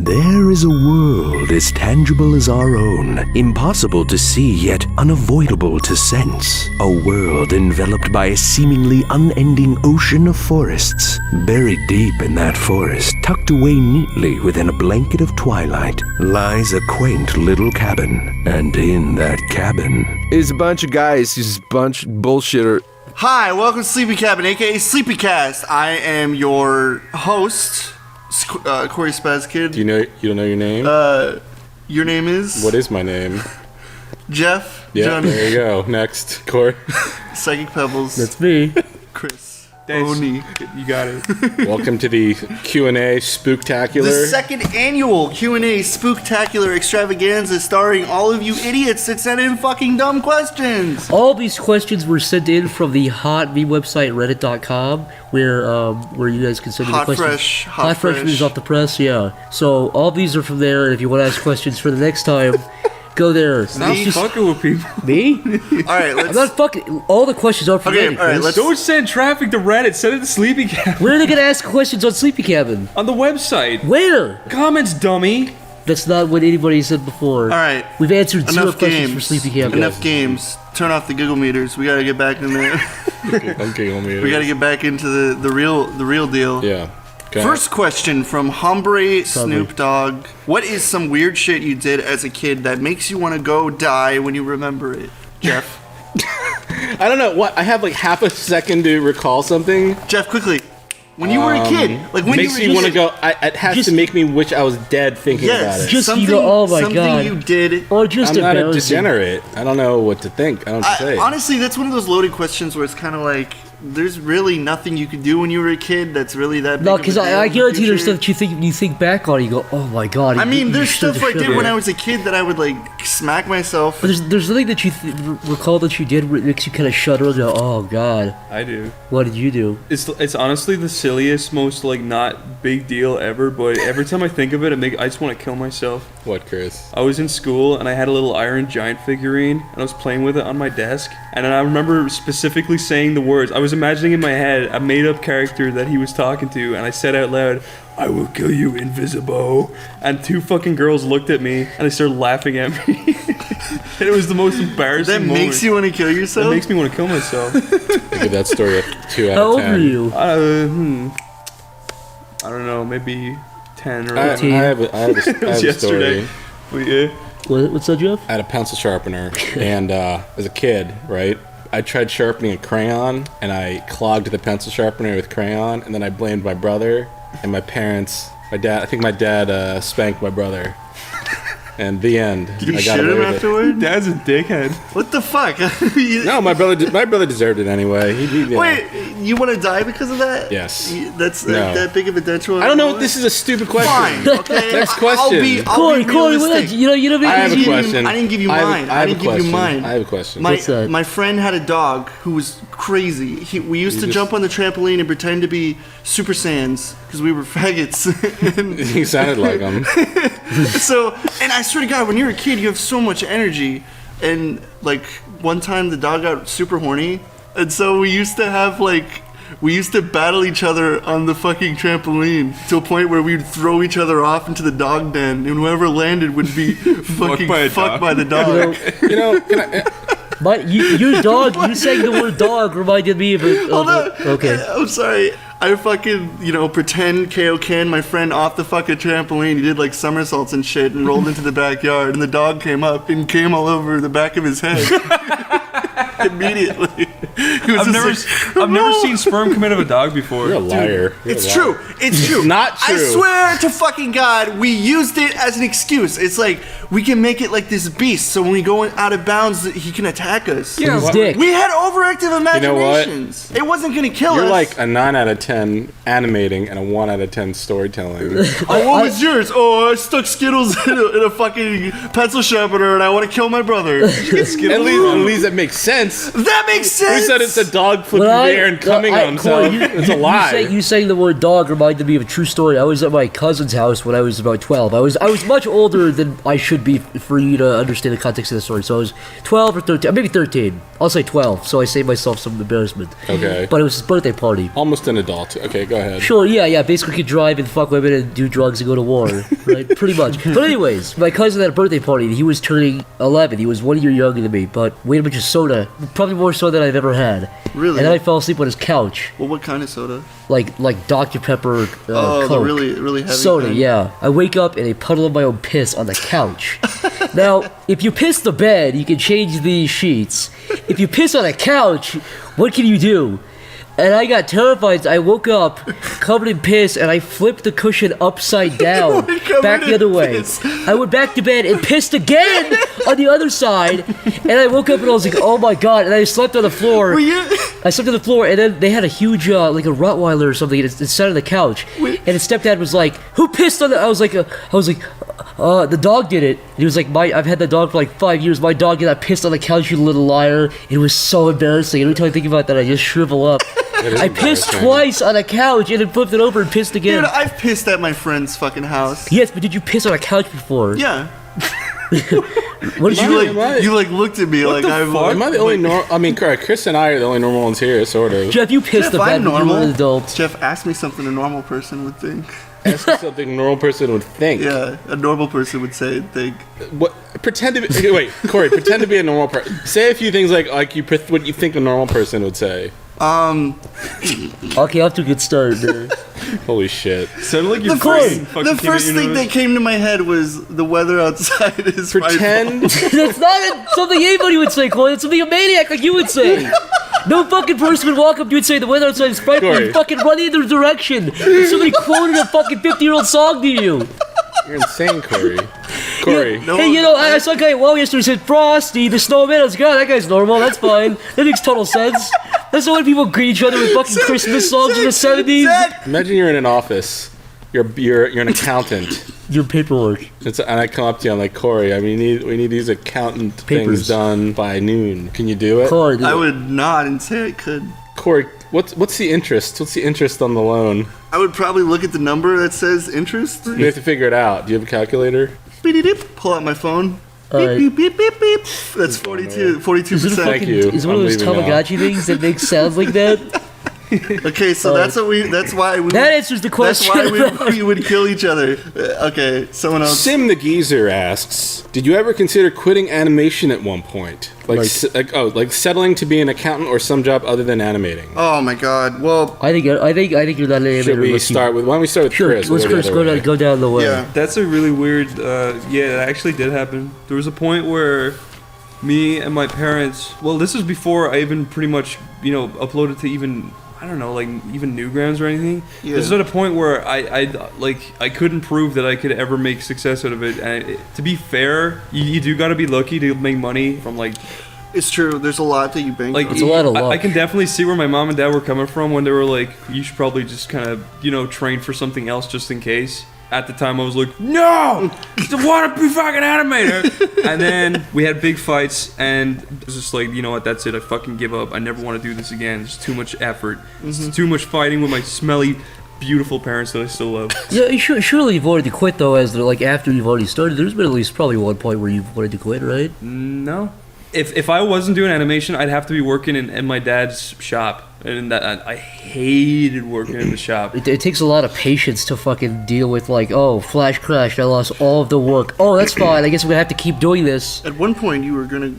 There is a world as tangible as our own, impossible to see yet unavoidable to sense. A world enveloped by a seemingly unending ocean of forests. Buried deep in that forest, tucked away neatly within a blanket of twilight, lies a quaint little cabin. And in that cabin is a bunch of guys who's a bunch of bullshitter. Hi, welcome to SleepyCabin, aka SleepyCast. I am your host, Corey Spazkid. You don't know your name? Your name is? What is my name? Jeff. Yeah, Johnny. there you go. Next, Corey. Psychicpebbles. That's me. Chris. Thanks. Oney. You got it. Welcome to the Q&A Spooktacular. The second annual Q&A Spooktacular extravaganza starring all of you idiots that sent in fucking dumb questions. All these questions were sent in from the hot meme website reddit.com where you guys can send in the questions. Hot fresh news off the press, yeah. So all these are from there, and if you want to ask questions for the next time, go there. Stop fucking with people. Me? Alright, let's... I'm not fucking... All the questions are from Reddit. Alright, let's... Don't send traffic to Reddit. Send it to SleepyCabin. Where are they going to ask questions on SleepyCabin? On the website. Where? Comments, dummy. That's not what anybody said before. Alright. We've answered zero Enough questions games. for SleepyCabin. Enough games. Turn off the Google meters. We gotta get back in there. We gotta get back into the real deal. Yeah. Okay. First question from Hombre Snoop Dogg. What is some weird shit you did as a kid that makes you want to go die when you remember it? Jeff? I don't know. What? I have like half a second to recall something. Jeff, quickly. When you were a kid. Like when makes you me want to go. It has to make me wish I was dead thinking about it. Just something, you go, oh my something god. you did. Or just I'm not a embarrassing. degenerate. I don't know what to think. I don't know what to say. Honestly, that's one of those loaded questions where it's kind of like, there's really nothing you could do when you were a kid that's really that big. No, because I guarantee there's stuff stuff that you think back on, you go, oh my god. I mean, there's stuff I did when I was a kid that I would like smack myself. But there's nothing that you recall that you did that makes you kind of shudder and go, oh god. I do. What did you do? It's honestly the silliest, most like not big deal ever, but every time I think of it, I just want to kill myself. What, Chris? I was in school and I had a little Iron Giant figurine and I was playing with it on my desk, and then I remember specifically saying the words. I was imagining in my head a made-up character that he was talking to, and I said out loud, "I will kill you, Invisible." And two fucking girls looked at me and they started laughing at me. And it was the most embarrassing That moment. makes you want to kill yourself? That makes me want to kill myself. I give that story a 2 out How of old 10. were you? I don't know, maybe 10 or I 11. have a story. But yeah. What's that, Jeff? I had a pencil sharpener, and as a kid, right, I tried sharpening a crayon, and I clogged the pencil sharpener with crayon, and then I blamed my brother and my parents. My dad spanked my brother. And the end. Did you I got shit away him with it. afterward? Dad's a dickhead. What the fuck? No, my brother deserved it anyway. Wait, you want to die because of that? Yes. That's No. that big of a detriment? I don't know. This is a stupid question. Fine, okay. Next question. I'll be Corey, realistic. you know, I have a question. I didn't give you mine. I didn't give you mine. I have a question. What's that? My friend had a dog who was crazy. We used to jump on the trampoline and pretend to be Super Saiyans because we were faggots. He sounded like him. And I swear to God, when you're a kid, you have so much energy. And like one time, the dog got super horny, and so we used to battle each other on the fucking trampoline to a point where we'd throw each other off into the dog den, and whoever landed would be fucking fucked by the dog. You know, can I, Your dog, you saying the word dog reminded me of it. Hold on. Okay. I'm sorry. I fucking, pretend KO canned my friend off the fucking trampoline. He did like somersaults and shit and rolled into the backyard, and the dog came up and came all over the back of his head. Immediately. I've never seen sperm come out of a dog before. you're a liar. It's true. It's true. Not true. I swear to fucking God, we used it as an excuse. It's like we can make it like this beast, so when we go out of bounds, he can attack us. Yeah, his dick. We had overactive imaginations. You know what? It wasn't gonna kill You're us. like a 9 out of 10 animating and a 1 out of 10 storytelling. Oh, what was yours? Oh, I stuck Skittles in a fucking pencil sharpener, and I want to kill my brother. At least that makes sense. sense. That makes sense. You said it's a dog flipping the air and coming on himself. It's a lie. You saying the word dog reminded me of a true story. I was at my cousin's house when I was about 12. I was much older than I should be for you to understand the context of the story. So I was 12 or 13, maybe 13. I'll say 12, so I saved myself some embarrassment. Okay. But it was his birthday party. Almost an adult. Okay, go ahead. Sure, yeah. Basically, could drive and fuck women and do drugs and go to war, right? Pretty much. But anyways, my cousin had a birthday party. He was turning 11. He was 1 year younger than me, but we had a bunch of soda, probably more soda than I've ever had. Really? And then I fell asleep on his couch. Well, what kind of soda? Like Dr. Pepper. The Coke. really heavy soda. kind. Yeah. I wake up in a puddle of my own piss on the couch. Now, if you piss the bed, you can change the sheets. If you piss on a couch, what can you do? And I got terrified. I woke up covered in piss, and I flipped the cushion upside down, back the other way. I went back to bed and pissed again on the other side, and I woke up and I was like, "Oh my god!" And I slept on the floor. I slept on the floor, and then they had a huge, like a Rottweiler or something. It sat on the couch, and his stepdad was like, "Who pissed on the?" I was like, the dog did it. And he was like, I've had that dog for like 5 years. My dog did. I pissed on the couch, you little liar. It was so embarrassing. Every time I think about that, I just shrivel up. I pissed twice on a couch and then flipped it over and pissed again. Dude, I've pissed at my friend's fucking house. Yes, but did you piss on a couch before? Yeah. What did you do? You like looked at me like I'm. Am I the only normal? I mean, Chris and I are the only normal ones here, sort of. Jeff, you pissed the bed when you were an adult. Jeff, ask me something a normal person would think. Ask me something a normal person would think. Yeah, a normal person would say think. What? Pretend to be. Okay, wait, Corey. Pretend to be a normal person. Say a few things like what you think a normal person would say. Okay, off to a good start, man. Holy shit. Sounded like The first thing that came to my head was the weather outside is Pretend. That's not something anybody would say, Corey. It's something a maniac like you would say. No fucking person would walk up to you and say the weather outside is frightful and fucking run in their direction. Somebody quoted a fucking 50-year-old song to you. You're insane, Corey. Corey. Hey, I saw a guy at WoW yesterday who said, Frosty, the snowman. I was like, oh, that guy's normal. That's fine. That makes total sense. That's the way people greet each other with fucking Christmas songs in the 70s. Imagine you're in an office. You're an accountant. Your paperwork. And I come up to you, I'm like, Corey, we need these accountant things done by noon. Can you do it? Corey, I would nod and say I could. Corey, what's the interest? What's the interest on the loan? I would probably look at the number that says interest. You have to figure it out. Do you have a calculator? Pull out my phone. Right. Beep, beep, beep, beep. That's 42%. Thank you. Is it one of those Tamagotchi things that makes sounds like that? Okay, so that's why we. That answers the question. That's why we would kill each other. Okay, someone else. Sim the Geezer asks, did you ever consider quitting animation at one point? Like settling to be an accountant or some job other than animating? Oh my god. Well, I think you're not an animator. Should we start with? Why don't we start with Chris? Let's Chris go down the way. Yeah. That's a really weird. Yeah, that actually did happen. There was a point where me and my parents. Well, this was before I even pretty much uploaded to even. I don't know, like even Newgrounds or anything. Yeah. This is at a point where I couldn't prove that I could ever make success out of it. And to be fair, you do got to be lucky to make money from like. It's true. There's a lot that you bank. Like it's a lot of luck. I can definitely see where my mom and dad were coming from when they were like, "You should probably just kind of train for something else just in case." At the time, I was like, no, I want to be fucking animator. And then we had big fights, and it was just like, you know what, that's it. I fucking give up. I never want to do this again. It's too much effort. It's too much fighting with my smelly, beautiful parents that I still love. Yeah, surely you've wanted to quit, though, after you've already started. There's been at least probably one point where you've wanted to quit, right? No. If I wasn't doing animation, I'd have to be working in my dad's shop. And I hated working in the shop. It takes a lot of patience to fucking deal with, like, oh, flash crashed, I lost all of the work. Oh, that's fine, I guess we're gonna have to keep doing this. At one point, you were gonna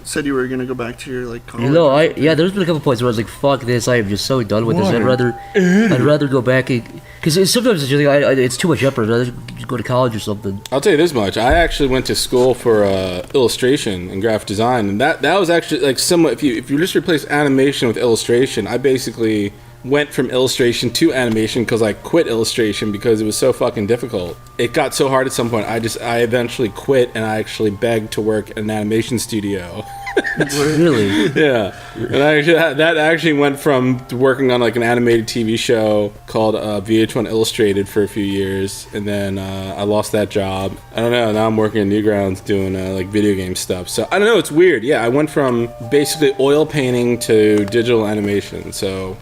go back to your college. There's been a couple points where I was like, fuck this, I am just so done with this. I'd rather go back because sometimes it's just like, it's too much effort. I'd rather just go to college or something. I'll tell you this much: I actually went to school for illustration and graphic design, and that was actually like somewhat. If you just replace animation with illustration, I basically went from illustration to animation because I quit illustration because it was so fucking difficult. It got so hard at some point. I eventually quit and I actually begged to work in an animation studio. Really? Yeah, and that actually went from working on like an animated TV show called VH1 Illustrated for a few years, and then I lost that job. I don't know. Now I'm working at Newgrounds doing like video game stuff. So I don't know. It's weird. Yeah, I went from basically oil painting to digital animation. So,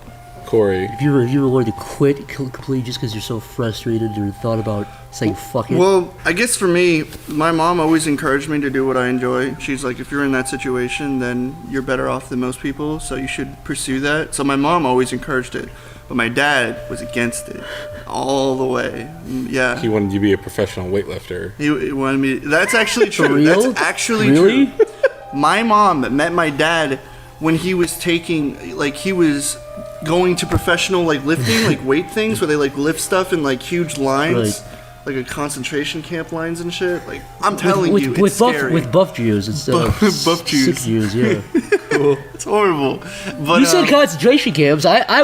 Corey, If you were going to quit completely just because you're so frustrated or thought about saying fuck it. Well, I guess for me, my mom always encouraged me to do what I enjoy. She's like, if you're in that situation, then you're better off than most people, so you should pursue that. So my mom always encouraged it, but my dad was against it all the way. Yeah. he wanted you to be a professional weightlifter. He wanted me. That's actually For true. real? That's actually Really? true. My mom met my dad when he was taking, like, he was going to professional, like, lifting, like, weight things where they, like, lift stuff in, like, huge lines. Right. Like a concentration camp lines and shit. Like, I'm telling you, it's with scary. with buff Jews instead of Buff Jews. sick Jews, yeah. It's horrible. But You said concentration camps. I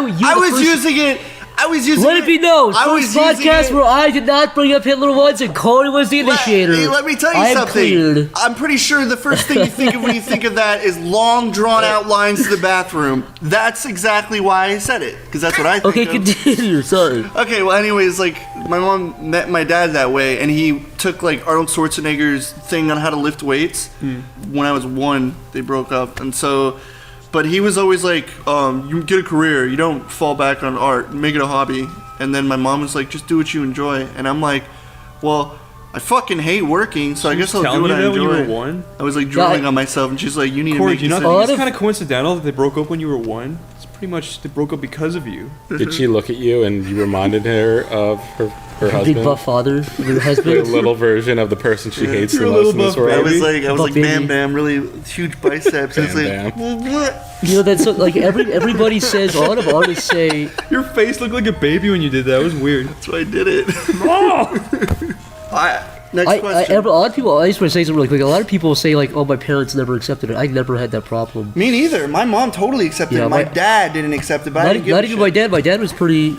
was using Let it be known. I was First podcast using it. where I did not bring up Hitler once, and Corey was the initiator. Let me tell you I am something. cleared. I'm pretty sure the first thing you think of when you think of that is long, drawn-out lines to the bathroom. That's exactly why I said it, because that's what I think Okay, of. continue. Sorry. Okay, well, anyways, like, my mom met my dad that way, and he took, like, Arnold Schwarzenegger's thing on how to lift weights. When I was 1, they broke up, and so... But he was always like, you get a career, you don't fall back on art, make it a hobby. And then my mom was like, just do what you enjoy. And I'm like, well, I fucking hate working, so I guess I'll do what I enjoy. When you were 1? I was like drooling on myself, and she's like, you need Corey, to make do you not decisions. think it's kind of coincidental that they broke up when you were 1? It's pretty much they broke up because of you. Did she look at you and you reminded her of her husband? Big buff father, your A husband. little version of the person she hates the You're a most little in this buff world. I was like Buff Bam baby. Bam, really huge biceps. It's like, Bam what? You know that's so, like everybody says. A lot of artists say Your face looked like a baby when you did that. It was weird. That's why I did it. Next a question. lot of people. I just want to say something really quick. A lot of people say like, "Oh, my parents never accepted it." I never had that problem. Me neither. My mom totally accepted Yeah, it. My my- dad didn't accept it, but I Not, didn't give not a even shit. my dad. My dad was pretty.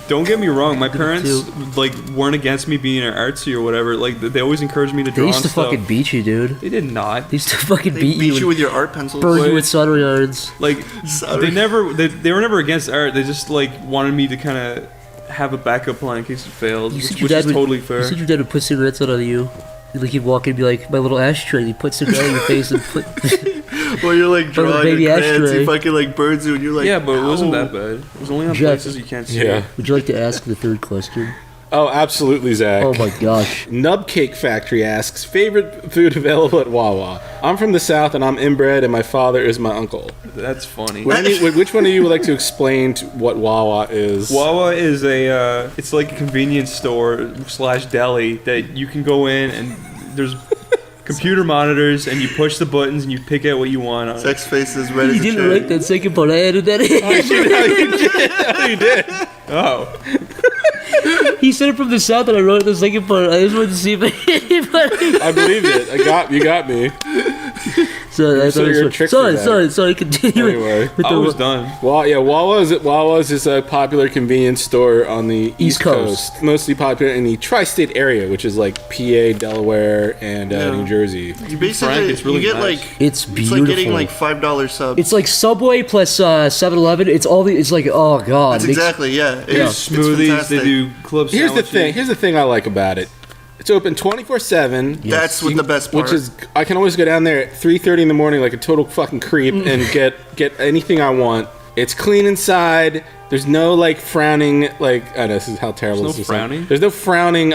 Don't get me wrong. My parents too. like weren't against me being artsy or whatever. Like they always encouraged me to draw They used to and stuff. fucking beat you, dude. They did not. They used to fucking They beat, beat you and with your art pencils. burn you Wait. with soldering irons. Like Sorry. they were never against art. They just like wanted me to kind of have a backup plan in case it failed, You said which your is dad would, totally You fair. said your dad would put cigarettes out of you. Like he'd walk in and be like, "My little ashtray." And he'd put cigarette in your face and put. Well, you're like From the drawing baby your crayons, ashtray. he fucking like burns you, and you're like, Yeah, but it wasn't "Ow." that bad. It was only on Jeff. places you can't see. Yeah. Would you like to ask the third question? Oh, absolutely, Zach. Oh my gosh. Nub Cake Factory asks, favorite food available at Wawa? I'm from the South and I'm inbred and my father is my uncle. That's funny. Which one of you would like to explain what Wawa is? Wawa is it's like a convenience store / deli that you can go in and there's computer monitors and you push the buttons and you pick out what you want on it. Sex face is red as You a didn't cherry. write that second part. I added that in. You did. Oh, He said it from the south, and I wrote the second part. I just wanted to see if anybody. I believed it. You got me. So I thought it you're a was trickster, sorry. Continue. Anyway. with I the- was done. Well, yeah, Wawa's is a popular convenience store on the East Coast. Coast. Mostly popular in the tri-state area, which is like PA, Delaware, and New Jersey. You basically Frank, it's really you get nice. like It's it's beautiful. like getting like $5 subs. It's like Subway plus 7-Eleven. It's all the. It's like oh god. That's Makes- exactly yeah. It's Smoothies, fantastic. they do club Here's the sandwiches. thing. Here's the thing I like about it. It's open 24/7. That's what the best part. Which is, I can always go down there at 3:30 in the morning like a total fucking creep and get anything I want. It's clean inside. There's no like frowning, like I know this is how terrible There's this no is. frowning? There's no frowning.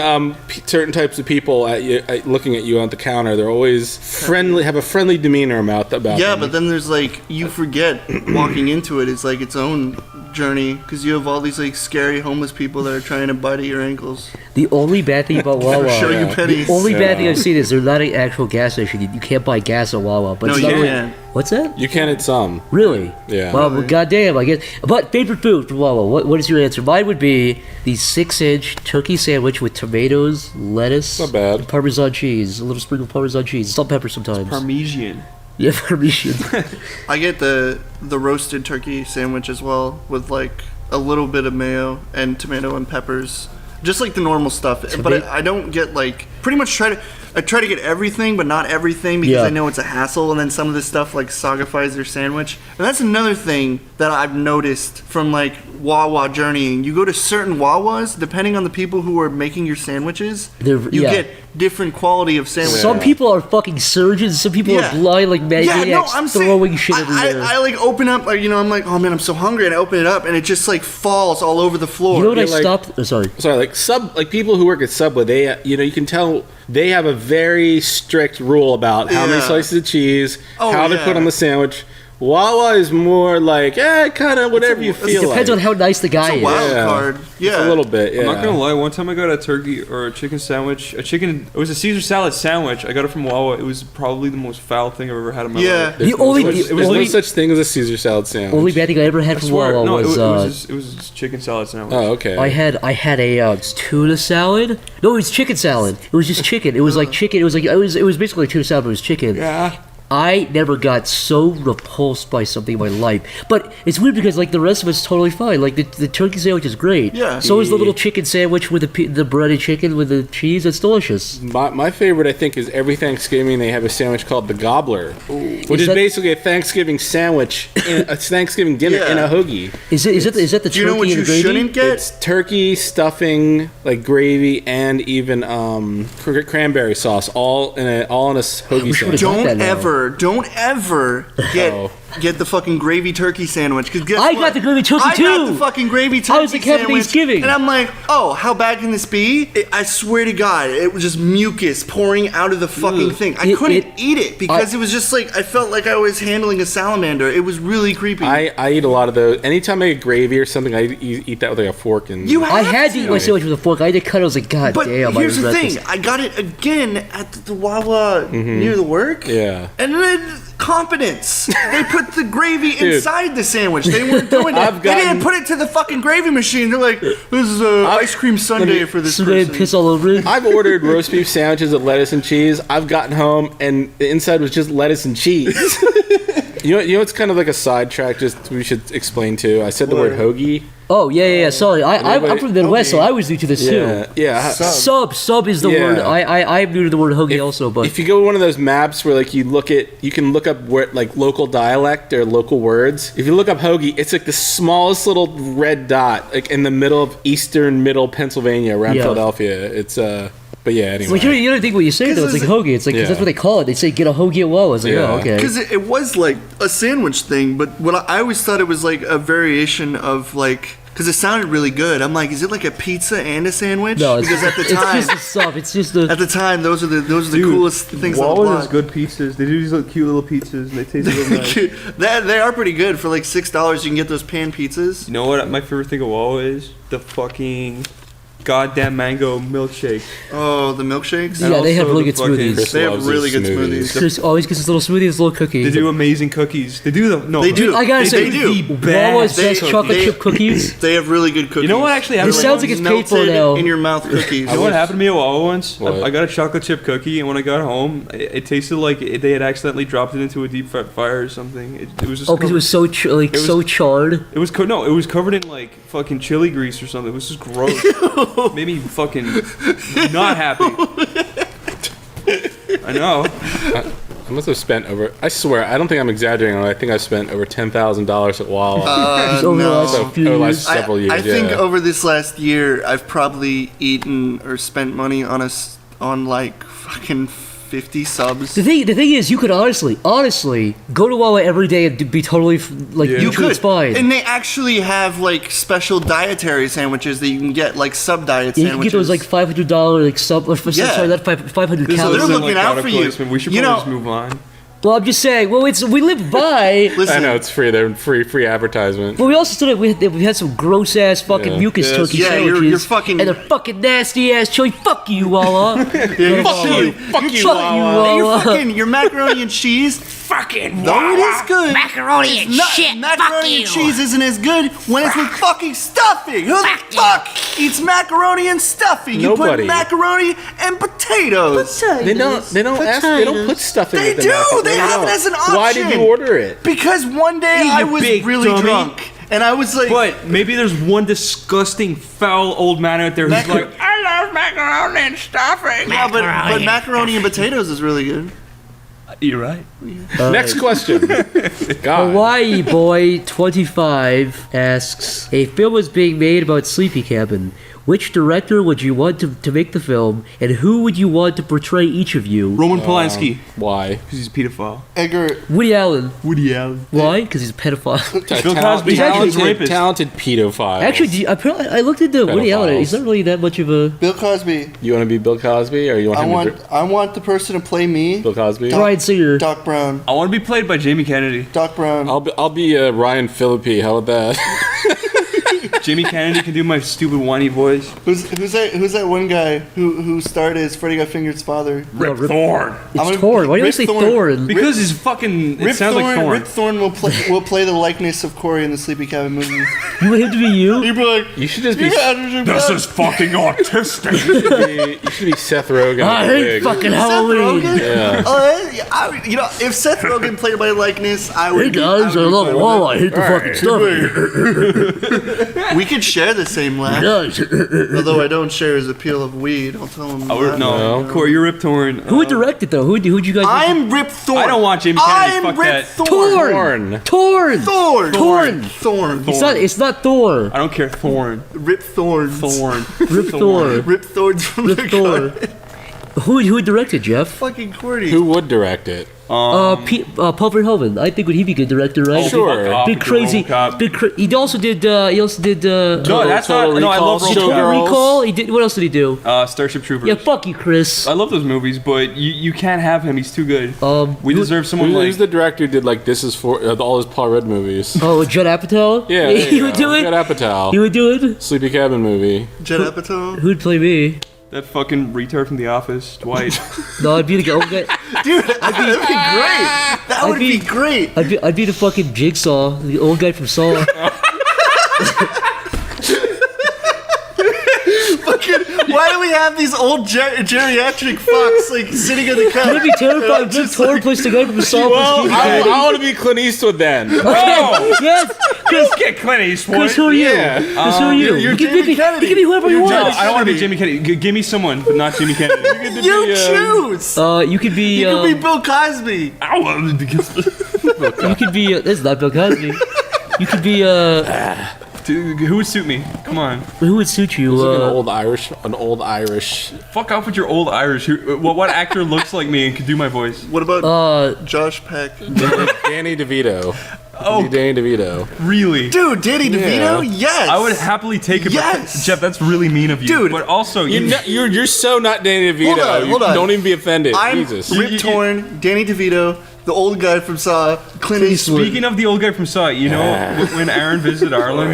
Certain types of people at you, looking at you at the counter. They're always friendly, have a friendly demeanor about yeah, them. but then there's like you forget walking into it. It's like its own journey because you have all these like scary homeless people that are trying to bite at your ankles. The only bad thing about Wawa. Show you yeah. pennies. The only bad thing Yeah. I've seen is they're not an actual gas station. You can't buy gas at Wawa. But No, it's you not really- can't. What's that? you can at some. Really? Yeah. Well, goddamn, I guess. But favorite food from Wawa. What is your answer? Mine would be the 6-inch turkey sandwich with tomatoes, lettuce, Not bad. and Parmesan cheese. A little sprinkle of Parmesan cheese, salt, pepper sometimes. Parmesan. Yeah, Parmesan. I get the roasted turkey sandwich as well with like a little bit of mayo and tomato and peppers, just like the normal stuff. But I don't get like pretty much try to. I try to get everything, but not everything because Yeah. I know it's a hassle. And then some of this stuff like soggifies their sandwich. And that's another thing that I've noticed from like Wawa journeying. You go to certain Wawas, depending on the people who are making your sandwiches, you get different quality of sandwiches. Some people are fucking surgeons. Some people are blind like maniacs throwing shit everywhere. I like open up, like, you know, I'm like, oh man, I'm so hungry, and I open it up, and it just like falls all over the floor. You know what I like, stopped? Oh, sorry, like people who work at Subway, they, you know, you can tell they have a very strict rule about how many slices of cheese, how they're put on the sandwich. Wawa is more like, kind of whatever you feel. It depends on how nice the guy is. Wild card. Yeah, a little bit. Yeah. I'm not gonna lie. One time I got a turkey or a chicken sandwich. It was a Caesar salad sandwich. I got it from Wawa. It was probably the most foul thing I've ever had in my life. The only no such thing as a Caesar salad sandwich. Only bad thing I ever had from Wawa was it was a chicken salad sandwich. Oh, okay. I had a tuna salad. No, it was chicken salad. It was just chicken. It was like chicken. It was basically tuna salad, but it was chicken. Yeah. I never got so repulsed by something in my life. But it's weird because like the rest of it's totally fine. Like the turkey sandwich is great. Yeah. So is the little chicken sandwich with the breaded chicken with the cheese. It's delicious. My favorite, I think, is every Thanksgiving they have a sandwich called the Gobbler, which is basically a Thanksgiving sandwich, a Thanksgiving dinner in a hoagie. Is that the turkey? Do you know what you shouldn't get? It's turkey, stuffing, like gravy, and even cranberry sauce, all in a hoagie sandwich. Don't ever get the fucking gravy turkey sandwich. Cause I got the gravy turkey too. I got the fucking gravy turkey I was like having Thanksgiving, and I'm like, oh, how bad can this be? I swear to God, it was just mucus pouring out of the fucking thing. I couldn't eat it because it was just like I felt like I was handling a salamander. It was really creepy. I eat a lot of those. Anytime I get gravy or something, I eat that with like a fork. And I had to eat my sandwich with a fork. I had to cut. I was like, God damn. But here's the thing: I got it again at the Wawa near the work. Yeah. And then competence. They put the gravy inside the sandwich. They weren't doing it. They didn't put it to the fucking gravy machine. They're like, this is ice cream sundae for this person. Piss all over it. I've ordered roast beef sandwiches with lettuce and cheese. I've gotten home and the inside was just lettuce and cheese. You know it's kind of like a sidetrack. Just we should explain too. I said the word hoagie. Oh yeah. Sorry, I'm from the Midwest, so I was new to this too. Yeah. Sub is the word. I'm new to the word hoagie also. But if you go to one of those maps where like you can look up where like local dialect or local words. If you look up hoagie, it's like the smallest little red dot, like in the middle of middle Pennsylvania, around Philadelphia. It's But yeah, anyway. Like you don't think what you say though. It's like hoagie. It's like cause that's what they call it. They say get a hoagie at Wawa. It's like oh okay. Because it was like a sandwich thing, but what I always thought it was like a variation of like. Because it sounded really good. I'm like, is it like a pizza and a sandwich? No, because at the time, it's just the stuff. It's just the. At the time, those are the coolest things on the block. Wawa has good pizzas. They do these little cute little pizzas, and they taste real nice. They are pretty good for like $6. You can get those pan pizzas. You know what my favorite thing of Wawa is? The fucking goddamn mango milkshake. Oh, the milkshakes? Yeah, they have really good smoothies. They have really good smoothies. Chris always gets his little smoothies, his little cookies. They do amazing cookies. They do them. No, they do. I gotta say, they do. Wawa's best chocolate chip cookies. They have really good cookies. You know what actually happened? It sounds like it's paid for now. In your mouth cookies. You know what happened to me at Wawa once? What? I got a chocolate chip cookie, and when I got home, it tasted like they had accidentally dropped it into a deep fryer or something. It was just because it was so so charred. It was covered in like fucking chili grease or something. It was just gross. Made me fucking not happy. I know. I must have spent over. I swear, I don't think I'm exaggerating. I think I've spent over $10,000 at Wawa. Over the last several years. I think over this last year, I've probably eaten or spent money on like fucking 50 subs. The thing is, you could honestly go to Wawa every day and be totally like you could. It's fine. And they actually have like special dietary sandwiches that you can get, like sub diet sandwiches. You can get those like $500 like sub. Sorry, not 500 So calories. they're looking out for you. We should probably just move on. Well, I'm just saying. Well, we live by. Listen, I know it's free. They're free advertisement. Well, we also still we had some gross ass fucking mucus turkey sandwiches. You're fucking and they're fucking nasty ass chili. Fuck you, Wawa. Fuck you, Wawa. Your macaroni and cheese. Fucking Though it is good. Macaroni and shit. Macaroni and cheese isn't as good when it's with fucking stuffing. Who the fuck eats macaroni and stuffing? Nobody. You put macaroni and potatoes. They don't put stuff in it. They do. They have it as an option. Why did you order it? Because one day I was really drunk. And I was like... But maybe there's one disgusting, foul old man out there who's like, I love macaroni and stuffing. Yeah, but macaroni and potatoes is really good. You're right. Next question. God. Hawaii Boy 25 asks, a film is being made about SleepyCabin. Which director would you want to make the film, and who would you want to portray each of you? Roman Polanski. Why? Because he's a pedophile. Edgar. Woody Allen. Woody Allen. Why? Because he's a pedophile. Bill Cosby. Talented pedophile. Actually, I looked into Woody Allen. He's not really that much of a... Bill Cosby. You want to be Bill Cosby, or you want him to I want the person to play me. Bill Cosby? Bryan Singer. Doc Brown. I want to be played by Jamie Kennedy. Doc Brown. I'll be Ryan Phillippe. How about that? Jamie Kennedy can do my stupid whiny voice. Who's that one guy who starred as Freddy Got Fingered's father? Rip Thorne. It's Thorne. Why do you say Thorne? Because he's fucking. It sounds like Thorne. Rip Thorne will play the likeness of Corey in the SleepyCabin movie. You want him to be you? He'd be like, You should just be. This is fucking autistic. You should be Seth Rogen. I hate fucking Halloween. Seth Rogen? Yeah. If Seth Rogen played my likeness, I would. Hey guys, I love Wall. I hate the fucking stuff. We could share the same laugh. Guys. Although I don't share his appeal of weed. I'll tell him. No, Corey, you're Rip Thorne. Who would direct it though? Who'd you guys? I'm Rip Thorne. I don't want Jamie Kennedy. I'm Fuck Rip that. Thorne. Thorne. Thorne. It's not Thor. I don't care. Thorne. Rip Thorne. Rip Thor. Rip Thorne's from Rip the Thor. garden. Who directed Jeff? Fucking Cordy. Who would Direct it? Paul Verhoeven. I think he'd be a good director, right? Sure. Big crazy. He also did. No, that's not. No, I love Total Recall. He did. What else did he do? Starship Troopers. Yeah, fuck you, Chris. I love those movies, but you can't have him. He's too good. We deserve someone Who's like. the director who did like This Is For all his Paul Rudd movies? Oh, Judd Apatow. Yeah, he would do it. Judd Apatow. He would do it. SleepyCabin movie. Judd Apatow. Who'd play me? That fucking retard from The Office, Dwight. No, I'd be the guy. Dude, that'd be great. That would be great. I'd be the fucking Jigsaw, the old guy from Saw. Why do we have these old geriatric fucks like sitting in the couch? That'd be terrifying. Just Thor plays the guy from Saw. I want to be Clint Eastwood then. Oh! Yes! Chris, Get Clint Eastwood. Chris, who are you? Yeah. Chris, who are you? You're You can Jamie be Kennedy. whoever you No, want. I don't want to be Jimmy Kennedy. Give me someone, but not Jimmy Kennedy. You choose. You could be. You could be Bill Cosby. You could be. This is not Bill Cosby. You could be. Dude, who would suit me? Come on. Who would suit you? An old Irish. Fuck off with your old Irish. What actor looks like me and could do my voice? What about Josh Peck? Danny DeVito. Oh, Danny DeVito. really? Dude, Danny DeVito? Yes. I would happily take it. Yes. Jeff, that's really mean of you. Dude. But also, You're so not Danny DeVito. Hold on. Don't even be offended. I'm Jesus. Rip Torn, Danny DeVito, the old guy from Saw, Clint Eastwood. Speaking of the old guy from Saw, you know, when Aaron visited Ireland,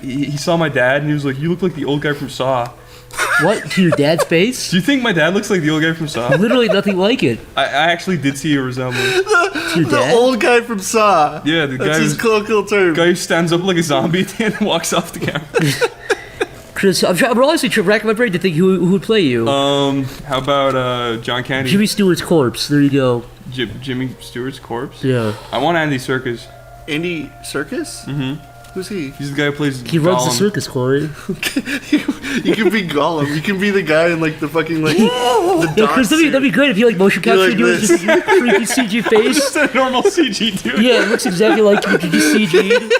he saw my dad and he was like, "You look like the old guy from Saw." What? To your dad's face? Do you think my dad looks like the old guy from Saw? Literally nothing like it. I actually did see a resemblance. The old guy from Saw. Yeah, the That's guy his colloquial term. who stands up like a zombie and walks off the camera. Chris, I'm honestly racking my brain to think who would play you. How about John Candy? Jimmy Stewart's corpse. There you go. Jimmy Stewart's corpse? Yeah. I want Andy Serkis. Andy Serkis? Mm-hmm. Who's he? He's the guy who plays He runs the Gollum. circus, Corey. You can be Gollum. You can be the guy in like the fucking like the Yeah, Chris, that'd be great if you like motion capture like you with this. just your freaky CG face. Just a normal CG dude. Yeah, it looks exactly like you just CG'd.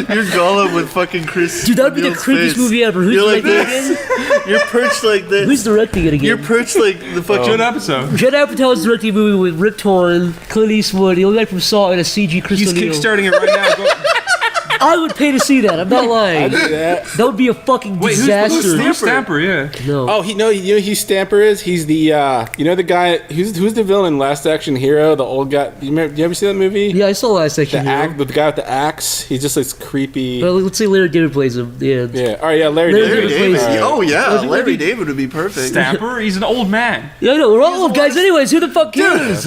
You're Gollum with fucking Chris. Dude, that would be the O'Neill's creepiest face. movie ever. Who's You're like directing it this. again? You're perched like this. Who's directing it again? You're perched like the fucking. Good episode. Judd Apatow is directing a movie with Rip Torn, Clint Eastwood, the old guy from Saw, and a CG Chris He's O'Neill. kickstarting it right now. Go. I would pay to see that. I'm not lying. That would be a fucking Wait, disaster. who's Stamper? Yeah. No. Oh, you know who Stamper is? He's the the guy who's the villain in Last Action Hero, the old guy. You ever see that movie? Yeah, I saw Last Action Hero. The guy with the axe. He's just this creepy. Well, let's say Larry David plays him. Yeah. Yeah. All right. Yeah. Larry Larry David. David plays- David. Oh yeah, Larry Larry David. David would be perfect. Stamper? He's an old man. Yeah, I know. We're all old guys anyways. Who the fuck cares?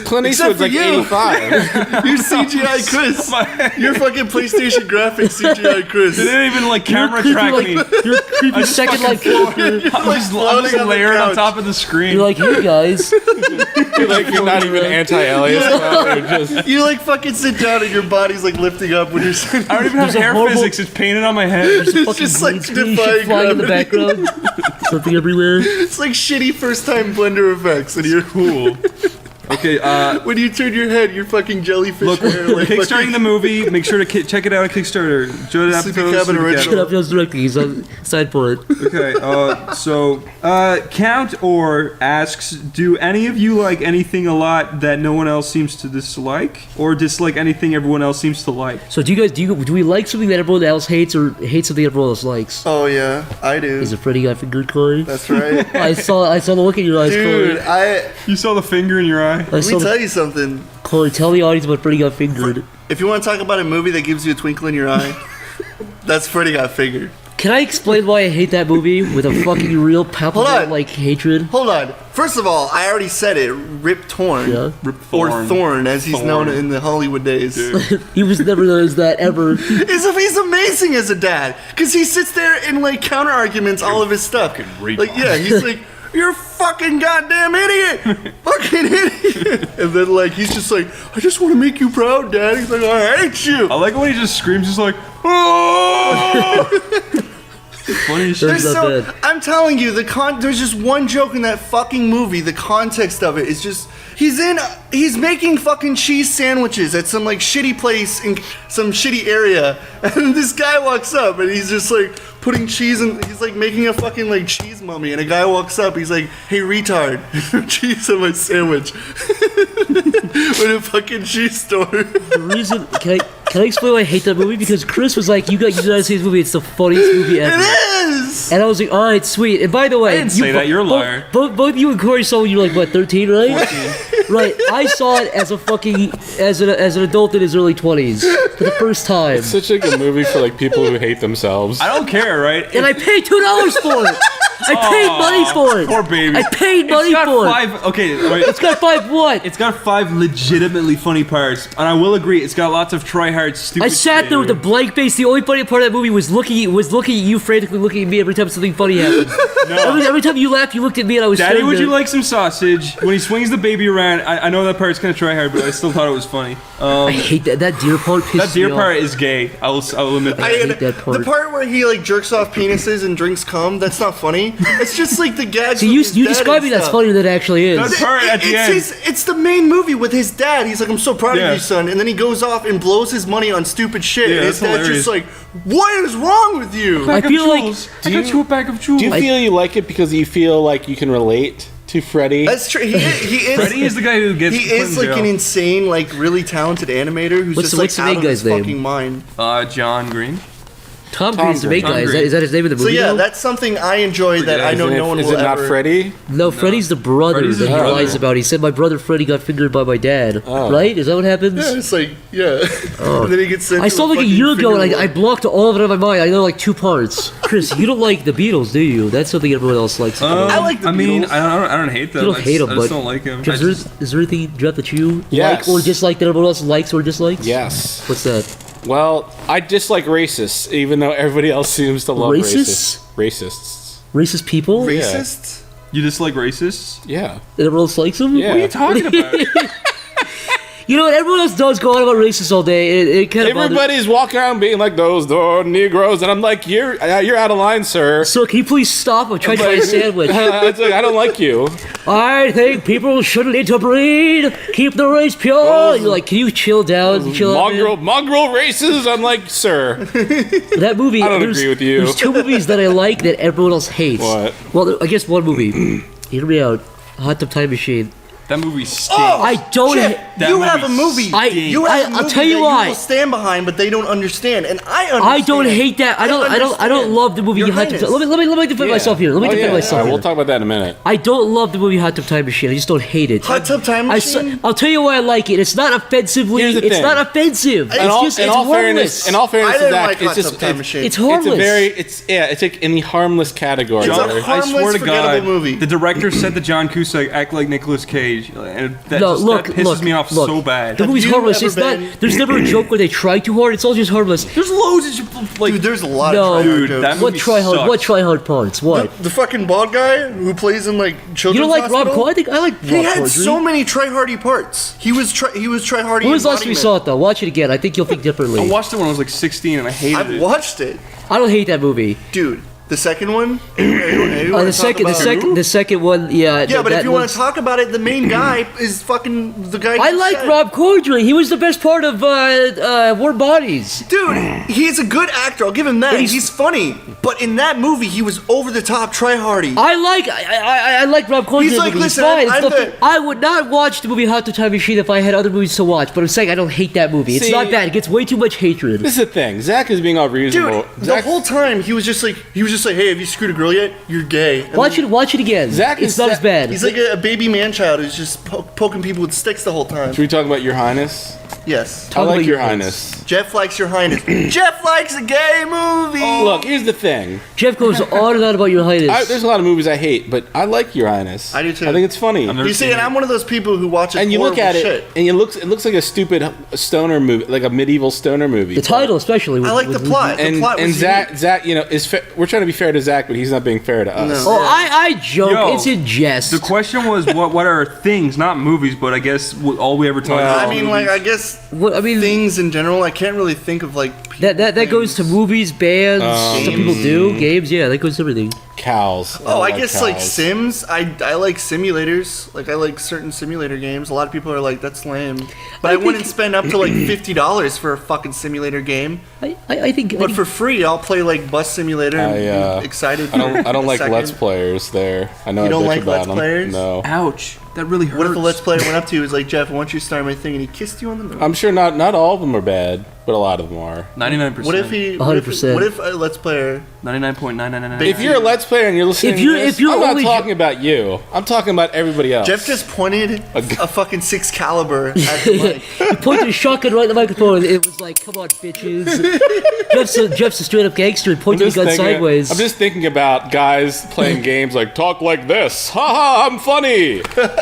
Clint Except Eastwood's for like you. 85. You're CGI Chris. You're fucking PlayStation graphics CGI Chris. They didn't even like camera track me. You're a creepy second life character. I'm just floating on the layered on couch. top of the screen. You're like, hey guys. You're not even anti-alias. You like fucking sit down and your body's like lifting up when you're sitting. I don't even have There's a hair horrible- physics. It's painted on my head. Fucking just like green screen defying shit flying in the gravity. background. Something everywhere. It's like shitty first time Blender effects, and you're Cool. Okay, when you turn your head, you're fucking jellyfish look, hair. we're Like kickstarting the movie. Make sure to check it out on Kickstarter. SleepyCabin original. Shut up, just directly. He's on side for it. Okay, so Count or asks, do any of you like anything a lot that no one else seems to dislike, or dislike anything everyone else seems to like? So do we like something that everyone else hates, or hate something everyone else likes? Oh yeah, I do. Is it Freddy got fingered, Corey? That's right. I saw the look in your eyes, Dude, Corey. You saw the finger in your eye? Let me tell you something. Corey, tell the audience about Freddy got fingered. If you want to talk about a movie that gives you a twinkle in your eye, that's Freddy Got Fingered. Can I explain why I hate that movie with a fucking real palpable like hatred? Hold on. First of all, I already said it. Rip Torn. Yeah. Or Thorn, as he's known in the Hollywood days. He was never known as that ever. He's amazing as a dad. Because he sits there and, like, counter-arguments all of his stuff. Like, yeah, he's like, you're a fucking goddamn idiot! Fucking idiot! And then, like, he's just like, I just want to make you proud, Dad. He's like, I hate you! I like when he just screams, just like, oh! Funny as shit. There's not bad. I'm telling you, there's just one joke in that fucking movie. The context of it is just he's making fucking cheese sandwiches at some like shitty place in some shitty area, and this guy walks up and he's just like putting cheese in. He's like making a fucking like cheese mummy, and a guy walks up. He's like, "Hey retard, cheese on my sandwich." In a fucking cheese store. The reason can I explain why I hate that movie? Because Chris was like, "You got to see this movie. It's the funniest movie ever." It is. And I was like, "All right, sweet." And by the way, I didn't say that. You're a liar. Both you and Corey saw when you were like what, 13, right? 14. Right. I saw it as an adult in his early 20s for the first time. It's such a good movie for like people who hate themselves. I don't care, right? And I paid $2 for it. I paid money for it. Poor baby. I paid money It's got for it. 5. Okay, wait. It's got 5 what? It's got 5 legitimately funny parts, and I will agree, it's got lots of try-hard, stupid. I sat there with a blank face. The only funny part of that movie was looking at you, frantically looking at me every time something funny happened. No. Every time you laughed, you looked at me, and I was. Daddy, standing would you there. like some sausage? When he swings the baby around, I know that part's kind of try-hard, but I still thought it was funny. I hate that. That deer part pisses That deer me part off. is gay. I will admit that. I hate that part. The part where he like jerks off penises and drinks cum, that's not funny. It's just like the gags. So with you his you dad describing and that's stuff. funnier than it actually is. That's part at the end. It's the main movie with his dad. He's like, I'm so proud Yeah. of you, son. And then he goes off and blows his money on stupid shit. Yeah, and his that's dad's just hilarious. like, what is wrong with you? I feel like I got you a bag of jewels. Do you feel you like it because you feel like you can relate to Freddy? That's true. He is. Freddie is the guy who gets He put is in like jail. an insane, like really talented animator who's What's just the- what's the like out main of his guy's name? fucking mind. John Green. Tom Green's the main Tom guy. Is Green. that his name in the So movie? yeah, though? that's something I enjoy that I know no one Is will it not ever. Freddy? No, Freddy's the brother Freddy's that his he brother. lies about. He said my brother Freddy got fingered by my dad. Oh. Right? Is that what happens? Yeah, it's like and then he gets sent. I to saw like a fucking year ago, and finger I blocked all of it out of my mind. I know like 2 parts. Chris, you don't like the Beatles, do you? That's something everyone else likes. I like the I mean, Beatles. I don't hate them. You don't hate them, I but just don't like them. Jeff, is there anything Jeff that you Yes. like or dislike that everyone else likes or dislikes? Yes. What's that? Well, I dislike racists, even though everybody else seems to love Racists? Racists. Racist people? Racist. You dislike racists? Yeah. That everyone else likes them? Yeah. What are you talking about? You know what? Everyone else does go on about racists all day. It kind of Everybody's walking around being like those Negroes, and I'm like, you're out of line, sir. So can you please stop? I'm trying to buy a sandwich. It's like, I don't like you. I think people shouldn't interbreed. Keep the race pure. You're like, can you chill down? Chill out, man? Mongrel races. I'm like, sir. That movie. I don't there's- agree with you. There's 2 movies that I like that everyone else hates. What? Well, I guess one movie. Hear me out. Hot Tub Time Machine. That movie stinks. I don't. Chip, That you movie have a movie. stinks. You have a I'll movie tell you that why. You will stand behind, but they don't understand, and I understand. I don't hate that. I don't understand. love the movie Your Hot Tub. Highness. Let me defend myself here. Let me defend myself. All right, here. we'll talk about that in a minute. I don't love the movie Hot Tub Time Machine. I just don't hate it. Hot Tub Time Machine? I'll tell you why I like it. It's not offensively. Here's the It's thing. not offensive. It's just it's harmless. in all I fairness to didn't Zach, like Hot it's Tub Time Machine. It's harmless. it's like in the harmless category. It's John, a I swear harmless, to forgettable God, movie. the director said to John Cusack, act like Nicolas Cage. movies, and that No, that pisses me off so bad. The movie's Have you harmless. ever It's not. been- There's never a joke where they try too hard. It's all just harmless. There's loads of like. Dude, there's a lot No, of try-hard dude, jokes. that What movie try hard? sucks. What try hard parts? What? The fucking bald guy who plays in like children's You don't like Rob hospital? Corddry? I think I like Rob He had Corddry. so many try-hardy parts. He was try-hardy. When was the last time you embodiment. saw it though? Watch it again. I think you'll think differently. I watched it when I was like 16 and I hated I've it. watched it, I don't hate that movie. dude. The second one. The second one, yeah. Yeah, but if that you want looks- to talk about it, the main guy is fucking the guy. I you like said. Rob Corddry. He was the best part of Warm Bodies. Dude, he's a good actor. I'll give him that. And He's funny, but in that movie, he was over the top, try-hardy. I like Rob Corddry. He's in the like, movie. listen, Fine. I'm It's the- not- I would not watch the movie Hot to Time Machine if I had other movies to watch. But I'm saying I don't hate that movie. It's See- not bad. It gets way too much hatred. This is the thing. Zach is being all Dude, reasonable. the Zach, whole time he was just like, hey, have you screwed a girl yet? You're gay. And Watch it again. Zach it's is not Zach- as bad. He's like a baby man-child who's just poking people with sticks the whole time. should we talk about Your Highness? Yes. I Talk like about Your your Highness. Jeff likes Your Highness. Jeff likes a gay movie. Look, here's the thing. Jeff goes on and on about Your Highness. There's a lot of movies I hate, but I like Your Highness. I do too. I think it's funny. I've never You see, seen and it. I'm one of those people who watches And you look at it, shit. and it looks like a stupid stoner movie, like a medieval stoner movie. the title, especially. I like the plot. The And plot was Zach, you know, we're trying to be fair to Zach, but he's not being fair to us. No. Oh, I joke. Yo, It's in jest. The question was what are things, not movies, but I guess all we ever talk Well, about. I mean, like, I guess What I mean, things in general. I can't really think of like that goes to movies, bands, stuff people do, games. Yeah, that goes to everything. Cows. Oh, I like guess like cows. Sims. I like simulators. Like I like certain simulator games. A lot of people are like, that's lame. But I, I wouldn't think- spend up to like $50 for a fucking simulator game. I think. But for free, I'll play like Bus Simulator. And be excited. I don't for a like second. Let's Players there. I know You I don't bitch like about Let's them. Players? No. Ouch, that really hurts. What if the Let's Player went up to you and was like, Jeff, I want you to start my thing, and he kissed you on the nose? I'm sure not all of them are bad, but a lot of them are. 99%. What if he? 100%. What if a Let's Player? 99.999. If you're a Let's Player and you're listening If you're- to this, if you're I'm not only- talking about you. I'm talking about everybody else. Jeff just pointed a fucking 6 caliber at the mic. He pointed a shotgun right at the microphone. It was like, "Come on, bitches." Jeff's a straight up gangster. He pointed the gun sideways. I'm just thinking about guys playing games like talk like this. Ha ha! I'm funny.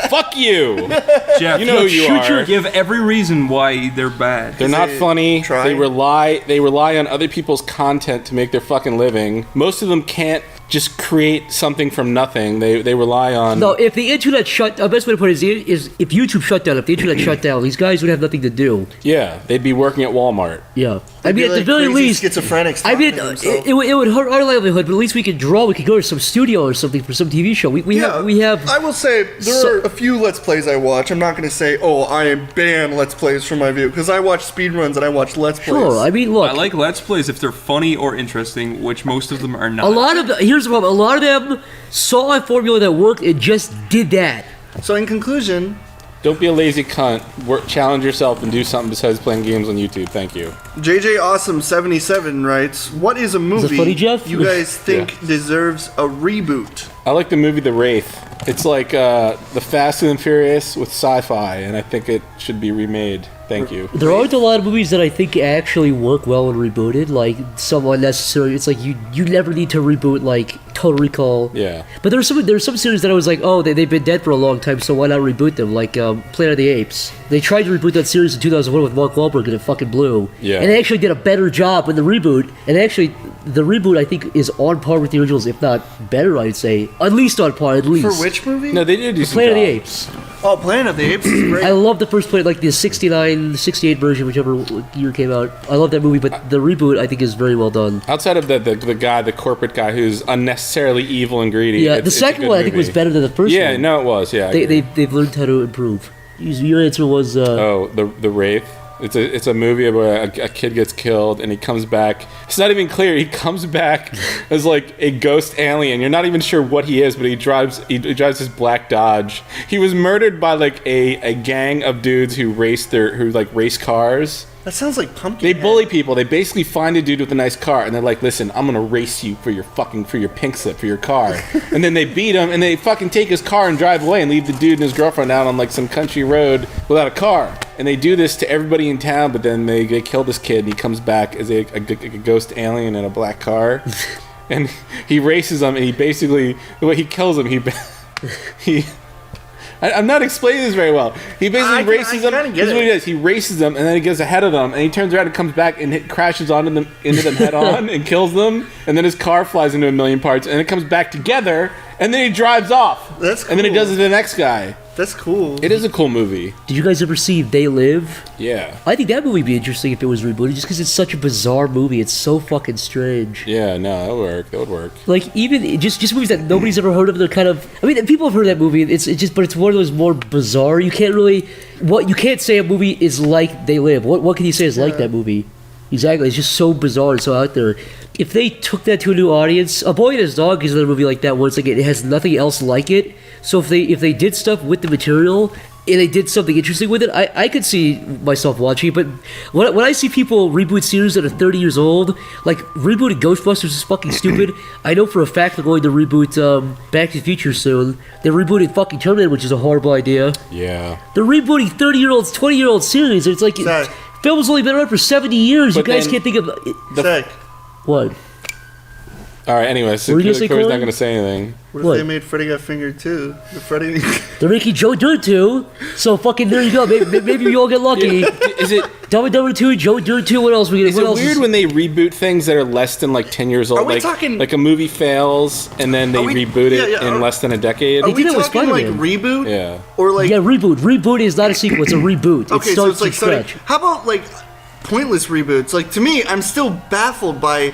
Fuck you. Jeff, You know who you are. Give every reason why they're bad. They're not they funny. try? They rely on other people's content to make their fucking living. Most of them can't just create something from nothing. They rely on. No, if the internet shut, the best way to put it is if YouTube shut down, if the internet shut down, these guys would have nothing to do. Yeah, they'd be working at Walmart. Yeah, I mean, Be at the like very crazy least, schizophrenics. I mean, talking to himself. it would hurt our livelihood, but at least we could draw. We could go to some studio or something for some TV show. We have. I will say there So- are a few Let's Plays I watch. I'm not going to say, oh, I ban Let's Plays from my view because I watch speedruns and I watch Let's Plays. Sure, I mean, look, I like Let's Plays if they're funny or interesting, which most of them are not. a lot of here's the problem. A lot of them saw a formula that worked and just did that. So in conclusion, Don't be a lazy cunt. Challenge yourself and do something besides playing games on YouTube. Thank you. JJ Awesome 77 writes, "What is a movie funny, Jeff? you guys think deserves a reboot?" I like the movie The Wraith. It's like the Fast and Furious with sci-fi, and I think it should be remade. Thank you. There aren't a lot of movies that I think actually work well when rebooted. Like some unnecessary. It's like you never need to reboot like Total Recall. Yeah. But there's some series that I was like, oh, they've been dead for a long time, so why not reboot them? Like Planet of the Apes. They tried to reboot that series in 2001 with Mark Wahlberg, and it fucking blew. Yeah. And they actually did a better job in the reboot. And actually, the reboot I think is on par with the originals, if not better. I'd say at least on par. At least. For which movie? No, they did do some Planet of the job. Apes. Oh, Planet of the Apes is great. I love the first Planet, like the 69, 68 version, whichever year came out. I love that movie, but the reboot I think is very well done. Outside of the guy, the corporate guy who's unnecessarily evil and greedy. Yeah, it's- the it's a second good one I think was movie. better than the first Yeah, one. no, it was. Yeah, I agree. They've learned how to improve. Your answer was Oh, the Wraith. It's a movie where a kid gets killed and he comes back. It's not even clear. He comes back as like a ghost alien. You're not even sure what he is, but he drives this black Dodge. He was murdered by like a gang of dudes who race cars. That sounds like Pumpkin. They bully people. They basically find a dude with a nice car, and they're like, "Listen, I'm gonna race you for your pink slip for your car." And then they beat him, and they fucking take his car and drive away, and leave the dude and his girlfriend out on like some country road without a car. And they do this to everybody in town, but then they kill this kid, and he comes back as a ghost alien in a black car, and he races them, and he basically the way he kills him, he I'm not explaining this very well. He basically races them. This is what he does. He races them, and then he goes ahead of them, and he turns around and comes back and crashes into them head on and kills them. And then his car flies into a million parts, and it comes back together, and then he drives off. That's cool. And then he does it to the next guy. That's cool. It is a cool movie. Did you guys ever see They Live? Yeah. I think that movie would be interesting if it was rebooted, just because it's such a bizarre movie. It's so fucking strange. Yeah, no, that would work. That would work. Like, even just movies that nobody's ever heard of, they're kind of... I mean, people have heard of that movie, but it's one of those more bizarre... You can't say a movie is like They Live. What can you say is like that movie? Exactly, it's just so bizarre and so out there. If they took that to a new audience... A Boy and His Dog is another movie like that, where it's like it has nothing else like it. So if they did stuff with the material and they did something interesting with it, I could see myself watching it. But when I see people reboot series that are 30 years old, like rebooting Ghostbusters is fucking stupid. I know for a fact they're going to reboot Back to the Future soon. They're rebooting fucking Terminator, which is a horrible idea. Yeah. They're rebooting 30-year-olds, 20-year-old series. It's like film's only been around for 70 years. But you guys can't think of what? All right. Anyway, so Corey's not going to say anything. What if they made Freddy Got Fingered too? They're making Joe Dirt 2, so fucking there you go. Maybe you all get lucky. Is it Dumb and Dumber 2, Joe Dirt 2? What else we get? Is it weird when they reboot things that are less than like 10 years old? Are we talking like a movie fails and then they reboot it in less than a decade? Are we did it with talking like Spider-Man. reboot? Yeah. Or like reboot. Reboot is not a sequel; it's a reboot. Okay, it so starts it's like from scratch. how about like pointless reboots? Like to me, I'm still baffled by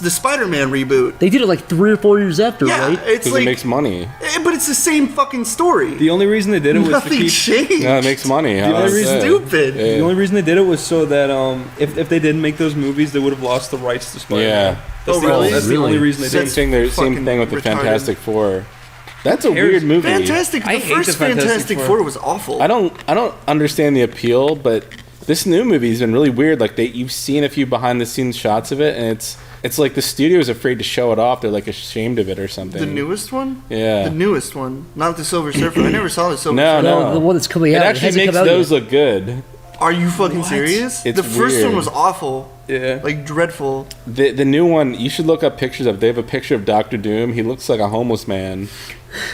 the Spider-Man reboot. They did it like 3 or 4 years after, Yeah, right? it's Because like it makes money. but it's the same fucking story. The only reason they did it was to Nothing keep. changed. No, it makes money. The only reason- Stupid. The only reason they did it was so that if they didn't make those movies, they would have lost the rights to Spider-Man. Yeah. That's the really? only- That's the only reason they Same did it. thing. Same thing with the Fucking Fantastic Four. That's a cares? weird movie. Fantastic. I The hate first the Fantastic Fantastic Four. Four was awful. I don't understand the appeal, but this new movie has been really weird. Like you've seen a few behind the scenes shots of it, and it's like the studio is afraid to show it off. They're like ashamed of it or something. The newest one? Yeah. The newest one. Not the Silver Surfer. I never saw the Silver No, Surfer. no. The one that's coming It out. actually hasn't makes come out those yet. look good. Are you fucking serious? It's the first weird. one was awful. Yeah. Like dreadful. The new one, you should look up pictures of. They have a picture of Doctor Doom. He looks like a homeless man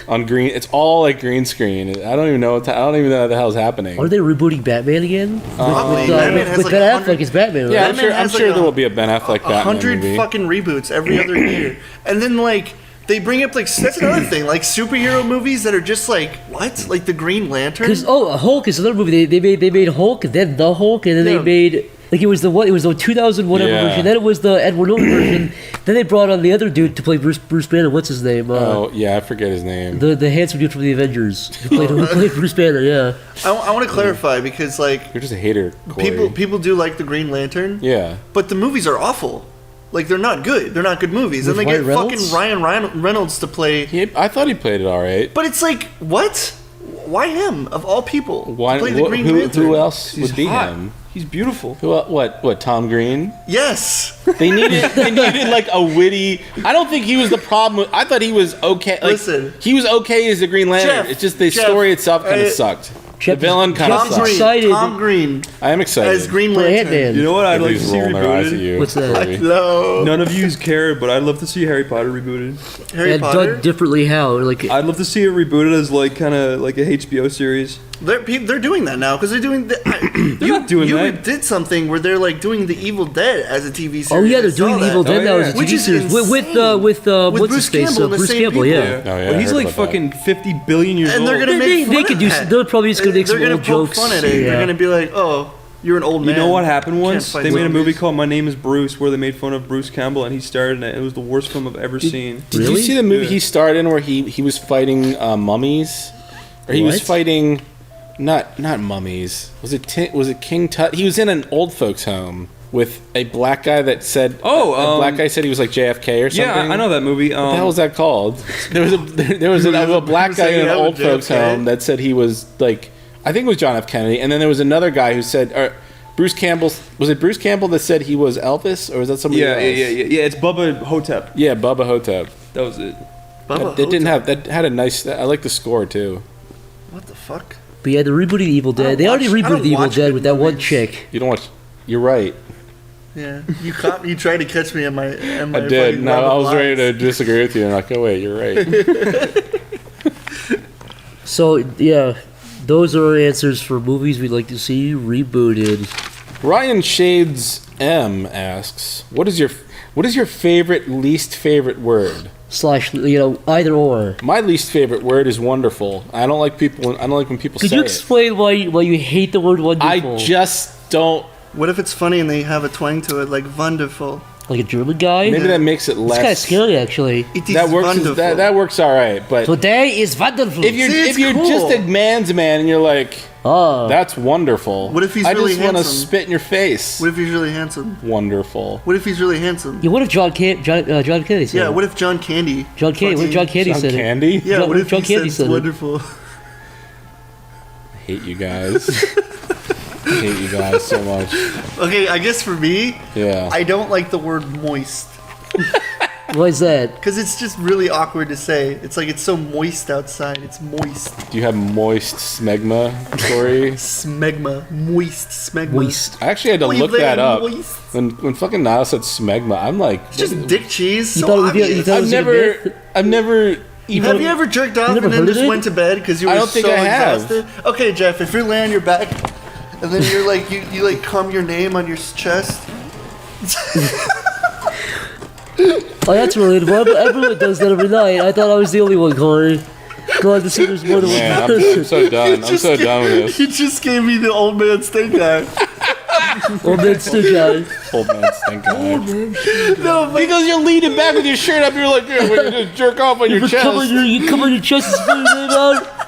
on green. It's all like green screen. I don't even know what the hell's happening. Are they rebooting Batman again? Probably. Batman has with like Ben 100 Affleck as Batman, right? Yeah, I'm Batman sure. I'm has sure like there will be a Ben Affleck Batman 100 movie. fucking reboots every other year. And then like they bring up like that's another thing, like superhero movies that are just like what? Like the Green Lantern? Because Hulk is another movie. They made Hulk, then the Hulk, and then Yeah. they made like it was the 2000 whatever Yeah. version. Then it was the Edward Norton version. Then they brought on the other dude to play Bruce Banner. What's his name? Oh yeah, I forget his name. The handsome dude from the Avengers who played Bruce Banner. Yeah. I want to clarify because like You're just a hater, Corey. people do like the Green Lantern. Yeah. But the movies are awful. Like they're not good. They're not good movies. With and they get Ryan fucking Reynolds? Ryan Reynolds to play. I thought he played it all right. But it's like what? Why him of all people? to Why? play the Green Lantern? Who else He's would be hot. him? He's beautiful. Who? What? Tom Green? Yes. They needed like a witty. I don't think he was the problem. I thought he was okay. Like, Listen. he was okay as the Green Lantern. Jeff, it's just the Jeff, story itself kind of I- sucked. Jeff the villain kind of Jeff's sucked. excited. Tom Green I am excited. as Green For Lantern. Ant-Man. You know what I'd like to Everybody's see rolling their eyes at rebooted? you. What's that? Corey. No. None of yous care, but I'd love to see Harry Potter rebooted. Harry And Potter. done differently how? Like I'd love to see it rebooted as like kind of like a HBO series. They're doing that now because they're doing. They're not doing you that. did something where they're like doing the Evil Dead as a TV series. oh yeah, I they're saw doing the that. Evil Dead Oh, now yeah. as a Which TV is series with insane. what's Bruce his face? Campbell and the Bruce same Campbell. people. Yeah. Oh, yeah, But I he's heard like about that. fucking 50 billion years And old. they're gonna They make fun could of do. that. They're probably just gonna make They're some gonna old poke jokes. fun at it. Yeah. They're gonna be like, "Oh, you're an old man." You know what happened Can't once? fight They made a movie zombies." called My Name is Bruce where they made fun of Bruce Campbell and he starred in it. It was the worst film I've ever seen. Did you Really? see the movie Yeah. he starred in where he was fighting mummies? Or he was What? fighting not mummies. Was it King Tut? He was in an old folks home with a black guy that said a black guy said he was like JFK or something. Yeah, I know that movie. What the hell was that called? There was a black guy in an old folks JFK? home that said he was like, I think it was John F. Kennedy, and then there was another guy who said, Bruce Campbell, was it Bruce Campbell that said he was Elvis, or was that somebody else? Yeah. It's Bubba Hotep. Yeah, Bubba Hotep. That was it. Bubba That didn't Hotep. have that had a nice. I like the score too. What the fuck? But yeah, they're rebooting the Evil Dead. They already I rebooted don't the Evil watch Dead good with that one movies. chick. You don't watch. You're right. Yeah, you caught. You tried to catch me at my. I did. No, I was ready to disagree with you, and like, oh wait, you're right. So yeah, those are our answers for movies we'd like to see rebooted. Ryan Shades M asks, "What is your favorite least favorite word?" / either or. My least favorite word is wonderful. I don't like when people Could say you it. explain why you hate the word wonderful? I just don't. What if it's funny and they have a twang to it, like wonderful? Like a German guy? Maybe that makes it It's less. kind of scary, actually. It is That works. wonderful. That works all right. But Today is wonderful. if you're cool. just a man's man and you're like, that's wonderful. What if he's I really just want to handsome? spit in your face. What if he's really handsome? Wonderful. What if he's really handsome? Yeah, what if John Kennedy said Yeah, it? what if John Candy? What if John Candy John said Candy? it? Yeah, what if John he Candy said said it? wonderful? I hate you guys. I hate you guys so much. Okay, I guess for me, Yeah. I don't like the word moist. Why is that? Because it's just really awkward to say. It's like it's so moist outside. It's moist. Do you have moist smegma story? Smegma. Moist smegma. Moist. I actually had to Oh, you look very that up. moist. When fucking Niall said smegma, I'm like, It's just dick cheese. You So thought it would be- obvious. you thought it was a myth? I've never even. Have you ever jerked off never and then heard of just it? went to bed because you were I don't think so I have. exhausted? Okay, Jeff, if you're laying on your back and then you're like, you like cum your name on your chest. Oh, that's relatable. Everyone does that every night. I thought I was the only one, Corey. Glad to see there's more than one Man, I'm person. so done. I'm so done with this. You just gave me the old man stink eye. Oh, man, still guy. Old man stink eye. No, but Because you're leaning back with your shirt up, you're like, yeah, we're gonna just jerk off on your chest. You come on your chest and spell your name out.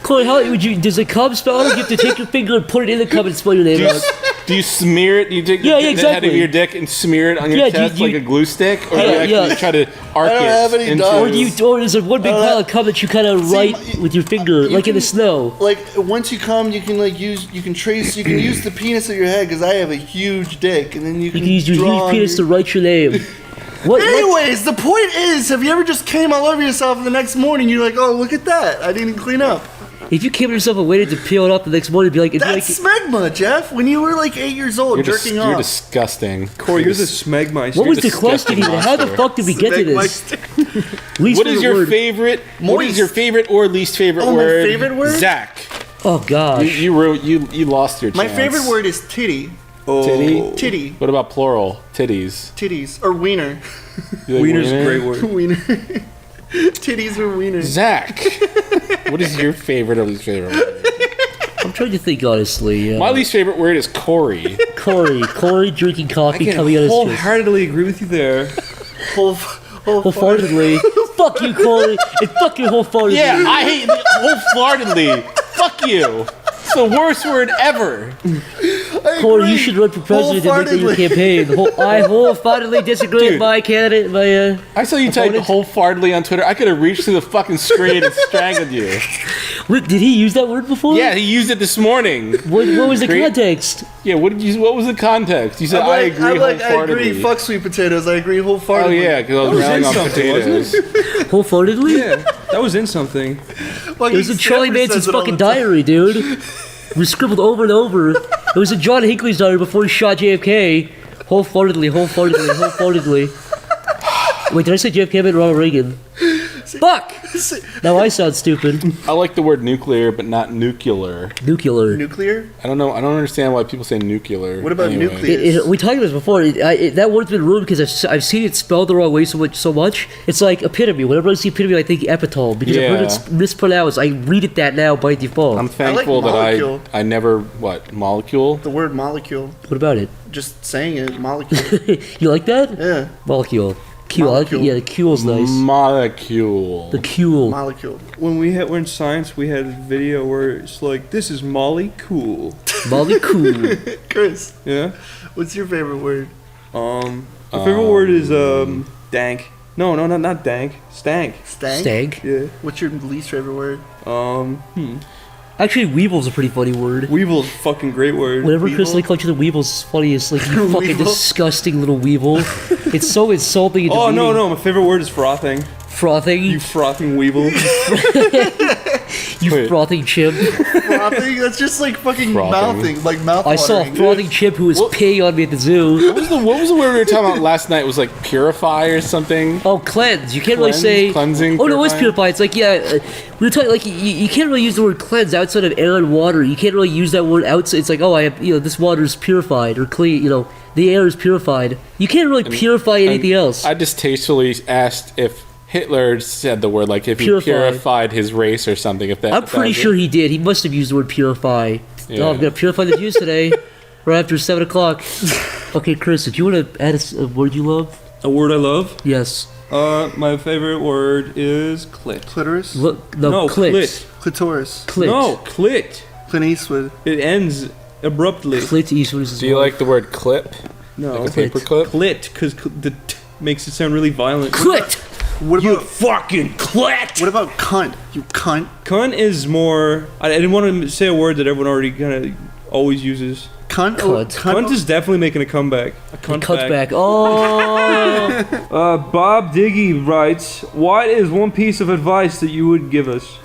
Corey, how would you? Does a cum spell out? Or you have to take your finger and put it in the cum and spell your name out. Do you smear it? Do you take Yeah, the head exactly. of your dick and smear it on your Yeah, do chest you- like a glue stick? Or Yeah, do you actually yeah. try to arc I don't it have any into... dogs. Or is there one big pile of cum that you kind of write with your finger, like in the snow? like once you come, you can use the penis of your head because I have a huge dick, and then you You can can use your draw huge on penis your- to write your name. What? Anyways, the point is, have you ever just came all over yourself and the next morning you're like, oh, look at that, I didn't clean up. If you came to yourself and waited to peel it off the next morning, it'd be like, That's smegma, Jeff. When you were like 8 years old, jerking You're off. disgusting. Corey, you're the smegmeister. what was the disgusting question even? How the monster. fuck did we get to this? Smegmeister. Least What is favorite your word. favorite? What is Moist. your favorite or least favorite Oh, my word? favorite word? Zach. Oh gosh. You lost your chance. My favorite word is titty. Titty. Titty. What about plural? Titties. Titties. Or wiener. You like Wiener's a wiener? great word. Wiener. Titties or wiener. Zach. What is your favorite or least favorite word? I'm trying to think honestly. My least favorite word is Corey. Corey drinking I coffee can coming out of his chest. wholeheartedly agree with you there. Wholeheartedly. Fuck you, Corey. And fuck you wholeheartedly. Yeah, I hate it wholeheartedly. Fuck you. It's the worst word ever. Corey, you should run for president and make that your campaign. I wholeheartedly disagree with Dude. my candidate. I saw you type wholeheartedly on Twitter. I could have reached through the fucking screen and strangled you. Wait, did he use that word before? Yeah, he used it this morning. What was the Great. context? Yeah, what was the context? You said I agree I wholeheartedly. agree. Fuck sweet potatoes. I agree Oh wholeheartedly. yeah, because I was That railing was on in something, potatoes. Wholeheartedly? Yeah, that was in something. It was in Charlie Manson's fucking diary, dude. It was scribbled over and over. It was in John Hinckley's diary before he shot JFK. Wholeheartedly. Wait, did I say JFK? I meant Ronald Reagan. Fuck! Now I sound stupid. I like the word nuclear, but not nuclear. Nuclear. Nuclear? I don't know. I don't understand why people say nuclear. What about anyway. nuclear? We talked about this before. That word's been ruined because I've seen it spelled the wrong way so much. It's like epitome. Whenever I see epitome, I think epitome because I've heard Yeah. it's mispronounced. I read it that now by default. I'm thankful that molecule. I never molecule. The word molecule. What about it? Just saying it. Molecule. You like that? Yeah. Molecule. Q. I like it. Molecule. Yeah, the Q's nice. Molecule. The Q. Molecule. When we were in science, we had a video where it's like, "This is Molly cool." Molecule. Chris, Yeah. what's your favorite word? My favorite word is dank. No, not dank. Stank. Stank? Stank. Yeah. What's your least favorite word? Actually, Weevil's a pretty funny word. Weevil's a fucking great word. Whenever Chris Weevil? like calls you the Weevil's is funny, it's like you fucking Weevil? disgusting little Weevil. It's so insulting. And Oh demeaning. no, my favorite word is frothing. Frothing. You frothing Weevil. You frothing chimp. Frothing? That's just like fucking mouthing, like mouth. I saw a frothing chimp who was peeing on me at the zoo. What was the word we were talking about last night? It was like purify or something? Oh, cleanse. You can't really say... Cleansing? Oh, no, it's purify. It's like, yeah... we were talking, like, you can't really use the word cleanse outside of air and water. You can't really use that word outside. It's like, oh, I have, this water is purified or clean, the air is purified. You can't really purify anything else. I distastefully asked if Hitler said the word, like if he purified his race or something. I'm pretty sure he did. He must have used the word purify. Yeah. Oh, I'm going to purify the Jews today, right after 7 o'clock. Okay, Chris, did you want to add a word you love? A word I love? Yes. My favorite word is clit. Clitoris? No, clit. Clitoris. Clit. No, clit. Clint Eastwood. It ends abruptly. Clint Eastwood is Do you like the word clip? No. Like a paper clip? Clit, because the t makes it sound really violent. Clit! What you about fucking clit? What about cunt? You cunt. Cunt is more... I didn't want to say a word that everyone already kind of always uses. Cunt? Cunt is definitely making a comeback. A cunt back. Oh! Bob Diggy writes, what is one piece of advice that you would give us?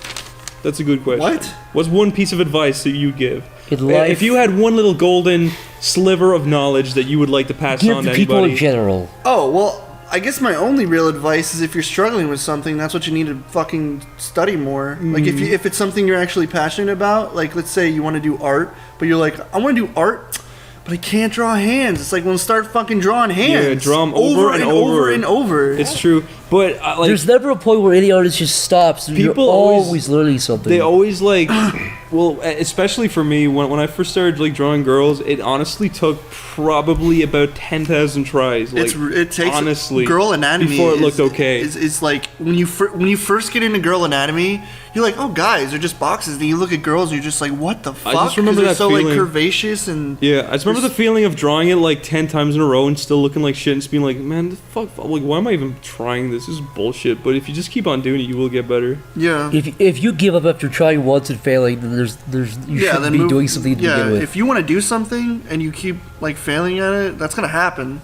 That's a good question. What? What's one piece of advice that you'd give? In life, if you had one little golden sliver of knowledge that you would like to pass on to anybody. People in general. Oh, well, I guess my only real advice is if you're struggling with something, that's what you need to fucking study more. Like if it's something you're actually passionate about, like let's say you want to do art, but you're like, I want to do art, but I can't draw hands. It's like, well, start fucking drawing hands. Yeah, draw them over and over and over. It's true, but there's never a point where any artist just stops. People are always learning something. They always like, well, especially for me, when I first started like drawing girls, it honestly took probably about 10,000 tries. Like, it takes honestly girl anatomy before it looked okay. It's like when you first get into girl anatomy, you're like, oh, guys, they're just boxes. Then you look at girls, and you're just like, what the fuck? I just remember that so feeling. Like curvaceous and yeah. I just remember the feeling of drawing it like 10 times in a row and still looking like shit and just being like, man, the fuck, like, why am I even trying this? This is bullshit. But if you just keep on doing it, you will get better. Yeah. If you give up after trying once and failing, then you shouldn't be doing something to begin with. If you want to do something and you keep like failing at it, that's gonna happen.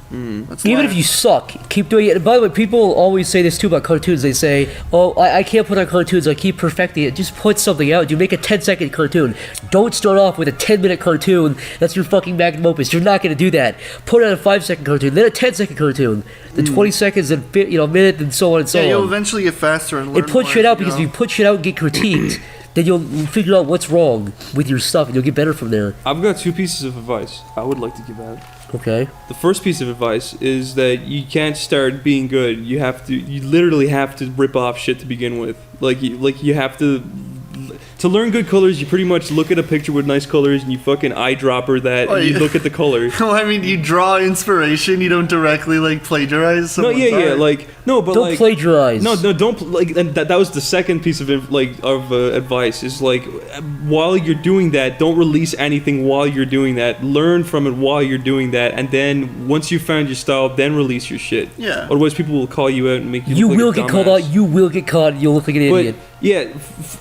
That's Even life. if you suck, keep doing it. And by the way, people always say this too about cartoons. They say, oh, I can't put on cartoons, I keep perfecting it. Just put something out. You make a 10-second cartoon. Don't start off with a 10-minute cartoon. That's your fucking magnum opus. You're not gonna do that. Put out a 5-second cartoon, then a 10-second cartoon, then 20 seconds, then a minute, and so on and so on. Yeah, you'll eventually get faster and learn. And put shit out, because if you put shit out and get critiqued, then you'll figure out what's wrong with your stuff and you'll get better from there. I've got 2 pieces of advice I would like to give out. Okay. The first piece of advice is that you can't start being good. You literally have to rip off shit to begin with. You have to learn good colors, you pretty much look at a picture with nice colors and you fucking eyedropper that and you look at the color. No, I mean, you draw inspiration, you don't directly like plagiarize someone's art. Don't plagiarize. No, don't and that was the second piece of advice is like, while you're doing that, don't release anything while you're doing that. Learn from it while you're doing that, and then once you found your style, then release your shit. Yeah. Otherwise, people will call you out and make you. You look will like a get called out. You will get caught. You'll look like an idiot. Yeah,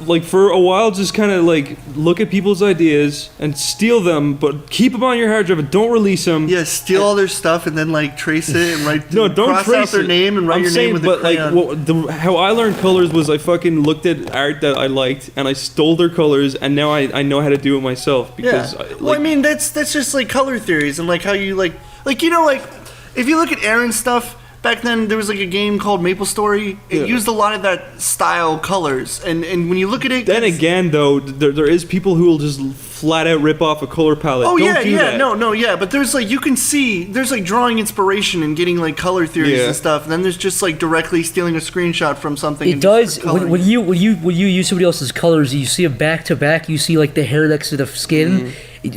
like for a while, just kind of like look at people's ideas and steal them, but keep them on your hard drive and don't release them. Yeah, steal all their stuff and then like trace it and write. No, don't cross trace out their name and write your name with a crayon. Like, how I learned colors was I fucking looked at art that I liked and I stole their colors, and now I know how to do it myself because. Yeah. Well, I mean that's just like color theories and like how you like if you look at Aaron's stuff. Back then, there was like a game called Maple Story. It used a lot of that style colors, and when you look at it. Then again, though, there is people who will just flat out rip off a color palette. Oh Don't do that. But there's like you can see there's like drawing inspiration and getting like color theories and stuff. And then there's just like directly stealing a screenshot from something. It does when you use somebody else's colors, you see them back to back. You see like the hair next to the skin. You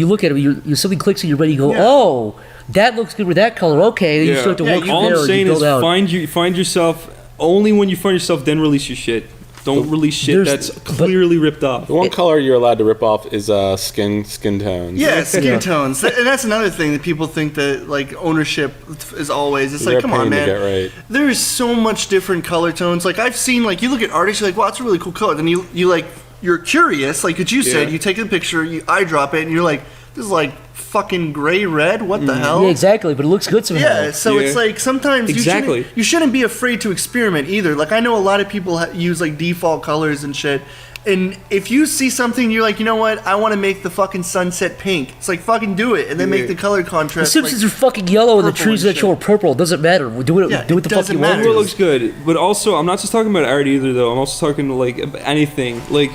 look at it, something clicks in your brain. You go, oh. That looks good with that color. Okay, then you start to work from all there. I'm saying is find yourself. Only when you find yourself, then release your shit. Don't release shit that's clearly ripped off. The one color you're allowed to rip off is skin tones. Yeah, skin tones. And that's another thing that people think that like ownership is always. It's like, come on, man. Right. There is so much different color tones. Like I've seen, like you look at artists, you're like, wow, that's a really cool color. Then you're curious, like what you said. You take a picture, you eyedrop it, and you're like, this is like fucking gray red. What the hell? Yeah, exactly. But it looks good somehow. Yeah, so it's Yeah. like sometimes Exactly. you shouldn't be afraid to experiment either. Like I know a lot of people use like default colors and shit. And if you see something, you're like, you know what? I want to make the fucking sunset pink. It's like fucking do it, and then make the color The contrast. Simpsons like, are fucking yellow, and the purple trees and that show are shit. purple. It doesn't matter. Do it. Yeah, Do it what the fuck doesn't you matter. want. It looks good, but also I'm not just talking about art either though. I'm also talking like anything. Like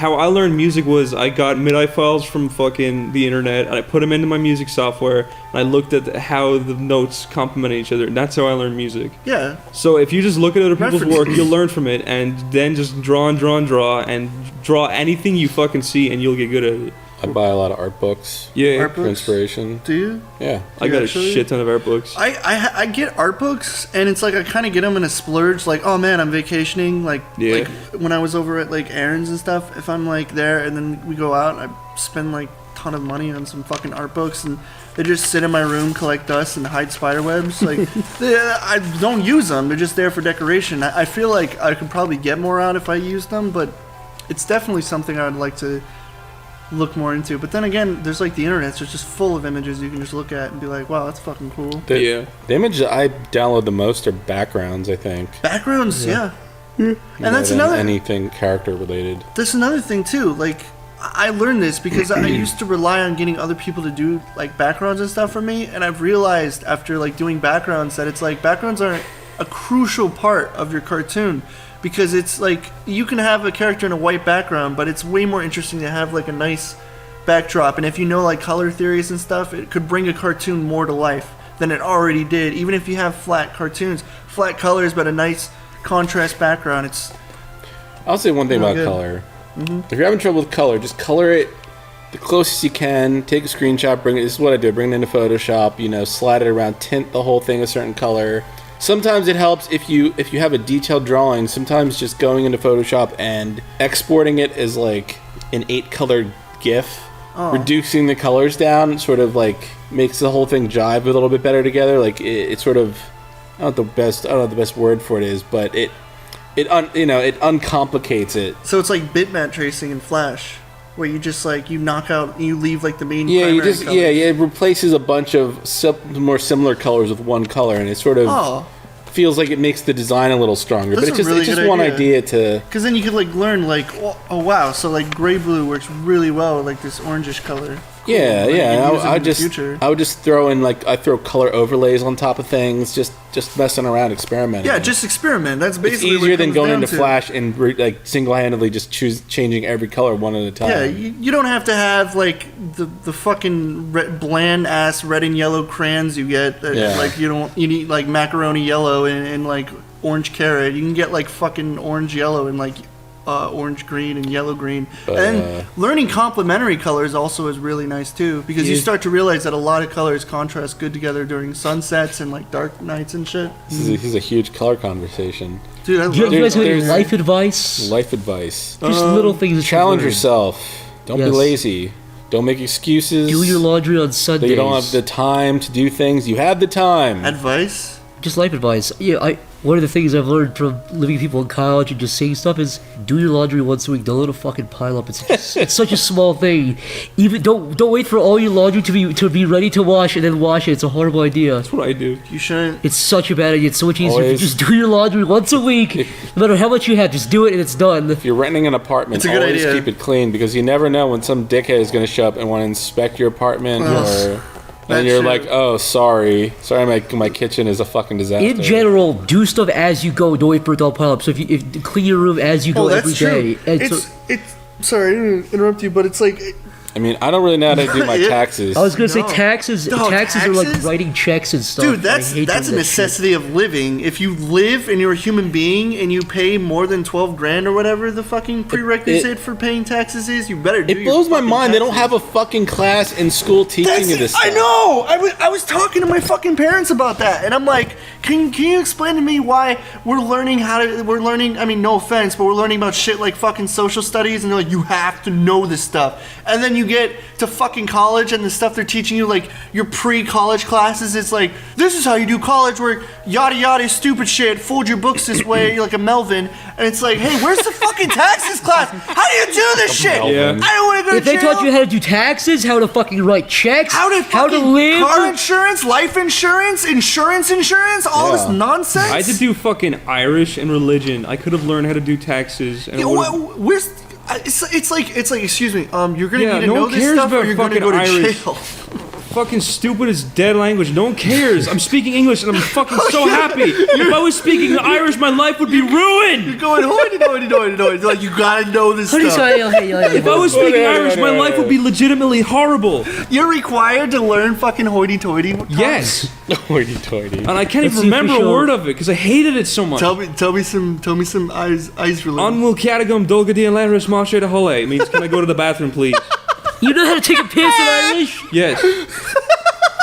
how I learned music was I got MIDI files from fucking the internet and I put them into my music software and I looked at how the notes complement each other. And that's how I learned music. Yeah. So if you just look at other people's References. work, you'll learn from it, and then just draw and draw anything you fucking see, and you'll get good at it. I buy a lot of art books Yeah, Art for books? inspiration. Do you? Yeah. I got actually? a shit ton of art books. I get art books, and it's like I kind of get them in a splurge. Like, oh man, I'm vacationing. Like when I was over at like Aaron's and stuff. If I'm like there, and then we go out, I spend like a ton of money on some fucking art books, and they just sit in my room, collect dust, and hide spider webs. Like, I don't use them. They're just there for decoration. I feel like I could probably get more out if I used them, but it's definitely something I'd like to look more into. But then again, there's like the internet, so it's just full of images you can just look at and be like, wow, that's fucking cool. The image that I download the most are backgrounds, I think. Backgrounds, yeah. And that's Than another anything character related. That's another thing too. Like I learned this because I used to rely on getting other people to do like backgrounds and stuff for me, and I've realized after like doing backgrounds that it's like backgrounds are a crucial part of your cartoon, because it's like you can have a character in a white background, but it's way more interesting to have like a nice backdrop, and if you know like color theories and stuff, it could bring a cartoon more to life than it already did. Even if you have flat cartoons, flat colors, but a nice contrast background, it's I'll say one thing really about good. color. If you're having trouble with color, just color it the closest you can. Take a screenshot, bring it. This is what I do. Bring it into Photoshop. Slide it around, tint the whole thing a certain color. Sometimes it helps if you have a detailed drawing. Sometimes just going into Photoshop and exporting it as like an 8-color GIF, reducing the colors down, sort of like makes the whole thing jive a little bit better together. Like it sort of, I don't know what the best word for it is, but it uncomplicates it. So it's like bitmap tracing in Flash, where you just like you knock out, you leave like the main. Yeah, primary you just colors. it replaces a bunch of more similar colors with one color, and it sort of feels like it makes the design a little stronger. That's But it's a really just good one idea. idea to. Because then you could like learn like, oh wow, so like gray blue works really well with like this orangish color. Cool. Yeah, Like, you yeah. can use it I in the future. would just throw in I throw color overlays on top of things, just messing around, experimenting. Yeah, just experiment. That's it's basically easier what it than comes going down into to. Flash and single-handedly just changing every color one at a time. Yeah, you don't have to have like the fucking bland ass red and yellow crayons you get. Yeah. Like you need like macaroni yellow and like orange carrot. You can get like fucking orange yellow and like orange green and yellow green. But, and learning complementary colors also is really nice too, because you start to realize that a lot of colors contrast good together during sunsets and like dark nights and shit. This is a huge color conversation. Dude, I Do you love guys have any there's- life advice? Life advice. Just little things. that you Challenge learn. yourself. Don't be Yes. lazy. Don't make excuses. Do your laundry on that Sundays. you don't have the time to do things. You have the time. advice. Just life advice. Yeah, one of the things I've learned from living with people in college and just seeing stuff is do your laundry once a week. Don't let it fucking pile up. It's such a small thing. Even don't wait for all your laundry to be ready to wash and then wash it. It's a horrible idea. That's what I do. You shouldn't. It's such a bad idea. It's so much easier Always. to just do your laundry once a week. No matter how much you have, just do it and it's done. If you're renting an apartment, It's a good always idea. keep it clean, because you never know when some dickhead is going to show up and want to inspect your apartment, and That's you're true. like, oh, sorry, my kitchen is a fucking disaster. In general, do stuff as you go. Don't wait for it to all pile up. So if clean your room as you go Oh, every that's true. day. And It's so, sorry, I didn't interrupt you, but it's like I mean, I don't really know how to do my Yeah. taxes. I was gonna No. say taxes. No, taxes are like taxes? writing checks and stuff. dude, I that's hate a doing that shit. necessity of living. If you live and you're a human being and you pay more than 12 grand or whatever the fucking prerequisite for paying taxes is, you better do It your blows my fucking mind. They don't taxes. have a fucking class in school teaching you this stuff. I know. I was talking to my fucking parents about that, and I'm like, can you explain to me why we're learning I mean, no offense, but we're learning about shit like fucking social studies, and they're like, you have to know this stuff, and then you get to fucking college and the stuff they're teaching you, like your pre-college classes, it's like, this is how you do college work, yada yada, stupid shit, fold your books this way, you're like a Melvin, and it's like, hey, where's the fucking taxes class? How do you do this shit? Yeah. I don't want to go to If they jail. taught you how to do taxes, how to fucking write checks, How to live, car insurance, life insurance, insurance, all this nonsense. I had to do fucking Irish and religion. I could have learned how to do taxes. And it would've- Where's it's like excuse me, you're gonna Yeah, need to no know one this cares stuff or about you're gonna fucking go to Irish. jail. fucking stupid as dead language. No one cares. I'm speaking English and I'm fucking so happy. If I was speaking Irish, my life would be ruined. You're going hoity. Like, you gotta know this stuff. If I was speaking Irish, my life would be legitimately horrible. You're required to learn fucking hoity-toity. Yes. Hoity-toity. And I can't Let's even see if we remember a show- word of it because I hated it so much. Tell me some eyes related. Anmul Kiadagum Dolgadi and Lahris Moshe de Hole means can I go to the bathroom, please? You know how to take a piss in Irish? Yes.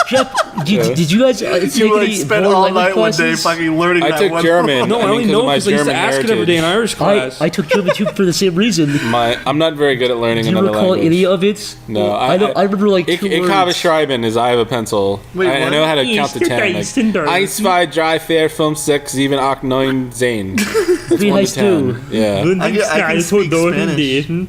Jeff, did you guys take You like any spent foreign all language night one day classes? fucking learning I that took one. German. No, I only because know of my because I used to German ask it every day in heritage. Irish class. I took German too for the same reason. I'm not very good at learning Do you another recall language. any of it? No, I remember like two Ich habe words. schreiben is I have a pencil. Wait, I what? know how to count to 10. Like, 1, 2, 3, 4, 5, 6, 7, 8, 9, 10. That's Wie 1 heißt to 10. du? Yeah. I can speak Spanish.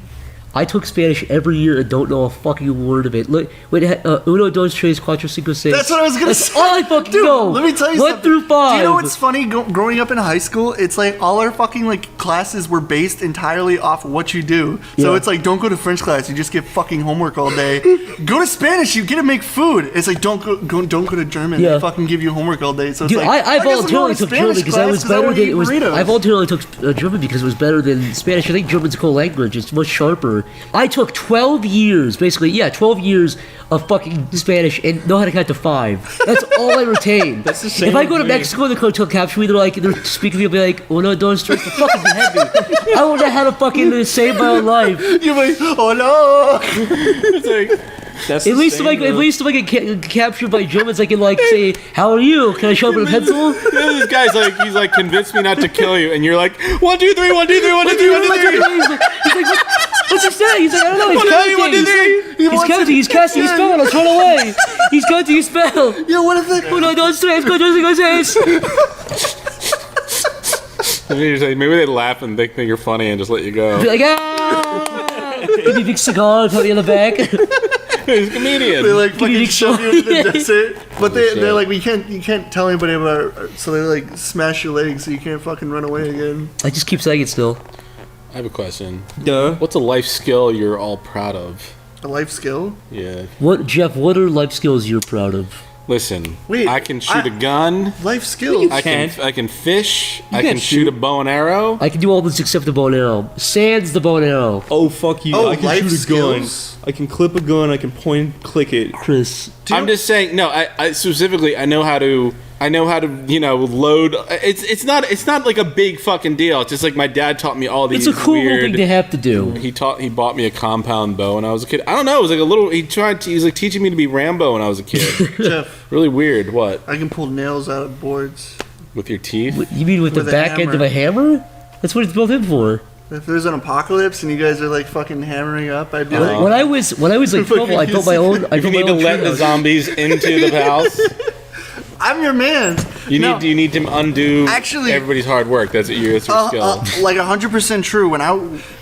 I took Spanish every year and don't know a fucking word of it. Look, wait, uno, dos, tres, cuatro, cinco, seis. That's what I was gonna That's say. all I fucking Dude, know. let me tell you 1 something. through 5. Do you know what's funny? Growing up in high school, it's like all our fucking like classes were based entirely off of what you do. So Yeah. it's like, don't go to French class, you just get fucking homework all day. Go to Spanish, you get to make food. It's like, don't go to German, Yeah. they fucking give you homework all day. So it's Dude, like, I guess I'm voluntarily going to took Spanish German because I class was better wanna than eat it was. burritos. I voluntarily took German because it was better than Spanish. I think German's a cool language. It's much sharper. I took 12 years, basically, 12 years of fucking Spanish and know how to count to 5. That's all I retain. That's the same If I go with to me. Mexico and the cartel capture me, they're speaking to me, I'll be like, uno, dos, tres, to fucking behead me. I don't know how to fucking save my own life. You're like, oh no! That's At least if I get captured by Germans, I can like say, "How are you? Can I show up with a pencil?" This guy's like, he's like, convinced me not to kill you. And you're like, 1, 2, 3, 1, 2, 3, 1, 2, 3, 1, 2, 3. He's like, what's he saying? He's like, I don't know. He's 1, 2, 3, 1, 2, 3. He's counting. He's casting his spell. Let's run away. He's counting his spell. Yo, what if the... Uno, dos, tres, cuatro, cinco, seis. And you're like, maybe they laugh and they think you're funny and just let you go. Be like, ah. Give me a big cigar, put me in the back. He's a comedian. They like fucking shove you into the desert, but they're shit. like, you can't tell anybody about it, so they like smash your legs so you can't fucking run away again. I just keep saying it still. I have a question. Duh. What's a life skill you're all proud of? A life skill? Yeah. What, Jeff? What are life skills you're proud of? Listen, Wait, I can shoot a gun. Life skills? I can fish. I can can't shoot a bow and arrow. I can do all this except the bow and arrow. Sans the bow and arrow. Oh, fuck you. Oh, I can life shoot a skills? gun. I can clip a gun. I can point, click it. Chris. I'm just saying. No, I specifically I know how to load. It's not like a big fucking deal. It's just like my dad taught me all these. It's a cool little weird, thing to have to do. He bought me a compound bow when I was a kid. I don't know. It was like a little. He was like teaching me to be Rambo when I was a kid. Jeff, Really weird. What? I can pull nails out of boards. With your teeth? You mean with the With a back end of hammer. a hammer? That's what it's built in for. If there's an apocalypse and you guys are like fucking hammering up, I'd be like, When I was like 12, I built my own. I You built need my to own let the treehouse. zombies into the house. I'm your man. You need to undo Actually- everybody's hard work. That's your skill. Like 100% true.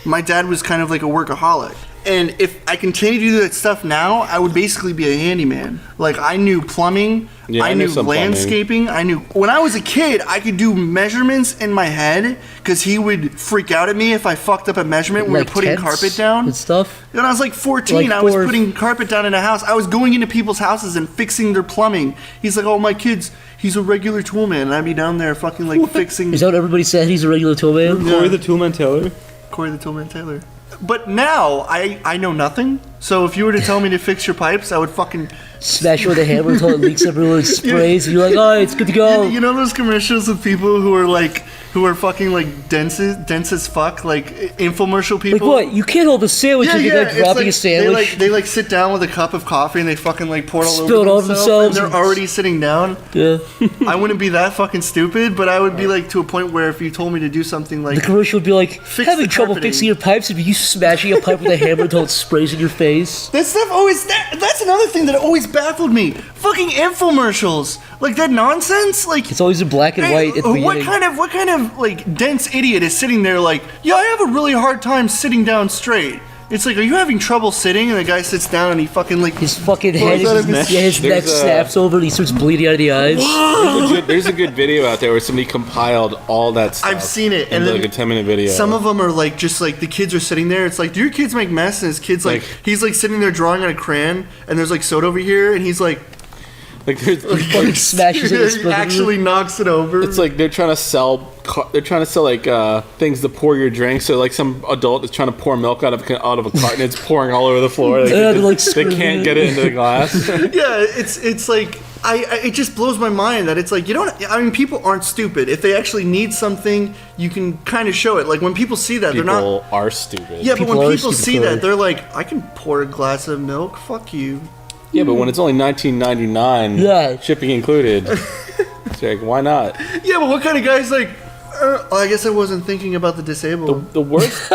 My dad was kind of like a workaholic. And if I continue to do that stuff now, I would basically be a handyman. Like, I knew plumbing, Yeah, I I knew knew some plumbing. landscaping, when I was a kid, I could do measurements in my head because he would freak out at me if I fucked up a measurement when we were putting tents carpet down. and stuff. When I was like 14, Like I was for- putting carpet down in a house. I was going into people's houses and fixing their plumbing. He's like, oh, my kid's, he's a regular tool man. And I'd be down there fucking like fixing Is that what everybody said? He's a regular tool man. Corey the Toolman Taylor. Corey the Toolman Taylor. But now, I know nothing. So if you were to tell me to fix your pipes, I would fucking... Smash it with a hammer until it leaks everywhere and sprays. And you're like, oh, it's good to go. You know those commercials of people who are like who are fucking like dense as fuck, like infomercial people. Like what? You can't hold a sandwich if you're dropping a sandwich. They like sit down with a cup of coffee and they fucking like pour it all Spill it over over themselves. And they're already sitting down. Yeah. I wouldn't be that fucking stupid, but I would be like to a point where if you told me to do something like The commercial would be like, having trouble carpeting. fixing your pipes, if you smashing a pipe with a hammer until it sprays in your face. that stuff always. That's another thing that always baffled me. Fucking infomercials, like that nonsense. Like It's always in black and white at the beginning. what kind of like dense idiot is sitting there like, yeah, I have a really hard time sitting down straight. It's like, are you having trouble sitting? And the guy sits down and he fucking like His fucking head, out of his his neck snaps over and he starts bleeding out of the eyes. There's a good video out there where somebody compiled all that stuff. I've seen it, and into then like a 10-minute video. Some of them are like just like the kids are sitting there. It's like, do your kids make mess? And his kids like he's like sitting there drawing on a crayon, and there's like soda over here, and he's like there's Fucking smashes it. he actually knocks it over. It's like they're trying to sell like things to pour your drink. So like some adult is trying to pour milk out of a carton. It's pouring all over the floor. Like, Yeah, they can't get it into the glass. Yeah, it's like it just blows my mind that it's like people aren't stupid. If they actually need something, you can kind of show it. Like when people see that, they're not. People are stupid. Yeah, but People when are people stupid, see Corey. that, they're like, I can pour a glass of milk. Fuck you. Yeah, but when it's only $19.99, Yeah. shipping included, it's like, why not? Yeah, but what kind of guy's like? I guess I wasn't thinking about the disabled. The worst.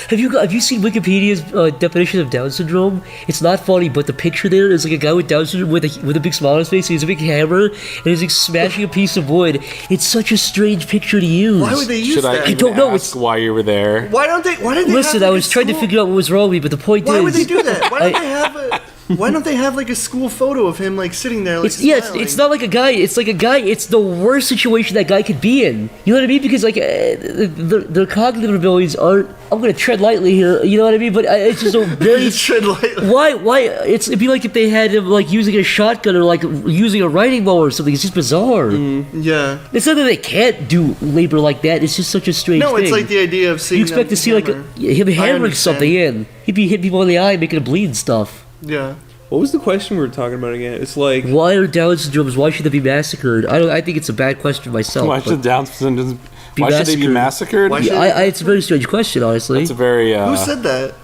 Have you seen Wikipedia's definition of Down syndrome? It's not funny, but the picture there is like a guy with Down syndrome with a big smile on his face. He has a big hammer and he's like smashing a piece of wood. It's such a strange picture to use. Why would they use Should I that? even don't know, ask it's- why you were there? Why don't they? Why did they? Listen, have, I like, was a trying to school- figure out what was wrong with me, but the point Why is, would they do that? Why don't they have Why don't they have like a school photo of him like sitting there like smiling? It's not like a guy. It's like a guy. It's the worst situation that guy could be in. You know what I mean? Because like their cognitive abilities aren't. I'm gonna tread lightly here. You know what I mean? But it's just a very. Tread lightly. Why? It'd be like if they had him like using a shotgun or like using a riding mower or something. It's just bizarre. Yeah. It's not that they can't do labor like that. It's just such a strange No, thing. it's like the idea of seeing. You expect them to see like hammer. him I hammering understand. something in. He'd be hitting people in the eye, making them bleed and stuff. Yeah. What was the question we were talking about again? It's like Why are Down syndromes? Why should they be massacred? I think it's a bad question myself. Why but- should Down syndrome? Be Why should they be massacred? Why Yeah, it's a very strange question, honestly. It's a very. Who said that?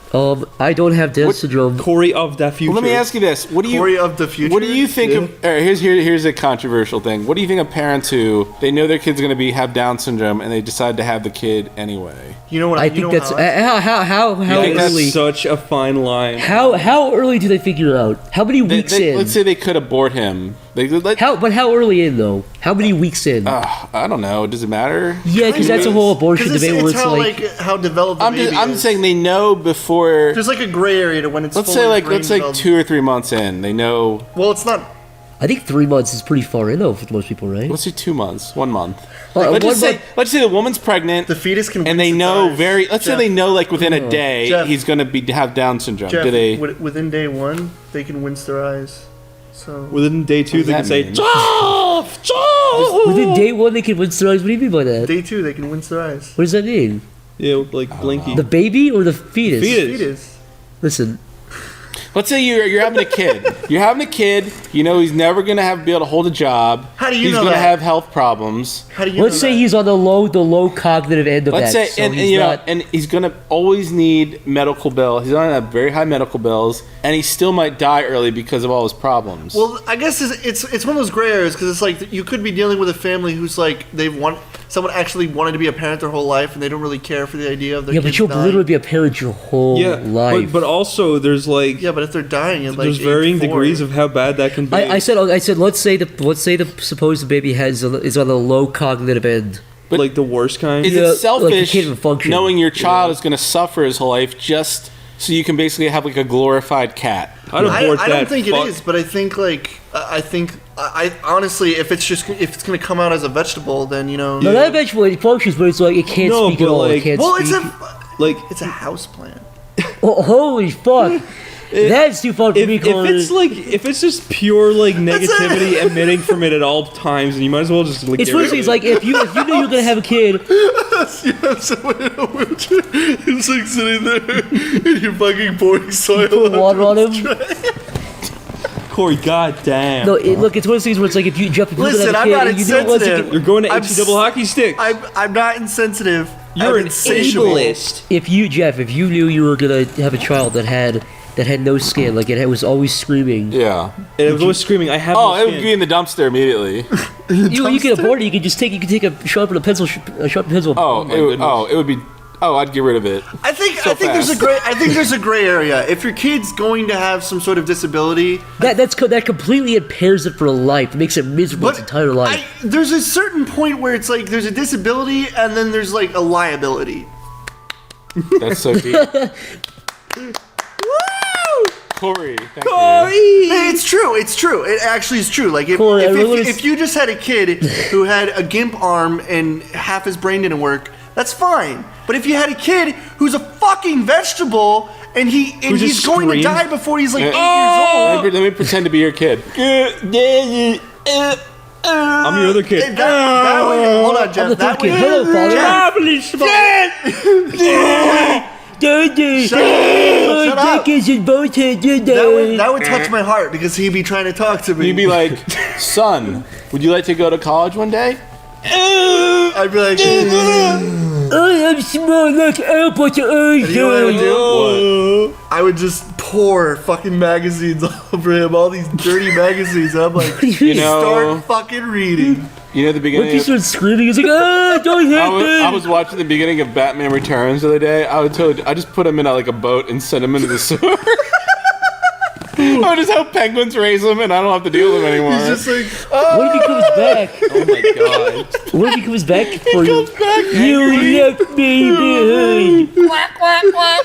I don't have Down syndrome. Corey of the future. Well, let me ask you this: What do you? Story of the future. What do you think of? All right, here's a controversial thing. What do you think of parents who they know their kid's going to have Down syndrome and they decide to have the kid anyway? You know what? I think that's how think that's early. Such a fine line. How early do they figure out? How many weeks in? Let's say they could abort him. How early in though? How many weeks in? I don't know. Does it matter? Yeah, because that's a whole abortion Because debate where it's it's how like, how developed the baby I'm is. saying they know before. There's like a gray area to when it's. Let's fully say like brain let's like developed. 2 or 3 months in, they know. Well, it's not. I think 3 months is pretty far in though for most people, right? Let's say 2 months, 1 month. Well, let's just one say let's say the woman's pregnant. The fetus can. and they wince its know eyes. very. Let's say Jeff, they know like within a day Jeff. he's gonna have Down syndrome. Jeff, Do they? within day 1, they can wince their eyes. So. Within day 2, does they can that say, mean? Jeff! Within day 1, they can win their eyes. What do you mean by that? Day 2, they can wince their eyes. What does that mean? Yeah, like Blinky. The baby or the fetus? Fetus. Fetus. Listen, Let's say you're having a kid. You're having a kid. You know he's never gonna be able to hold a job. How do you he's know gonna that? have health problems. How do you? let's know say that? he's on the low cognitive end of Let's that. say so and he's you know not, and he's gonna always need medical bill. He's on a very high medical bills, and he still might die early because of all his problems. Well, I guess it's one of those gray areas because it's like you could be dealing with a family who's like someone actually wanted to be a parent their whole life and they don't really care for the idea of their yeah, kids but you'll dying. literally be a parent your whole Yeah, life. but also there's like Yeah, but if they're dying at like there's varying 84, degrees of how bad that can be. I said let's say the supposed baby is on the low cognitive end. But like the worst kind. Is Yeah, it like, you selfish can't even function. knowing your child is gonna suffer his whole life just so you can basically have like a glorified cat? I'd abort I that. don't think fuck. it is, but I think I honestly, if it's gonna come out as a vegetable, then you know. No, that eventually functions, but it's like it can't No, speak at but, all. like- It can't Well, speak. Like it's a house plant. Oh, holy fuck! That's too far for me, if Connor. if it's just pure like negativity emitting from it at all times, then you might as well just like. It's get rid funny. of It's it. like if you knew you were gonna have a kid, You have someone in a wheelchair who's like sitting there and you're fucking pouring soil put water on him. Corey, goddamn. No, look, it's one of those things where it's like if you jump, if you Listen, have a I'm kid not and you know once insensitive. You're going to I'm empty double hockey sticks. I'm not insensitive. You're I'm an insatiable. ableist. if you knew you were gonna have a child that had no skin, like it was always screaming. Yeah. And it was always screaming, I have Oh, no it would skin. be in the dumpster immediately. You can abort it. You can take a sharpen pencil. Oh, my it would, goodness. it would be. Oh, I'd get rid of it. I think So there's a fast. gray area. If your kid's going to have some sort of disability, that completely impairs it for life. It makes it miserable its entire life. there's a certain point where it's like there's a disability and then there's like a liability. That's so deep. Corey, thank you. It's true. It's true. It actually is true. Like Corey, if you just had a kid who had a gimp arm and half his brain didn't work, that's fine. But if you had a kid who's a fucking vegetable and he's just going to screamed? die before he's like 8 years old. Let me pretend to be your kid. I'm your other kid. That way, hold on, I'm Jeff. the That third kid. way, Hello, father. Shut up. Dick is in both hands. that would touch my heart because he'd be trying to talk to me. You'd be like, son, would you like to go to college one day? I'd be like, I am small like apple to earth. you know what I would do? I would just pour fucking magazines all over him, all these dirty magazines. I'm like, You know, start fucking reading. you know the What if beginning. he starts screaming? He's like, don't hit I me. was watching the beginning of Batman Returns the other day. I just put him in like a boat and send him into the sewer. I would just help penguins raise him, and I don't have to deal with him anymore. He's just like, What if he comes back? Oh my god. What if he comes back for you? back You left me behind.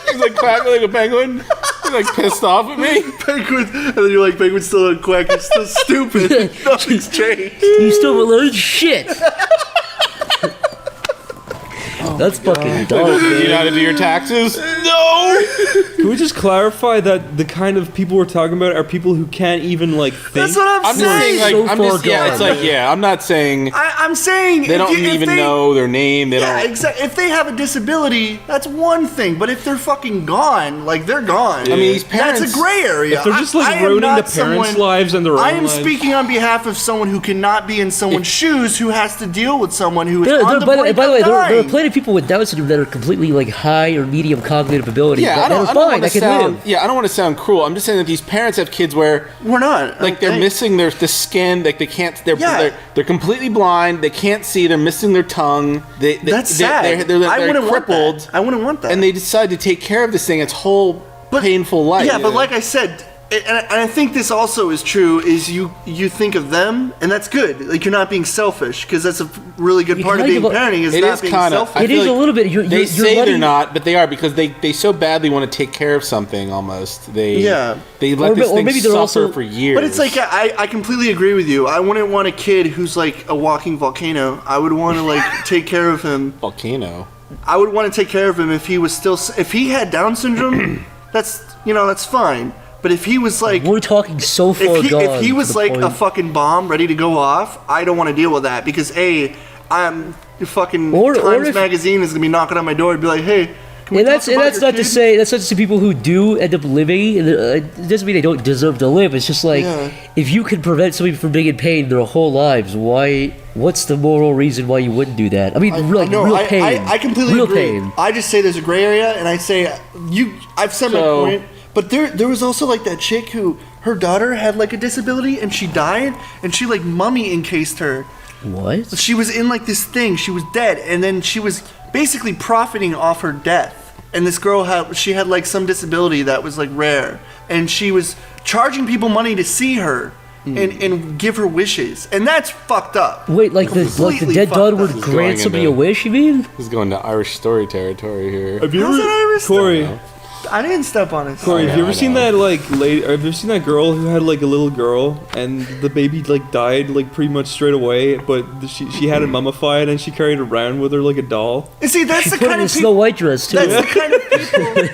He's like quacking like a penguin. He's like pissed off at me. penguin. And then you're like, penguin's still a quack. You're still stupid. Nothing's changed. You still haven't learned shit. That's fucking dumb, You know man. how to do your taxes? Can we just clarify that the kind of people we're talking about are people who can't even like think? That's what I'm I'm just saying, saying. like, So I'm far just, yeah, gone. it's like, yeah, I'm not saying I'm saying they don't even know their name. They Yeah, don't. exactly. If they have a disability, that's one thing. But if they're fucking gone, like they're gone. I mean, these parents. That's a gray area. If they're just like I am ruining not the parents' someone- lives and their own I am lives. speaking on behalf of someone who cannot be in someone's shoes, who has to deal with someone who is on the By brink the of way, there are dying. plenty of people with Down syndrome that are completely like high or medium cognitive ability. Yeah, that I are don't fine. want That to can sound. live. Yeah, I don't want to sound cruel. I'm just saying that these parents have kids where, We're not. like, they're Okay. missing the skin. Like, they can't. Yeah. They're completely blind. They can't see. They're missing their tongue. That's sad. They're I wouldn't crippled. want that. I wouldn't want that. And they decide to take care of this thing its whole painful life. Yeah, but like I said, and I think this also is true, is you think of them, and that's good. Like, you're not being selfish, because that's a really good You part of kind being of- parenting, is It not is being kind of. selfish. It is a little bit. They say they're letting- not, but they are, because they so badly want to take care of something. Almost they let Or this or thing maybe they're suffer also- for years. But it's like, I completely agree with you. I wouldn't want a kid who's like a walking volcano. I would want to like take care of him. volcano. I would want to take care of him if he was still, if he had Down syndrome, that's fine. But if he was like, We're talking so far gone. if he to was the like a point- fucking bomb ready to go off, I don't want to deal with that, because I'm fucking Or Times if- magazine is gonna be knocking on my door and be like, hey, can we And that's talk about your not to kid? say that's not to say people who do end up living. It doesn't mean they don't deserve to live. It's just like Yeah. if you can prevent somebody from being in pain their whole lives, why? What's the moral reason why you wouldn't do that? I mean, real pain. I completely real agree. pain. I just say there's a gray area, and I say I've said my So- point. But there was also like that chick who her daughter had like a disability and she died, and she like mummy encased her. What? She was in like this thing. She was dead, and then she was basically profiting off her death. And this girl had like some disability that was like rare, and she was charging people money to see her and give her wishes, and that's fucked up. Wait, like the Completely dead fucked daughter up. would This is grant going somebody into- a wish? You mean? This is going to Irish story territory here. Have you How's ever, that Irish Corey? stuff? I didn't step on it. Corey, have you I ever seen know. that like lady? Have you ever seen that girl who had like a little girl and the baby like died like pretty much straight away, but she had it mummified and she carried it around with her like a doll. You see, that's She the put it kind in a of Snow people. White dress too. That's the kind of people.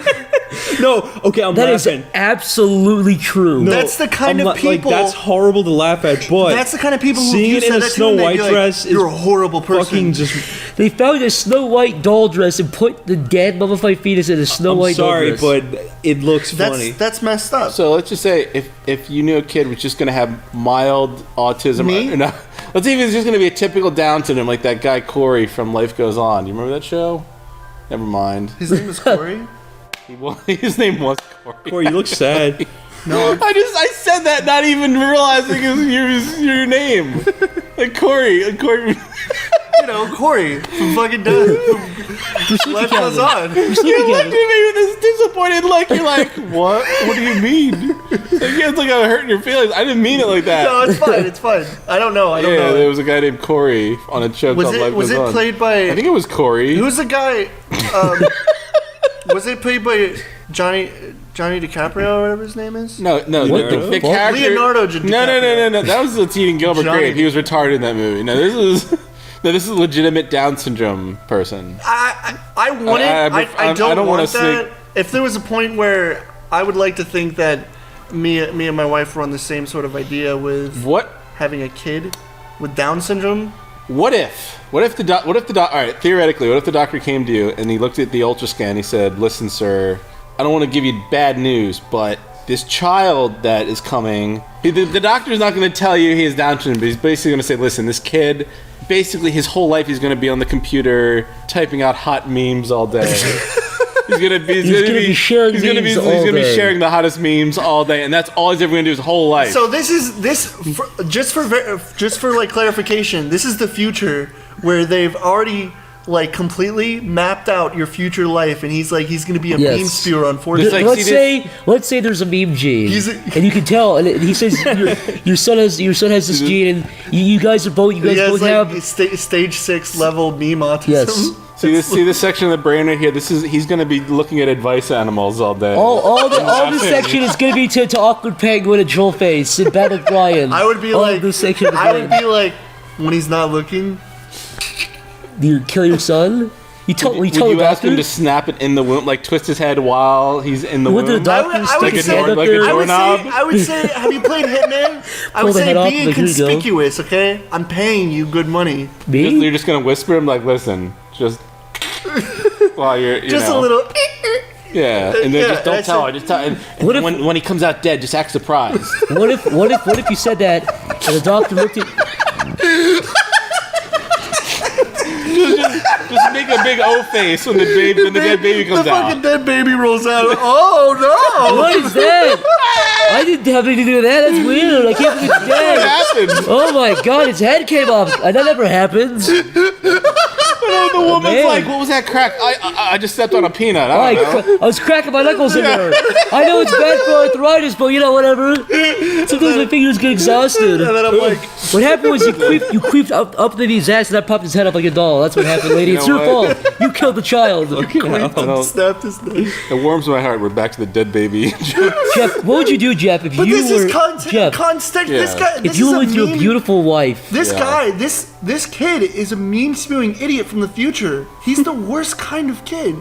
No, okay, I'm That is laughing. absolutely true. No, That's the kind of like, people- that's horrible to laugh at, but That's the kind of people who seeing you it in said a that to Snow them, they'd White be like, dress you're a is horrible person. fucking just. They found a Snow White doll dress and put the dead mummified fetus in a Snow I'm White sorry, doll dress. but it looks funny. That's messed up. So let's just say if you knew a kid was just gonna have mild autism, Me? or no, let's say if he was just gonna be a typical Down syndrome like that guy Corey from Life Goes On. You remember that show? Never mind. His name is Corey. His name was Corey. Corey, you look sad. I said that not even realizing your name. Like Corey. You know, Corey from fucking Life Goes On. You looked at me with this disappointed look. You're like, what? What do you mean? Like, yeah, it's like I'm hurting your feelings. I didn't mean it like that. No, it's fine. It's fine. I don't know. Yeah, there was a guy named Corey on a show called Life Was Goes On. it played by? I think it was Corey. Who's the guy? Was it played by Johnny DiCaprio or whatever his name is? No, the character. Leonardo DiCaprio. No. That was the Tegan Gilbert Johnny- Grape. He was retarded in that movie. No, this is a legitimate Down syndrome person. I don't I don't wanna want that. If there was a point where I would like to think that me and my wife were on the same sort of idea with What? having a kid with Down syndrome. What if the all right, theoretically, what if the doctor came to you and he looked at the ultrascan, he said, "Listen, sir, I don't want to give you bad news, but this child that is coming, the doctor's not going to tell you he has Down syndrome, but he's basically going to say, listen, this kid, basically his whole life he's going to be on the computer typing out hot memes all day." He's gonna be sharing the hottest memes all day, and that's all he's ever gonna do his whole life. So just for like clarification, this is the future where they've already like completely mapped out your future life, and he's gonna be a meme spewer on 4 Like, let's say there's a meme gene, He's and you can tell, and he says your son has this gene, and you guys both have stage 6 level meme autism. Yes. See this section of the brain right here. He's gonna be looking at advice animals all day. All this section is gonna be to Awkward Penguin and Trollface and Battle Brian. I would be this section of the I brain. would be like, when he's not looking. Do you kill your son? Would you ask him to snap it in the womb, like twist his head while he's in the womb? I would say, have you played Hitman? I would say be inconspicuous, okay? I'm paying you good money. Me? You're just gonna whisper him like, listen, just while you're just a little. Yeah, and then just don't tell her. Just tell. And when he comes out dead, just act surprised. What if you said that and the doctor looked at? Just make a big O face when the dead baby comes The out. fucking dead baby rolls out. Oh no! What is that? I didn't have anything to do with that. That's weird. I can't believe it's dead. What happened? Oh my god, its head came off. That never happens. The woman's like, what was that crack? I just stepped on a peanut. I don't know. I was cracking my knuckles in there. I know it's bad for arthritis, but whatever. Sometimes my fingers get exhausted. And then I'm like, what happened was you creeped up the baby's ass and I popped his head up like a doll. That's what happened, lady. It's your fault. You killed the child. snapped his neck. It warms my heart. We're back to the dead baby. Jeff, what would you do, Jeff, if But you this were is context. Yeah. This guy. if you were with your beautiful wife? This guy, this kid is a meme spewing idiot from the future. He's the worst kind of kid.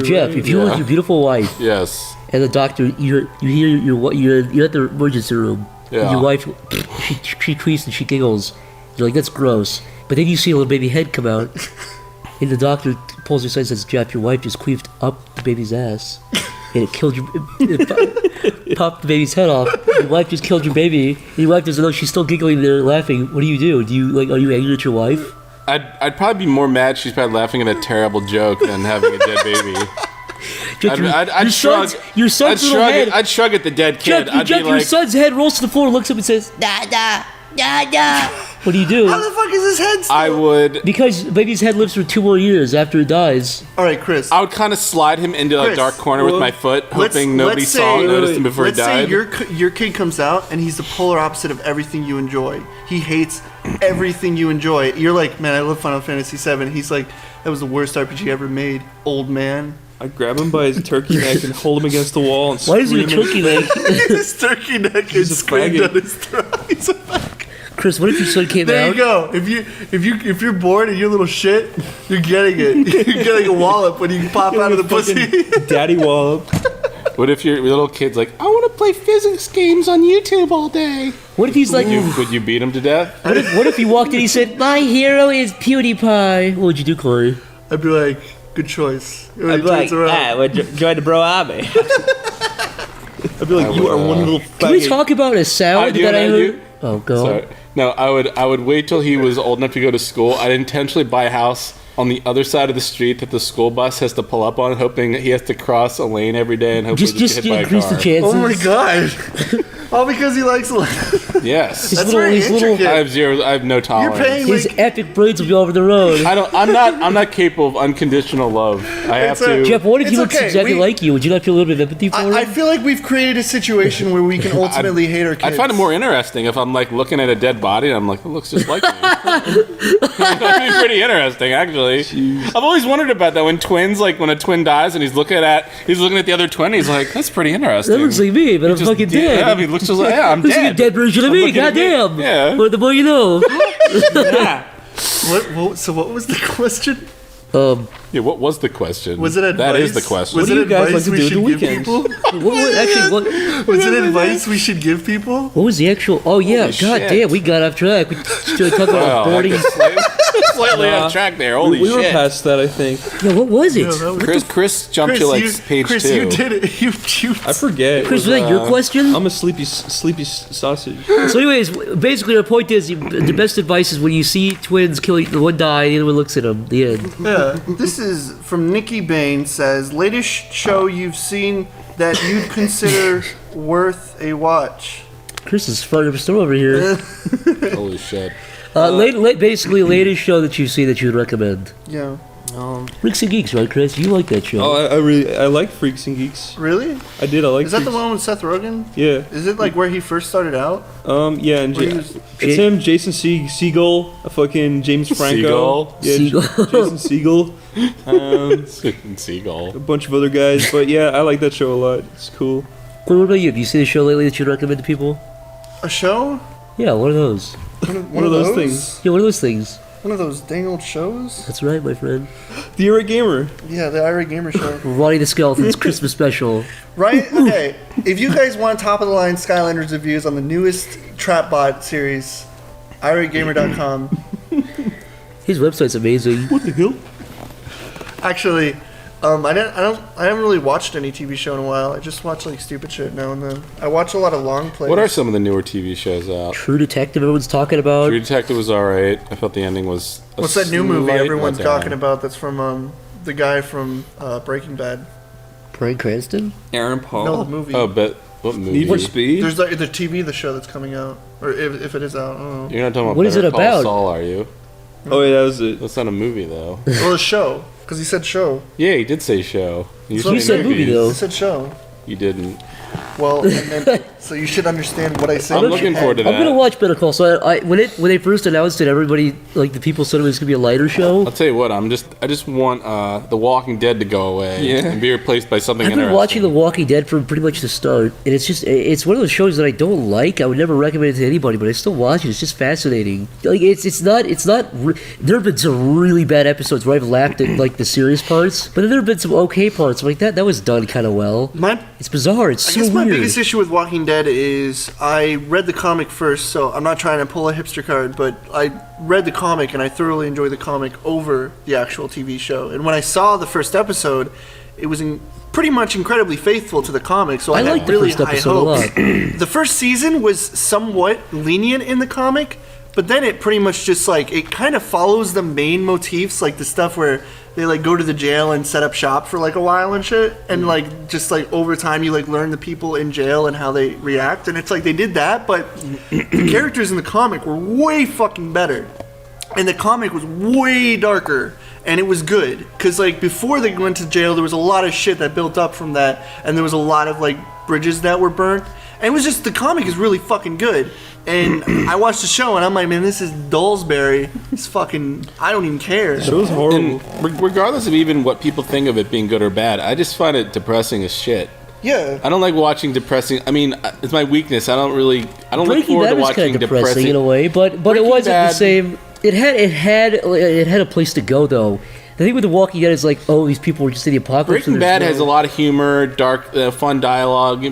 Jeff, if you were with your beautiful wife Yes. and the doctor, you're at the emergency room. Yeah. And your wife, she tweets and she giggles. You're like, that's gross. But then you see a little baby head come out, and the doctor pulls her aside and says, Jeff, your wife just queefed up the baby's ass. And it killed it popped the baby's head off. Your wife just killed your baby. And your wife doesn't know, she's still giggling there, laughing. What do you do? Are you angry at your wife? I'd probably be more mad she's probably laughing at a terrible joke than having a dead baby. I'd shrug. Your son's little head. I'd shrug at the dead kid. Jeff, your son's head rolls to the floor, looks up and says, Da. what do you do? How the fuck is his head still? I would. Because the baby's head lives for 2 more years after it dies. All right, Chris. I would kind of slide him into a Chris, dark corner with my foot, hoping nobody noticed him before he died. Let's say your kid comes out and he's the polar opposite of everything you enjoy. He hates everything you enjoy. You're like, man, I love Final Fantasy VII. He's like, that was the worst RPG ever made, old man. I'd grab him by his turkey neck and hold him against the wall and Why is he a scream turkey leg? His turkey neck is screamed faggot. at his throat. He's a faggot. Chris, what if your son came There out? you go. If you're bored and you're a little shit, you're getting it. You're getting a wallop when you pop out of the pussy. Daddy wallop. What if your little kid's like, I want to play physics games on YouTube all day? What if he's like, Would you beat him to death? what if he walked in and he said, my hero is PewDiePie? What would you do, Corey? I'd be like, good choice. I'd be like, join the bro army. I'd be like, you are one little faggot. Can we talk about a sound that I heard? Oh, go on. Sorry. No, I would wait till he was old enough to go to school. I'd intentionally buy a house on the other side of the street that the school bus has to pull up on, hoping that he has to cross a lane every day and hopefully Just get hit by a increase car. the chances. Oh my god. All because he likes Yes. That's very intricate. I have no tolerance. You're paying His like, epic braids will be over the road. I'm not capable of unconditional love. I have to. Jeff, what if he It's looks okay. exactly like you? Would you not feel a little bit of empathy for him? I feel like we've created a situation where we can ultimately hate our kids. I find it more interesting if I'm like looking at a dead body and I'm like, it looks just like me. That'd be pretty interesting, actually. I've always wondered about that when twins, like when a twin dies and he's looking at the other twin, he's like, that's pretty interesting. That looks like me, but I'm Just fucking dead. dead. Yeah, I mean, looks just like, yeah, I'm Looks like dead. a dead version of me. looking at me. Goddamn. Yeah. But the more you know. So what was the question? Yeah, what was the question? Was it advice? That is the question. Was What do it you guys advice like to we do should the give weekends? people? What Was it advice we should give people? What was the actual? Oh yeah, Holy god shit. damn, we got off track. We started talking Wow, about boarding. slightly off track there. Holy We shit. were past that, I think. Yeah, what was it? No, that was- Chris jumped to like page Chris, 2. you did it. You I forget. Chris, was that your question? I'm a sleepy sausage. So, anyways, basically, our point is the best advice is when you see twins killing the one die, the other one looks at them. The end. Yeah. This is from Nikki Bain says, latest show you've seen that you'd consider worth a watch. Chris is front of the store over here. Holy shit. Basically, latest show that you've seen that you'd recommend. Yeah. Freaks and Geeks, right, Chris? You like that show? Oh, I like Freaks and Geeks. Really? I did. I like. Is that the Freaks. one with Seth Rogen? Yeah. Is it like where he first started out? Yeah, and Where he was- it's him, Jason Segel, a fucking James Franco. Segel? Yeah, Segel. Jason Segel. Seagull. A bunch of other guys, but yeah, I like that show a lot. It's cool. What about you? Have you seen a show lately that you'd recommend to people? A show? Yeah, one of those. One of those things. Yeah, one of those things. One of those dang old shows? That's right, my friend. The Irate Gamer. Yeah, the Ira Gamer show. Ronnie the Skeleton's Christmas special. Right? Okay. If you guys want top of the line Skylanders reviews on the newest Trapbot series, IraGamer.com. His website's amazing. What the hell? Actually, I haven't really watched any TV show in a while. I just watch like stupid shit now and then. I watch a lot of long plays. What are some of the newer TV shows out? True Detective, everyone's talking about. True Detective was alright. I felt the ending was. What's that new movie slight everyone's letdown. talking about? That's from the guy from Breaking Bad. Bryan Cranston? Aaron Paul. No, the movie. Oh, but what movie? Need for Speed. There's the TV, the show that's coming out, or if it is out, I don't know. You're not talking about What is Better it Call about? Saul, are you? Oh yeah, that was it. That's not a movie though. Well, the show, because he said show. Yeah, he did say show. You So You said movie, He though. said show. You didn't. Well, and then, so you should understand what I said. I'm in looking your forward to head. that. I'm gonna watch Better Call Saul. When they first announced it, everybody, like the people said it was gonna be a lighter show. I'll tell you what. I just want The Walking Dead to go away Yeah. and be replaced by something I've been interesting. watching The Walking Dead from pretty much the start, and it's one of those shows that I don't like. I would never recommend it to anybody, but I still watch it. It's just fascinating. Like it's not. There have been some really bad episodes where I've laughed at like the serious parts, but then there have been some okay parts. I'm like that was done kind of well. It's bizarre. It's I so guess my weird. biggest issue with Walking Dead is I read the comic first, so I'm not trying to pull a hipster card, but I read the comic and I thoroughly enjoyed the comic over the actual TV show. And when I saw the first episode, it was pretty much incredibly faithful to the comic, so I liked had the really first high episode a hopes. lot. The first season was somewhat lenient in the comic, but then it pretty much just like it kind of follows the main motifs, like the stuff where they like go to the jail and set up shop for like a while and shit, and like just like over time you like learn the people in jail and how they react, and it's like they did that, but the characters in the comic were way fucking better, and the comic was way darker, and it was good because like before they went to jail there was a lot of shit that built up from that, and there was a lot of like bridges that were burnt, and it was just the comic is really fucking good. And I watched the show and I'm like, man, this is Dullsbury. It's fucking, I don't even care. It was horrible. And regardless of even what people think of it being good or bad, I just find it depressing as shit. Yeah. I don't like watching depressing. I mean, it's my weakness. I don't look Breaking forward Bad to was watching kind of depressing depressing in a way, but it Breaking wasn't Bad- the same. It had a place to go though. thing with The Walking Dead is like, oh, these people are just in the apocalypse. Breaking Bad has a lot of humor, dark, fun dialogue.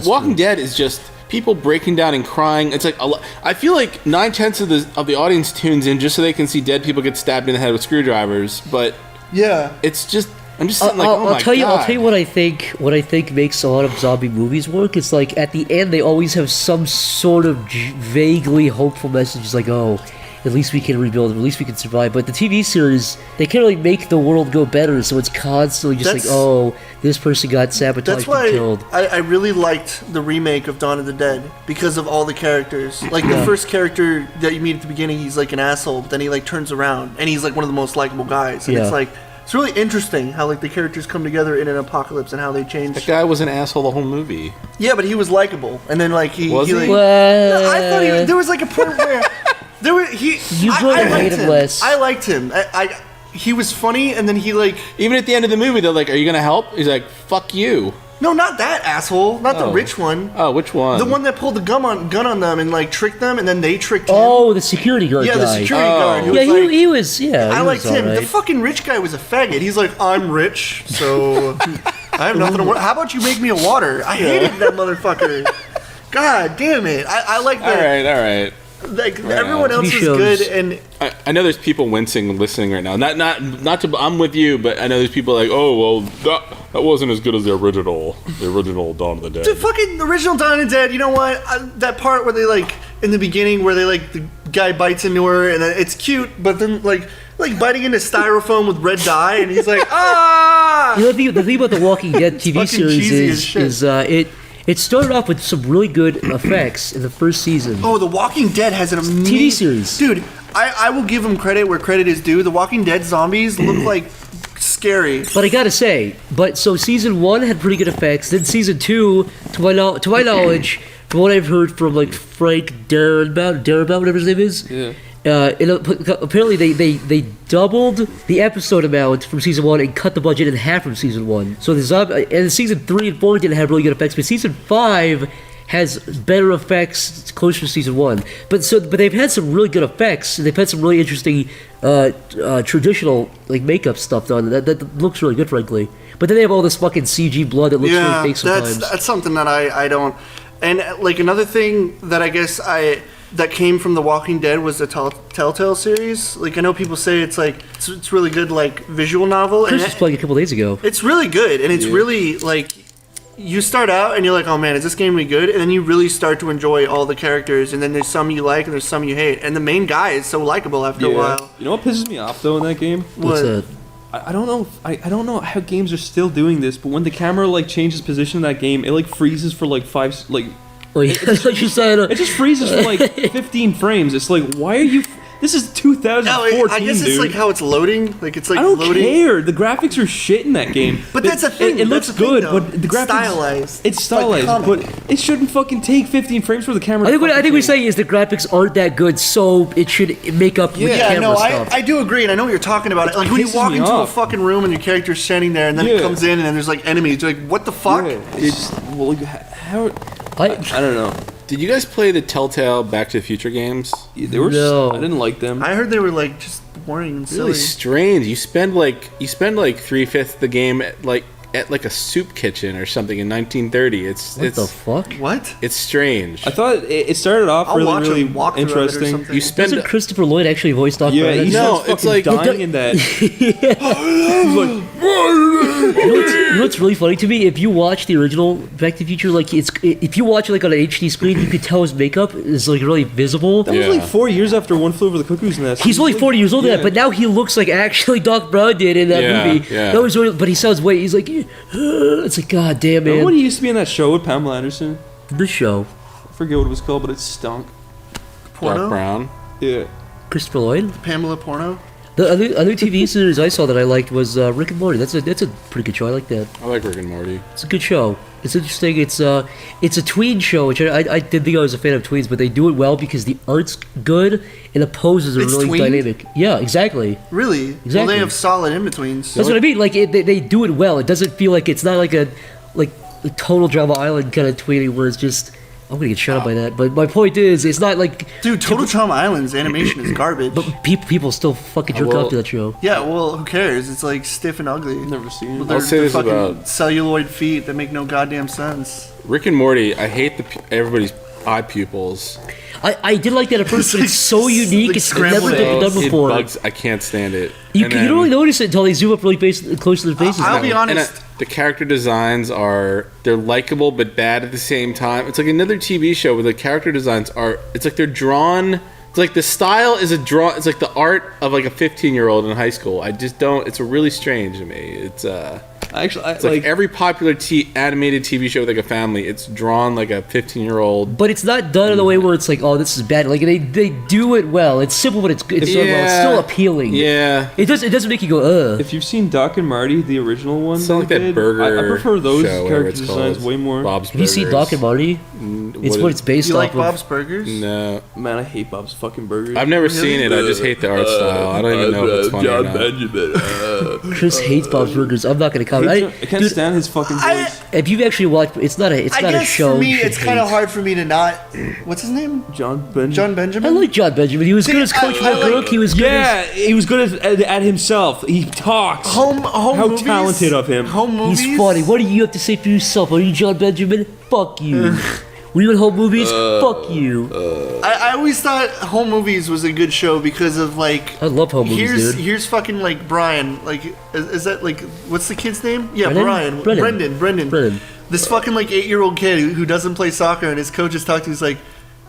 Walking Dead is just people breaking down and crying. It's like I feel like 9/10 of the audience tunes in just so they can see dead people get stabbed in the head with screwdrivers. But yeah, it's just. I'm just sitting like, oh my God. I'll tell you what I think. What I think makes a lot of zombie movies work. It's like at the end they always have some sort of vaguely hopeful message. It's like, oh, at least we can rebuild. At least we can survive. But the TV series, they can't really make the world go better. So it's constantly just like, oh, this person got sabotaged and killed. I really liked the remake of Dawn of the Dead because of all the characters. Like the first character that you meet at the beginning, he's like an asshole, but then he like turns around and he's like one of the most likable guys. And it's like. It's really interesting how like the characters come together in an apocalypse and how they change. That guy was an asshole the whole movie. Yeah, but he was likable, and then like he was he? Like, I thought there was like a point where I liked him. Less. I liked him. He was funny, and then he like even at the end of the movie, they're like, "Are you gonna help?" He's like, "Fuck you." No, not that asshole. Not the rich one. Oh, which one? The one that pulled the gun on them and like tricked them, and then they tricked him. Oh, the security guard. Yeah, guy. the security guard. He was. I liked him. Right. The fucking rich guy was a faggot. He's like, I'm rich, so I have nothing to worry. How about you make me a water? I hated that motherfucker. God damn it. I like that. All right. Like everyone else is good, and I know there's people wincing listening right now. Not to. I'm with you, but I know there's people like, oh well, that wasn't as good as the original Dawn of the Dead. The fucking original Dawn of the Dead. You know what? That part where they like in the beginning where they like the guy bites into her and it's cute, but then like biting into styrofoam with red dye, and he's like, ah. You know, the thing about the Walking Dead TV series is it started off with some really good effects in the first season. Oh, The Walking Dead has an amazing TV series. Dude, I will give them credit where credit is due. The Walking Dead zombies look like scary. But I gotta say, so season 1 had pretty good effects. Then season 2, to my knowledge, from what I've heard from like Frank Darabont, whatever his name is. Yeah. Apparently they doubled the episode amount from season 1 and cut the budget in half from season 1. So and season 3 and 4 didn't have really good effects, but season 5 has better effects closer to season 1. But they've had some really good effects. They've had some really interesting traditional like makeup stuff done that looks really good, frankly. But then they have all this fucking CG blood that looks really fake sometimes. That's something that I don't. And like another thing that I guess that came from The Walking Dead was the Telltale series. Like I know people say it's like it's really good like visual novel. Chris was playing a couple days ago. It's really good, and it's really like you start out and you're like, oh man, is this game really good? And then you really start to enjoy all the characters, and then there's some you like and there's some you hate, and the main guy is so likable after a while. You know what pisses me off though in that game? What's that? I don't know. I don't know how games are still doing this, but when the camera like changes position in that game, it like freezes for like it just freezes for like 15 frames. It's like, why are you? This is 2014, I guess it's like how it's loading. Like it's like I don't loading. care. The graphics are shit in that game. But that's the thing. It looks good, but the graphics stylized. It's stylized, but it shouldn't fucking take 15 frames for the camera. I think we're saying is the graphics aren't that good, so it should make up with the camera stuff. I do agree, and I know what you're talking about. Like when you walk into a fucking room and your character's standing there, and then it comes in, and then there's like enemies. You're like, what the fuck? I don't know. Did you guys play the Telltale Back to the Future games? They were. No. I didn't like them. I heard they were like just boring and silly. Really strange. You spend like 3/5 the game at like a soup kitchen or something in 1930. It's the fuck? What? It's strange. I thought it started off really interesting. You spend. Doesn't Christopher Lloyd actually voice Doc Brown? No, it's like dying in that. You know what's really funny to me? If you watch the original Back to the Future, like if you watch it like on an HD screen, you could tell his makeup is like really visible. That was like 4 years after One Flew Over the Cuckoo's Nest. He's only 40 years old in that, but now he looks like actually Doc Brown did in that movie. Yeah. That was really, but he sounds way. He's like, it's like, God damn, man. Remember when he used to be in that show with Pamela Anderson? The show. I forget what it was called, but it stunk. Porno? Doc Brown. Yeah. Christopher Lloyd. Pamela Porno. The other TV series I saw that I liked was Rick and Morty. That's a pretty good show. I like that. I like Rick and Morty. It's a good show. It's interesting. It's a tween show, which I didn't think I was a fan of tweens, but they do it well because the art's good and the poses are really dynamic. Yeah, exactly. Really? Exactly. Well, they have solid in-betweens. That's what I mean. Like they do it well. It doesn't feel like it's not like a total Drama Island kind of tweeting where it's just I'm gonna get shut up by that. But my point is, it's not like Dude, Total Trauma Island's animation is garbage. but people still fucking jerk off to that show. Yeah, well, who cares? It's like stiff and ugly. Never seen With it. their, I'll say their this fucking about- celluloid feet that make no goddamn sense. Rick and Morty. I hate everybody's eye pupils. I did like that at first, but it's so unique. like It's never scrambled been done eggs. It before. bugs. I can't stand it. You And don't then- really notice it until they zoom up really close to their faces. I'll be And honest. the character designs they're likable but bad at the same time. It's like another TV show where the character designs it's like they're drawn. It's like the style is it's like the art of like a 15-year-old in high school. I just don't. It's really strange to me. It's Actually, it's like every popular animated TV show with like a family. It's drawn like a 15-year-old. But it's not done in a way where it's like, oh, this is bad. Like they do it well. It's simple, but it's done well. It's still appealing. Yeah. It doesn't make you go, ugh. if you've seen Doc and Marty, the original one, It's not like they that did, burger. I prefer those show, whatever character it's designs called. way more. Bob's Have you seen Burgers. Doc and Marty? It's what it's based You off like of. Bob's Burgers? No, Man, I hate Bob's fucking burgers. I've never seen it. I just hate the art style. I don't even know if it's funny or not. Chris hates Bob's Burgers. I'm not gonna comment. I can't Dude, stand his fucking voice. if you've actually watched, it's not a I not a guess show. for me, you should it's kind of hate. hard for me to not. What's his name? John Benjamin. John I Benjamin. like John Benjamin. He was good as Coach I like- McGurk. He was good Yeah, he was good at himself. He talks. Home How movies? talented of him. Home as. movies. He's funny. What do you have to say for yourself? Are you John Benjamin? Fuck you. We in home movies? Fuck you. I always thought Home Movies was a good show because of like. I love home movies, Here's dude. here's fucking like Brian. Like, is that like what's the kid's name? Yeah, Brennan? Brian. Brendan. Brennan. This fucking like 8-year-old kid who doesn't play soccer and his coach is talking to him. He's like,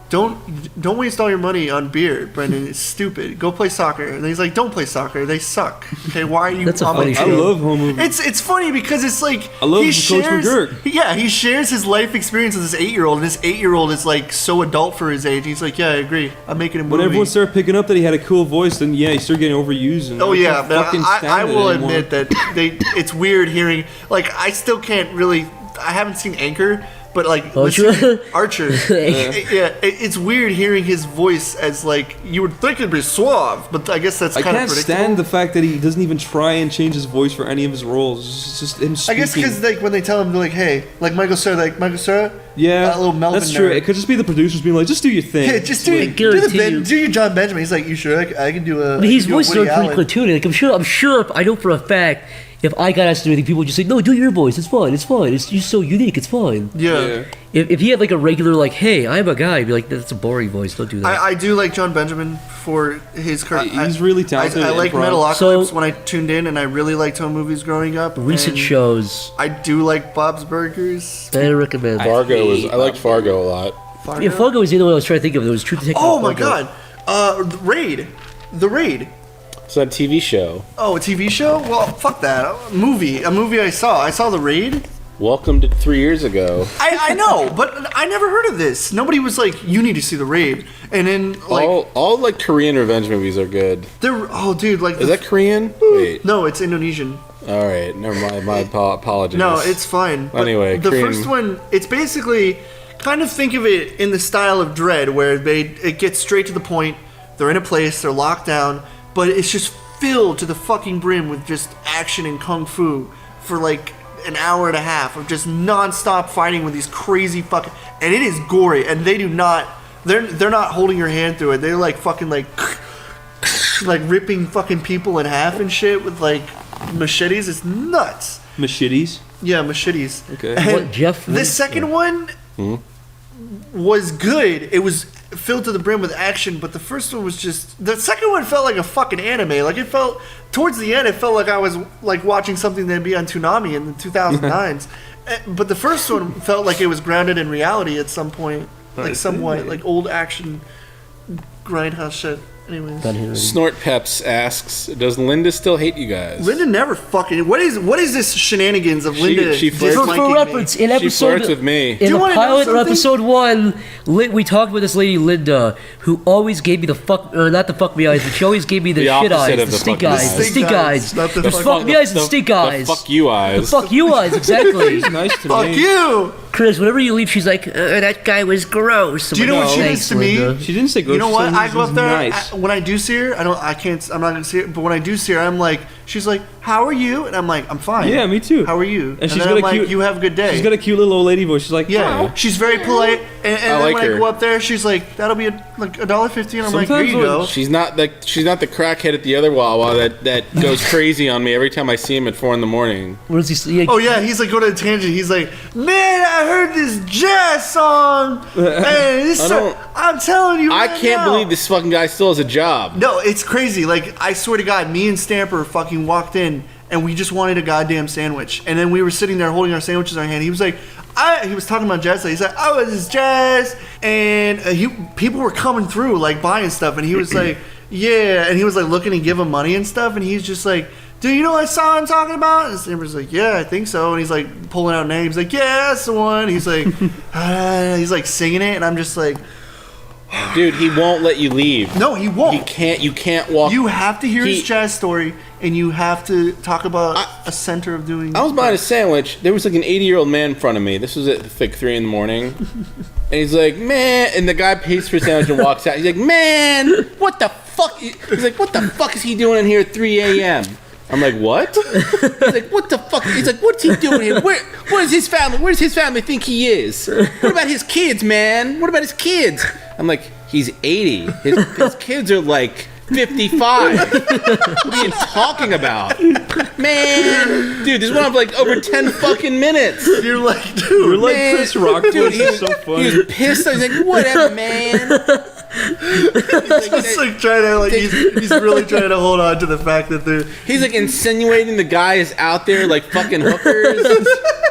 don't waste all your money on beer, Brendan. It's stupid. Go play soccer. And he's like, don't play soccer. They suck. Okay, why are you? That's a on my funny I team?" show. love home movies. It's funny because it's like I love he Coach shares, McGurk. yeah, he shares his life experience with this 8-year-old, and this 8-year-old is like so adult for his age. He's like, yeah, I agree. I'm making a movie. When everyone started picking up that he had a cool voice, then yeah, he started getting overused. And Oh I yeah, can't but fucking I stand it will anymore. admit that it's weird hearing. Like I still can't really. I haven't seen Anchor, but like Archer? listening- Archer. It's weird hearing his voice as like you would think it'd be suave, but I guess that's I kind of can't predictable. stand the fact that he doesn't even try and change his voice for any of his roles. It's just him I speaking. guess because like when they tell him they're like, hey, like Michael Cera, yeah, that little Melvin that's true. nerd. It could just be the producers being like, just do your thing. Hey, just do I guarantee you. do your John Benjamin. He's like, you sure? I can do a. But his I can do a voice is Woody pretty Allen." cartoony. Like I'm sure. I know for a fact. If I got asked to do anything, people would just say, "No, do your voice. It's fine. It's fine. You're so unique. It's fine." Yeah. If he had like a regular like, "Hey, I'm a guy," I'd be like, "That's a boring voice. Don't do that." I do like John Benjamin for his. He's really talented I at like improv. Metalocalypse So- when I tuned in, and I really liked home movies growing up. Recent and shows, I do like Bob's Burgers. I recommend. I liked Fargo a lot. Fargo. Yeah, Fargo was the other one I was trying to think of. There was True Detective. Oh my Fargo. god, The Raid. The Raid. It's a TV show. Oh, a TV show? Well, fuck that. A movie I saw. I saw The Raid. Welcome to 3 years ago. I know, but I never heard of this. Nobody was like, you need to see The Raid. And then like all like Korean revenge movies are good. dude, like Is that Korean? Wait. No, it's Indonesian. All right, never mind. My apologies. No, it's fine. But Anyway, the Korean- first one, it's basically kind of think of it in the style of Dread, where it gets straight to the point. They're in a place, they're locked down, but it's just filled to the fucking brim with just action and kung fu for like an hour and a half of just non-stop fighting with these crazy fucking, and it is gory, and they do not. They're not holding your hand through it. They're like fucking like ripping fucking people in half and shit with like machetes. It's nuts. Machetes. Yeah, machetes. Okay. And What, Jeff? the second one was good. It was filled to the brim with action, but the first one was just. The second one felt like a fucking anime. Like it felt towards the end, it felt like I was like watching something that'd be on Toonami in the 2009s. But the first one felt like it was grounded in reality at some point, like somewhat like old action grindhouse shit. Anyways. Snort Peps asks, "Does Linda still hate you guys?" Linda never fucking. What is this shenanigans of Linda? she flirts- disliking For me? reference, in She episode flirts with me. in you the wanna know pilot of something? episode 1, we talked with this lady Linda, who always gave me the fuck, or not the fuck me eyes, but she always gave me the, The shit opposite eyes, of the the stink fuck me eyes, eyes. the stink eyes, not the the fuck- fuck me eyes, and stink eyes, The fuck you eyes. the fuck you eyes, exactly. Nice to Fuck me. you. Chris, whenever you leave, she's like, that guy was gross. I'm Do you like, know what "Oh, she thanks, does to me? Linda." She didn't say gross. You know what? She I said go up there nice. when I do see her. I'm not gonna see her. But when I do see her, I'm like, she's like, how are you? And I'm like, I'm fine. Yeah, me too. How are you? And she's then got I'm a cute. like, you have a good day. She's got a cute little old lady voice. She's like, yeah, "Oh." she's very polite. And then like when I her. go up there, she's like, that'll be like $1.50. And I'm like, here Sometimes you when go. She's not the crackhead at the other Wawa that goes crazy on me every time I see him at 4 a.m. What does he say? Oh yeah, he's like going on a tangent. He's like, man, I heard this jazz song. And I'm telling you, I right can't now. believe this fucking guy still has a job. No, it's crazy. Like, I swear to God, me and Stamper fucking walked in and we just wanted a goddamn sandwich. And then we were sitting there holding our sandwiches in our hand. He was like, he was talking about jazz. He's like, oh, this is jazz. And people were coming through, like, buying stuff. And he was like, yeah. And he was like looking to give him money and stuff. And he's just like, do you know what song I'm talking about? And Stamper's like, yeah, I think so. And he's like pulling out names. Like, yeah, that's the one. He's like, he's like singing it. And I'm just like, Dude, he won't let you leave. no, he won't. You can't walk. You have to hear his jazz story, and you have to talk about a center of doing. I was buying a sandwich. There was like an 80-year-old man in front of me. This was at like 3 a.m. And he's like, man, and the guy pays for a sandwich and walks out. He's like, man, what the fuck? He's like, what the fuck is he doing in here at 3 a.m.? I'm like, what? He's like, what the fuck? He's like, what's he doing here? Where's his family? Where does his family think he is? What about his kids, man? What about his kids? I'm like, he's 80. His kids are like 55. What are you talking about? Man, dude, this went on for like over 10 fucking minutes. You're like, dude, You're like man, Chris Rock. dude, He's so funny. He was pissed. I was like, whatever, man. just like trying to like he's really trying to hold on to the fact that they're. He's like insinuating the guy is out there like fucking hookers.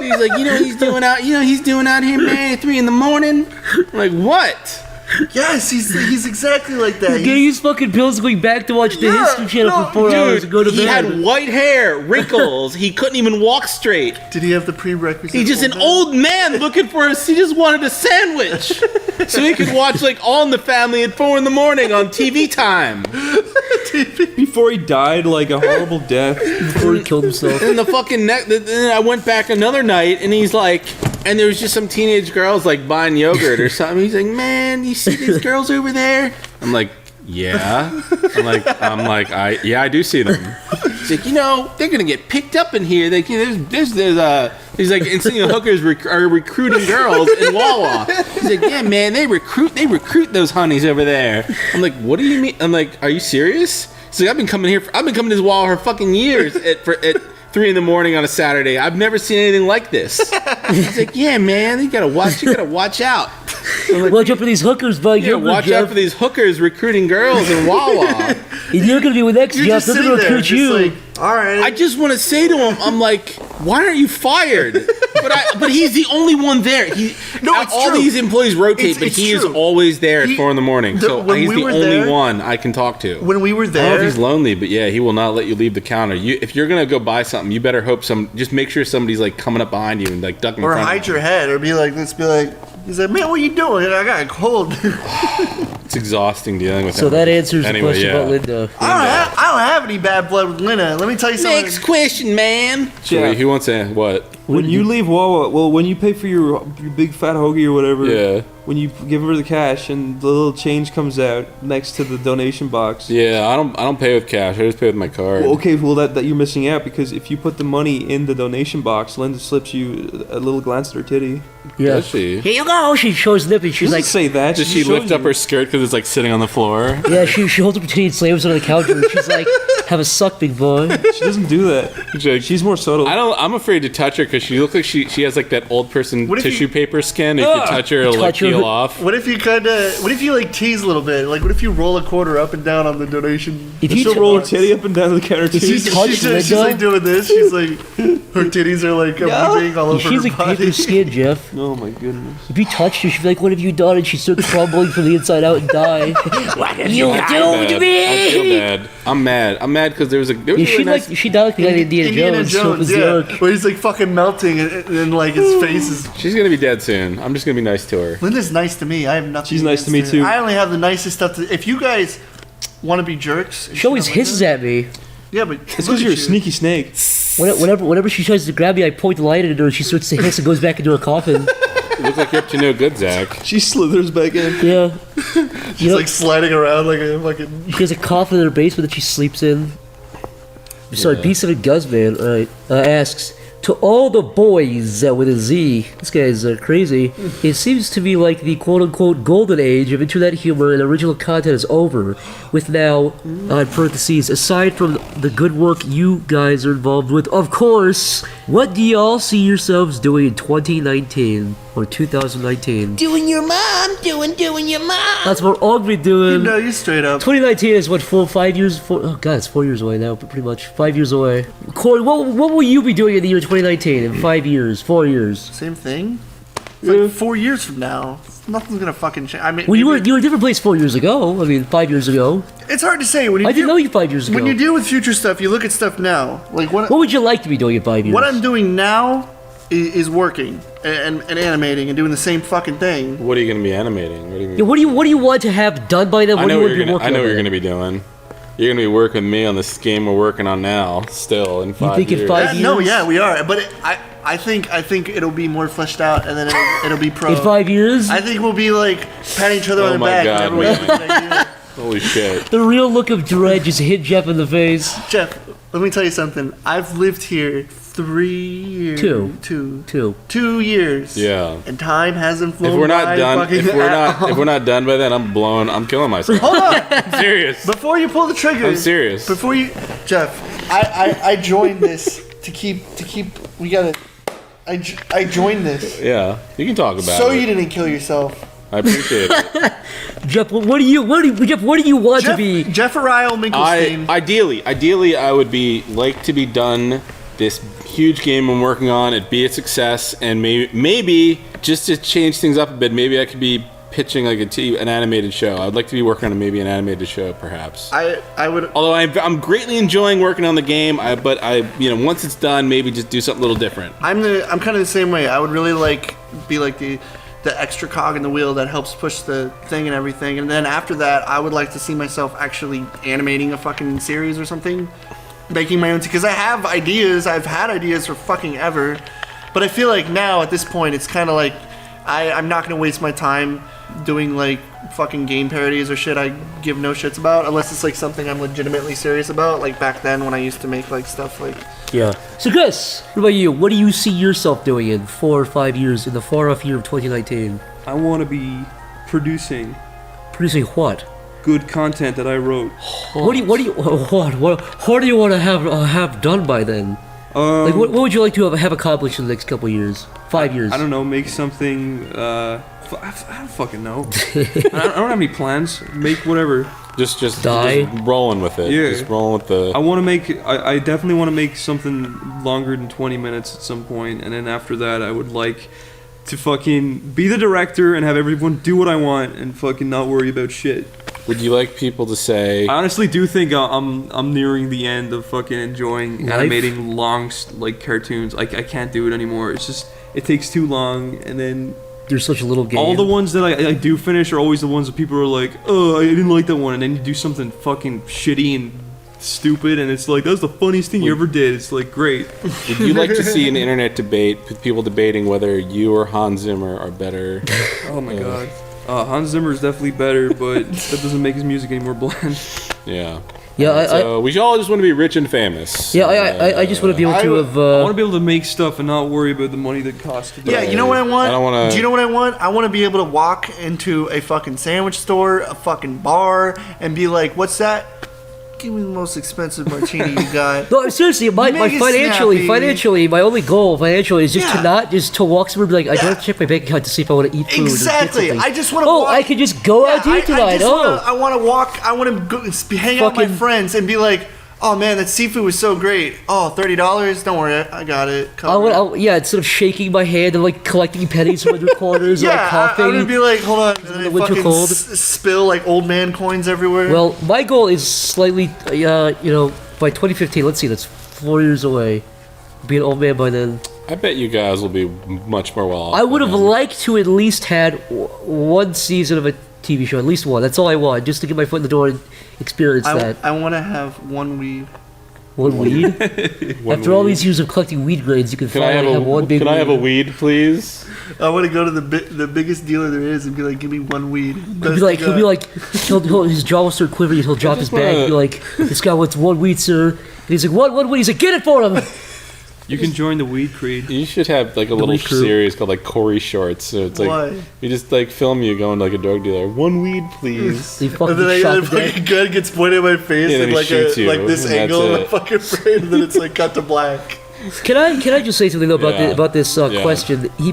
He's like, you know what he's doing out. You know what he's doing out here, man, at 3 a.m. I'm like, what? Yes, he's exactly like that. He's getting his fucking pills, going back to watch the Yeah, History Channel for 4 Dude, hours and go to bed. he had white hair, wrinkles. He couldn't even walk straight. Did he have the prerequisite? He's just an old man looking for us. He just wanted a sandwich so he could watch like All in the Family at 4 a.m. on TV time. Before he died, like a horrible death. Before he killed himself. And the fucking then I went back another night, and he's like, and there was just some teenage girls like buying yogurt or something. He's like, man, you see these girls over there? I'm like, yeah. I do see them. He's like, you know, they're gonna get picked up in here. Like, there's he's like, insinuating hookers are recruiting girls in Wawa. He's like, yeah, man, they recruit those honeys over there. I'm like, what do you mean? I'm like, are you serious? He's like, I've been coming to this Wawa for fucking years at 3 a.m. on a Saturday. I've never seen anything like this. He's like, yeah, man, you gotta watch out. Like, Watch out for these hookers, bud. yeah, watch out for these hookers recruiting girls in Wawa. You're gonna be with X, You're Jeff. just They're sitting gonna there, recruit just you. like, all right. I just want to say to him, I'm like, why aren't you fired? But he's the only one there. No, it's all true. these employees rotate, but It's he is true. always there at 4 a.m. So when he's we the were only there- one I can talk to. when we were I don't know if there, he's lonely, but yeah, he will not let you leave the counter. If you're gonna go buy something, you better hope just make sure somebody's like coming up behind you and like ducking. or in front hide of you. your head, or be like, he's like, man, what are you doing? I got a cold. It's exhausting dealing with So him. that answers Anyway, the question yeah. about Linda. I don't have any bad blood with Lena. Let me tell you something. Next question, man. Yeah. Wait, who wants to what? When you leave Wawa, well, when you pay for your big fat hoagie or whatever, Yeah. when you give her the cash and the little change comes out next to the donation box. Yeah, I don't pay with cash. I just pay with my card. Well, okay, well that you're missing out, because if you put the money in the donation box, Linda slips you a little glance at her titty. Yeah. Does she? Here you go. She shows Nippy. She She's doesn't like, say that. Does she shows lift up you. her skirt because it's like sitting on the floor? yeah, she holds up her titty and slams it on the counter. And she's like, have a suck, big boy. She doesn't do that. She's more subtle. I'm afraid to touch her because she looks like she has like that old person What if tissue you- paper skin. If you touch her, it'll like Touch her. peel off. What if you like tease a little bit? Like, what if you roll a quarter up and down on the donation? If She'll you roll her titty up and down the counter too. you touch She's Linda? like doing this. She's like, her titties are like weaving all over She's her like body. paper skin, Jeff. Oh my goodness. If you touched her, she'd be like, what have you done? And she'd start crumbling from the inside out and die. What have You you do done? to I feel me! bad. I'm mad. I'm mad because there was a Yeah, really she nice. she died like the guy in Indiana Jones. So it was yuck. Where he's like fucking melting and then like his face is. She's gonna be dead soon. I'm just gonna be nice to her. Linda's nice to me. I have nothing. She's nice to against me, her. too. I only have the nicest stuff to. If you guys want to be jerks, She always hisses at me. Yeah, but It's because you're a sneaky snake. Whenever she tries to grab me, I point the light at her and she starts to hiss and goes back into her coffin. You look like you're up to no good, Zach. She slithers back in. Yeah. She's like sliding around like a fucking. She has a coffin in her basement that she sleeps in. Sorry, Yeah. Beast of a Guzman, asks, to all the boys with a Z, this guy's crazy, it seems to me like the quote-unquote golden age of internet humor and original content is over, with now, in parentheses, aside from the good work you guys are involved with, of course, what do y'all see yourselves doing in 2019 or 2019? Doing your mom, doing your mom. That's what all we doing. No, you straight up. 2019 is what, 5 years? Oh god, it's 4 years away now, pretty much. 5 years away. Corey, what will you be doing in the year 2019? In 5 years, 4 years? Same thing. It's like 4 years from now. Nothing's gonna fucking change. I mean, Well, you were in a different place 4 years ago. I mean, 5 years ago. it's hard to say when you. I didn't know you 5 years ago. When you deal with future stuff, you look at stuff now. Like what? What would you like to be doing in 5 years? What I'm doing now is working and animating and doing the same fucking thing. What are you going to be animating? What do you mean? Yeah, what do you want to have done by then? I What do know you what want to be working I know on what you're then? going to be doing. You're going to be working with me on this game we're working on now. Still in 5 think in years. 5 years? No, yeah, we are. But I think it'll be more fleshed out, and then it'll be pro. In 5 years? I think we'll be like patting each other on Oh the my back. God, whenever we man. have an idea. Holy shit. The real look of dread just hit Jeff in the face. Jeff, let me tell you something. I've lived here 3 years. Two. 2 years. Yeah. And time hasn't flown If we're not by done, fucking if we're not done by then, I'm killing myself. Hold on. I'm serious. Before you pull the trigger. I'm serious. Before you, Jeff, I joined this to keep. We gotta. I joined this Yeah, you can talk about so it. you didn't kill yourself. I appreciate it. Jeff, what do you want to be? Jeff Ariel Minkelstein. Ideally, I would like to be done this huge game I'm working on. It'd be a success, and maybe just to change things up a bit, maybe I could be pitching like an animated show. I'd like to be working on maybe an animated show, perhaps. I would. Although I'm greatly enjoying working on the game, but once it's done, maybe just do something a little different. I'm kind of the same way. I would really be like the extra cog in the wheel that helps push the thing and everything. And then after that, I would like to see myself actually animating a fucking series or something, making my own. Because I have ideas. I've had ideas for fucking ever, but I feel like now at this point, it's kind of like I'm not gonna waste my time doing like fucking game parodies or shit I give no shits about, unless it's like something I'm legitimately serious about, like back then when I used to make like stuff like. Yeah. So Chris, what about you? What do you see yourself doing in 4 or 5 years in the far off year of 2019? I want to be producing Producing what? good content that I wrote. What do you want to have done by then? Like what would you like to have accomplished in the next couple of years? 5 years? I don't know. Make something. I don't fucking know. I don't have any plans. Make whatever. Just Die. Just rolling with it. Yeah. Just rolling with the. I want to make. I definitely want to make something longer than 20 minutes at some point, and then after that, I would like to fucking be the director and have everyone do what I want and fucking not worry about shit. Would you like people to say? I honestly do think I'm nearing the end of fucking enjoying Life? animating long like cartoons. I can't do it anymore. It's just it takes too long, and then There's such a little game. all the ones that I do finish are always the ones that people are like, oh, I didn't like that one, and then you do something fucking shitty and stupid, and it's like, that was the funniest thing you ever did. It's like, great. Would you like to see an internet debate with people debating whether you or Hans Zimmer are better? Oh my god. Hans Zimmer is definitely better, but that doesn't make his music any more bland. Yeah. Yeah, So we all just want to be rich and famous. I just want to be able to have. I want to be able to make stuff and not worry about the money that costs to do Yeah, it. you know what I want? I don't wanna- Do you know what I want? I want to be able to walk into a fucking sandwich store, a fucking bar, and be like, "What's that? Give me the most expensive martini you got." No, seriously, my Make it financially, my only goal financially is just to Yeah. not just to walk somewhere and be like, I don't have to check my bank account to see if I want to eat food. Exactly. Or get something. I just want to. Oh, walk. I could just go out to eat tonight. I want to walk. I want to go hang out with my Fucking- friends and be like, "Oh man, that seafood was so great. Oh, $30. Don't worry, I got it." Yeah, instead of shaking my hand and like collecting pennies from the corners, Yeah, or like coughing. I'm gonna be like, hold on, and the then I winter fucking cold. spill like old man coins everywhere. Well, my goal is slightly, by 2015. Let's see, that's 4 years away. Be an old man by then. I bet you guys will be much more well off. I would have by then. liked to at least had one season of a TV show, at least one. That's all I want, just to get my foot in the door and experience that. I want to have one weave. One weed? After all these years of collecting weed grains, you can finally have one big weed. Can I have a weed, please? I want to go to the biggest dealer there is and be like, give me one weed. He'll be like, his jaw will start quivering. He'll drop his bag. He'll be like, this guy wants one weed, sir. And he's like, what weed? He's like, get it for him. You can join the weed creed. You should have like a little series called like Corey Shorts. So it's like Why? you just like film you going to like a drug dealer. One weed, please. And then the fucking gun gets pointed at my face and like this angle in my fucking brain, and then it's like cut to black. Can I just say something though about this question? He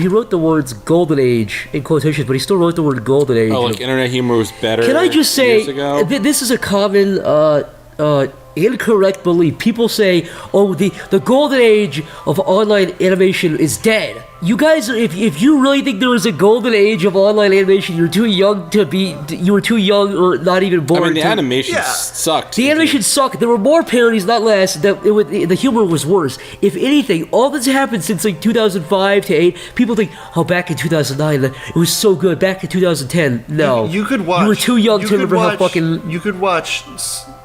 wrote the words "golden age" in quotations, but he still wrote the word "golden age." Oh, like internet humor was better. Can I just say years ago? This is a common incorrect belief. People say, "Oh, the golden age of online animation is dead." You guys, if you really think there was a golden age of online animation, you're too young to be. You were too young or not even born. I mean, the animation sucked. The animation sucked. There were more parodies, not less. The humor was worse. If anything, all that's happened since like 2005 to 8, people think, oh, back in 2009, it was so good. Back in 2010, no. You could watch. You were too young to remember how fucking. You could watch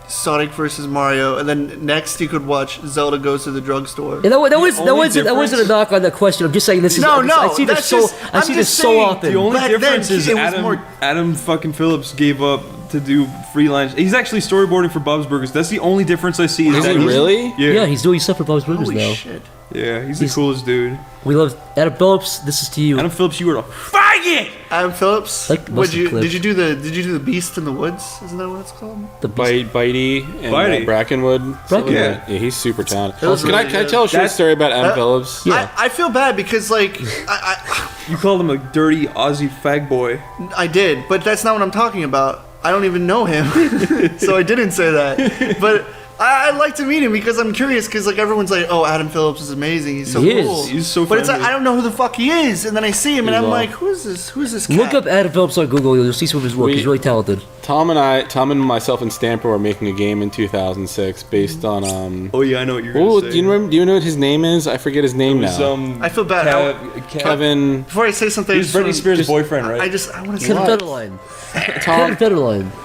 Sonic versus Mario, and then next you could watch Zelda Goes to the Drugstore. And that wasn't a knock on that question. I'm just saying this is. I see this so often. The only difference is Adam fucking Phillips gave up to do freelance. He's actually storyboarding for Bob's Burgers. That's the only difference I see. Is he really? Yeah, he's doing stuff for Bob's Burgers Holy now. Shit. Yeah, he's the coolest dude. We love Adam Phillips. This is to you. Adam Phillips, you were a faggot. Adam Phillips. Did you do the Beast in the Woods? Isn't that what it's called? The Bitey and Brackenwood. Yeah, he's super talented. Can I tell a short story about Adam Phillips? Yeah. I feel bad because like you called him a dirty Aussie fag boy. I did, but that's not what I'm talking about. I don't even know him, so I didn't say that. But I'd like to meet him because I'm curious. Because like everyone's like, "Oh, Adam Phillips is amazing. He's so cool. He's so." But it's like I don't know who the fuck he is, and then I see him, and I'm like, "Who is this? Who is this cat?" Look up Adam Phillips on Google. You'll see some of his work. He's really talented. Tom and myself and Stampy were making a game in 2006 based on. Oh yeah, I know what you're gonna say. Do you know what his name is? I forget his name now. I feel bad. Kevin. Before I say something, he's Britney Spears' boyfriend, right? I want to say Kevin Federline.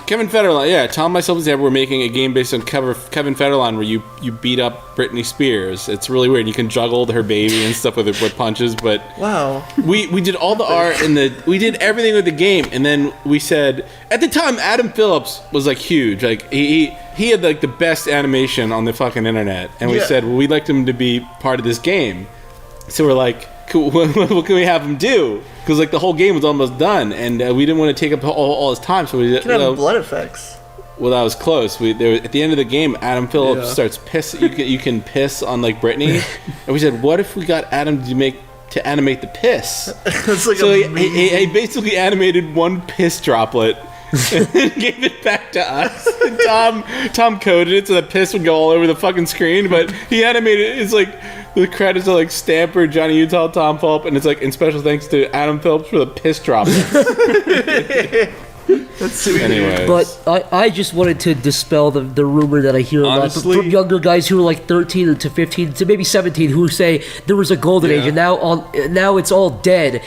Kevin Federline, yeah. Tom, myself, and Sam were making a game based on Kevin Federline where you beat up Britney Spears. It's really weird. You can juggle her baby and stuff with punches, but wow. We did all the art and we did everything with the game, and then we said at the time Adam Phillips was like huge, like he had like the best animation on the fucking internet, and we said we'd like him to be part of this game. So we're like, cool, what can we have him do? Because like the whole game was almost done, and we didn't want to take up all his time, so we can have blood effects. Well, that was close. At the end of the game, Adam Phillips starts piss. You can piss on like Britney, and we said, what if we got Adam to animate the piss? Like so he basically animated one piss droplet and then gave it back to us. And Tom coded it so the piss would go all over the fucking screen, but he animated it's like the credits are like Stamper, JohnnyUtah, Tom Phillips, and it's like in special thanks to Adam Phillips for the piss droplet. That's sweet. Anyways. But I just wanted to dispel the rumor that I hear a lot from younger guys who are like 13 to 15 to maybe 17 who say there was a golden age and now it's all dead.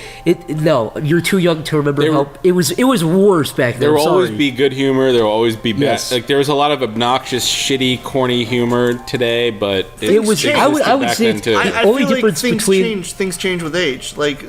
No, you're too young to remember how it was worse back then. There will always be good humor. There will always be bad. Yes. Like there was a lot of obnoxious, shitty, corny humor today, but it was. I would say the only difference between things change with age. Like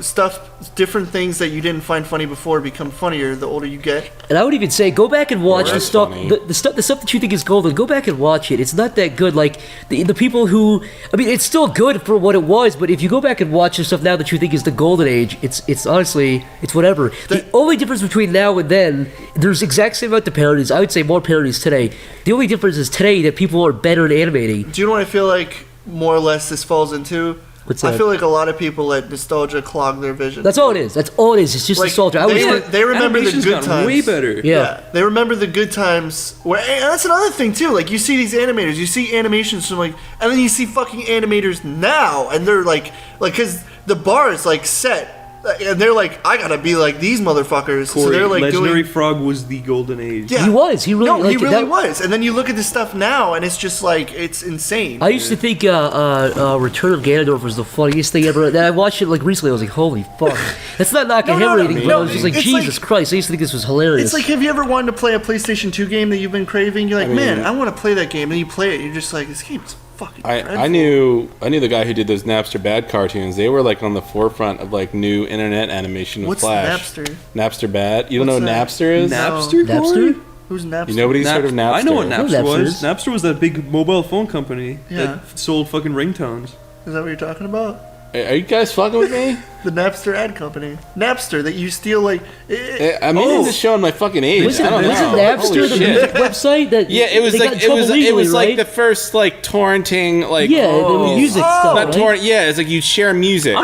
different things that you didn't find funny before become funnier the older you get. And I would even say, go back and watch the stuff that you think is golden. Go back and watch it. It's not that good. Like the people who, I mean, it's still good for what it was. But if you go back and watch the stuff now that you think is the golden age, it's honestly whatever. The only difference between now and then, there's exact same amount of parodies. I would say more parodies today. The only difference is today that people are better at animating. Do you know what I feel like more or less this falls into? I feel like a lot of people let nostalgia clog their vision. That's all it is. It's just like, nostalgia. They remember the good times. Way better. Yeah. They remember the good times. And that's another thing too. Like you see these animators, you see animations from and then you see fucking animators now, and they're like, because the bar is like set and they're like, I gotta be like these motherfuckers. Corey, so they're like Legendary doing. Frog was the golden age. Yeah. He was. He really. No, like, he really that, was. And then you look at this stuff now, and it's just like it's insane. I used to think Return of Ganondorf was the funniest thing ever. And I watched it like recently. I was like, holy fuck. That's not knocking him or anything, but I was just like, it's Jesus Christ. I used to think this was hilarious. It's like, have you ever wanted to play a PlayStation 2 game that you've been craving? You're like, man, I want to play that game, and you play it. You're just like, this game is fucking dreadful. I knew the guy who did those Napster Bad cartoons. They were like on the forefront of like new internet animation with What's Flash. Napster? Napster Bad. You don't know what that? Napster is? Napster? Napster? Corey? Who's Napster? You nobody's heard of Napster? I know what Napster Napster was. is. Napster was that big mobile phone company Yeah. that sold fucking ringtones. Is that what you're talking about? Are you guys fucking with me? The Napster ad company. Napster, that you steal like... I mean, this is showing my fucking age. Wasn't I don't know. Napster Holy the shit. music website that? Yeah, it was they got in like trouble legally, it was like right? the first like torrenting like Yeah, the music stuff, not right? torrent. Yeah, it's like you share music.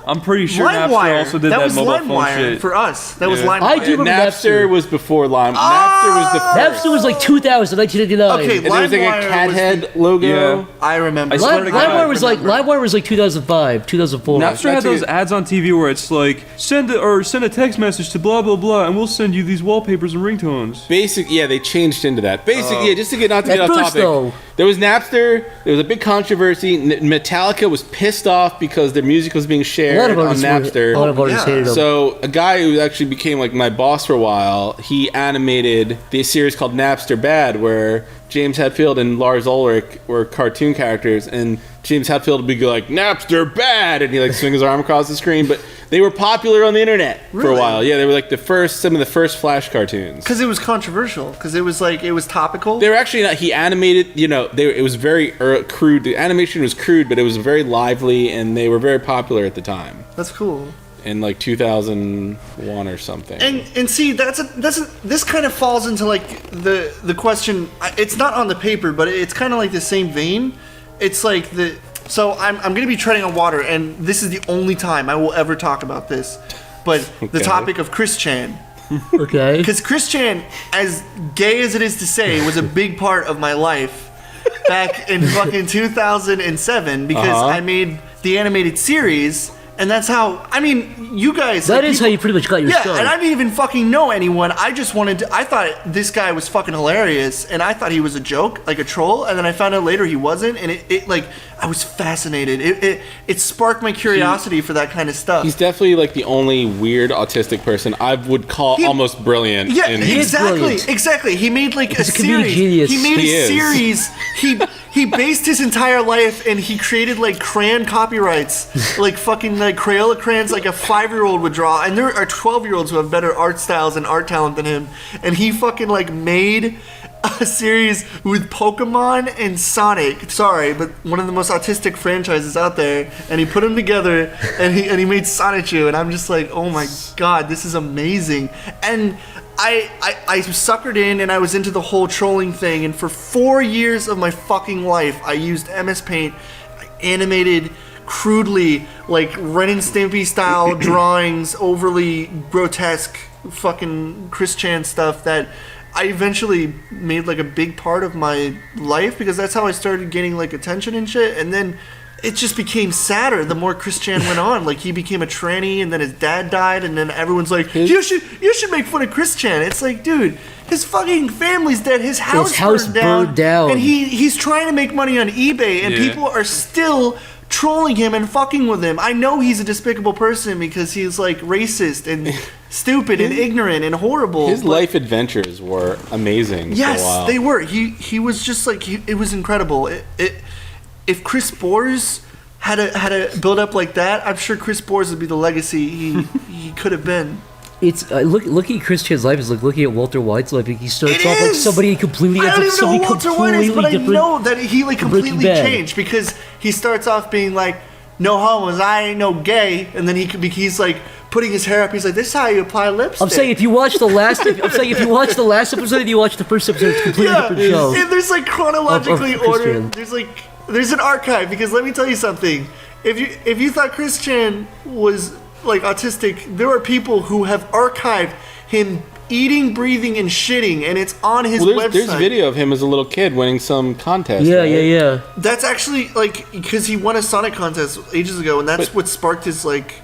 I'm pretty sure Napster also did that was mobile phone LimeWire shit. for us. That was Yeah. LimeWire. I do remember Napster was before Lime. Napster was the first. Napster was like 2000, 1989. Okay, And there was like a LimeWire cat was head the- logo. Yeah. I remember. I swear to God, LimeWire was like 2005, 2004. Napster had those ads on TV where it's like send a text message to blah blah blah, and we'll send you these wallpapers and ringtones. They changed into that. Basically, just to get At off first, topic. though- There was Napster. There was a big controversy. Metallica was pissed off because their music was being A lot shared of on artists Napster. a lot of artists yeah. hated them. So a guy who actually became like my boss for a while, he animated the series called Napster Bad, where James Hetfield and Lars Ulrich were cartoon characters, and James Hetfield would be like Napster Bad, and he like swing his arm across the screen. But they were popular on the internet for a Really? while. Yeah, they were like some of the first Flash cartoons. Because it was controversial. Because it was like, it was topical. They were actually not. He animated. It was very crude. The animation was crude, but it was very lively, and they were very popular at the time. That's cool. In like 2001 or something. And see, this kind of falls into like the question. It's not on the paper, but it's kind of like the same vein. It's like so I'm going to be treading on water, and this is the only time I will ever talk about this. But the topic of Chris Chan. Okay. Because Chris Chan, as gay as it is to say, was a big part of my life back in fucking 2007 because I made the animated series. And that's how, I mean, you guys... That is how you pretty much got your Yeah, start. and I didn't even fucking know anyone. I just wanted to... I thought this guy was fucking hilarious, and I thought he was a joke, like a troll, and then I found out later he wasn't, and it like, I was fascinated. It sparked my curiosity for that kind of stuff. He's definitely like the only weird autistic person I would call almost brilliant. Yeah, He is brilliant. exactly. He made like He's a a comedic series. genius. He made He a is. series. He based his entire life, and he created like crayon copyrights, like fucking like Crayola crayons, like a 5-year-old would draw. And there are 12-year-olds who have better art styles and art talent than him. And he fucking like made a series with Pokemon and Sonic. Sorry, but one of the most autistic franchises out there. And he put them together, and he made Sonichu. And I'm just like, oh my god, this is amazing. And I suckered in, and I was into the whole trolling thing, and for 4 years of my fucking life, I used MS Paint, I animated crudely, like Ren and Stimpy style drawings, overly grotesque fucking Chris Chan stuff that I eventually made like a big part of my life, because that's how I started getting like attention and shit. And then it just became sadder the more Chris Chan went on. Like, he became a tranny, and then his dad died, and then everyone's like, you should make fun of Chris Chan. It's like, dude, his fucking family's dead. His house burned down. And he's trying to make money on eBay, and people are still trolling him and fucking with him. I know he's a despicable person because he's like racist and stupid and ignorant and horrible. His life adventures were amazing. For a while. Yes, they were. He was just like, it was incredible. If Chris Bores had a build up like that, I'm sure Chris Bores would be the legacy he could have been. It's looking at Chris Chan's life is like looking at Walter White's life. He starts off like somebody completely. I don't even know who Walter White is, but I different. know that he like Breaking completely Bad. changed, because he starts off being like, no homos, I ain't no gay, and then he's like putting his hair up. He's like, this is how you apply lipstick. I'm saying if you watch the last, episode, and you watch the first episode, it's a completely different show. And there's like chronologically Of Chris ordered. Chan. There's an archive, because let me tell you something. If you thought Chris Chan was like autistic, there are people who have archived him eating, breathing, and shitting, and it's on his website. There's video of him as a little kid winning some contest. Yeah, right? That's actually like because he won a Sonic contest ages ago, and that's what sparked his like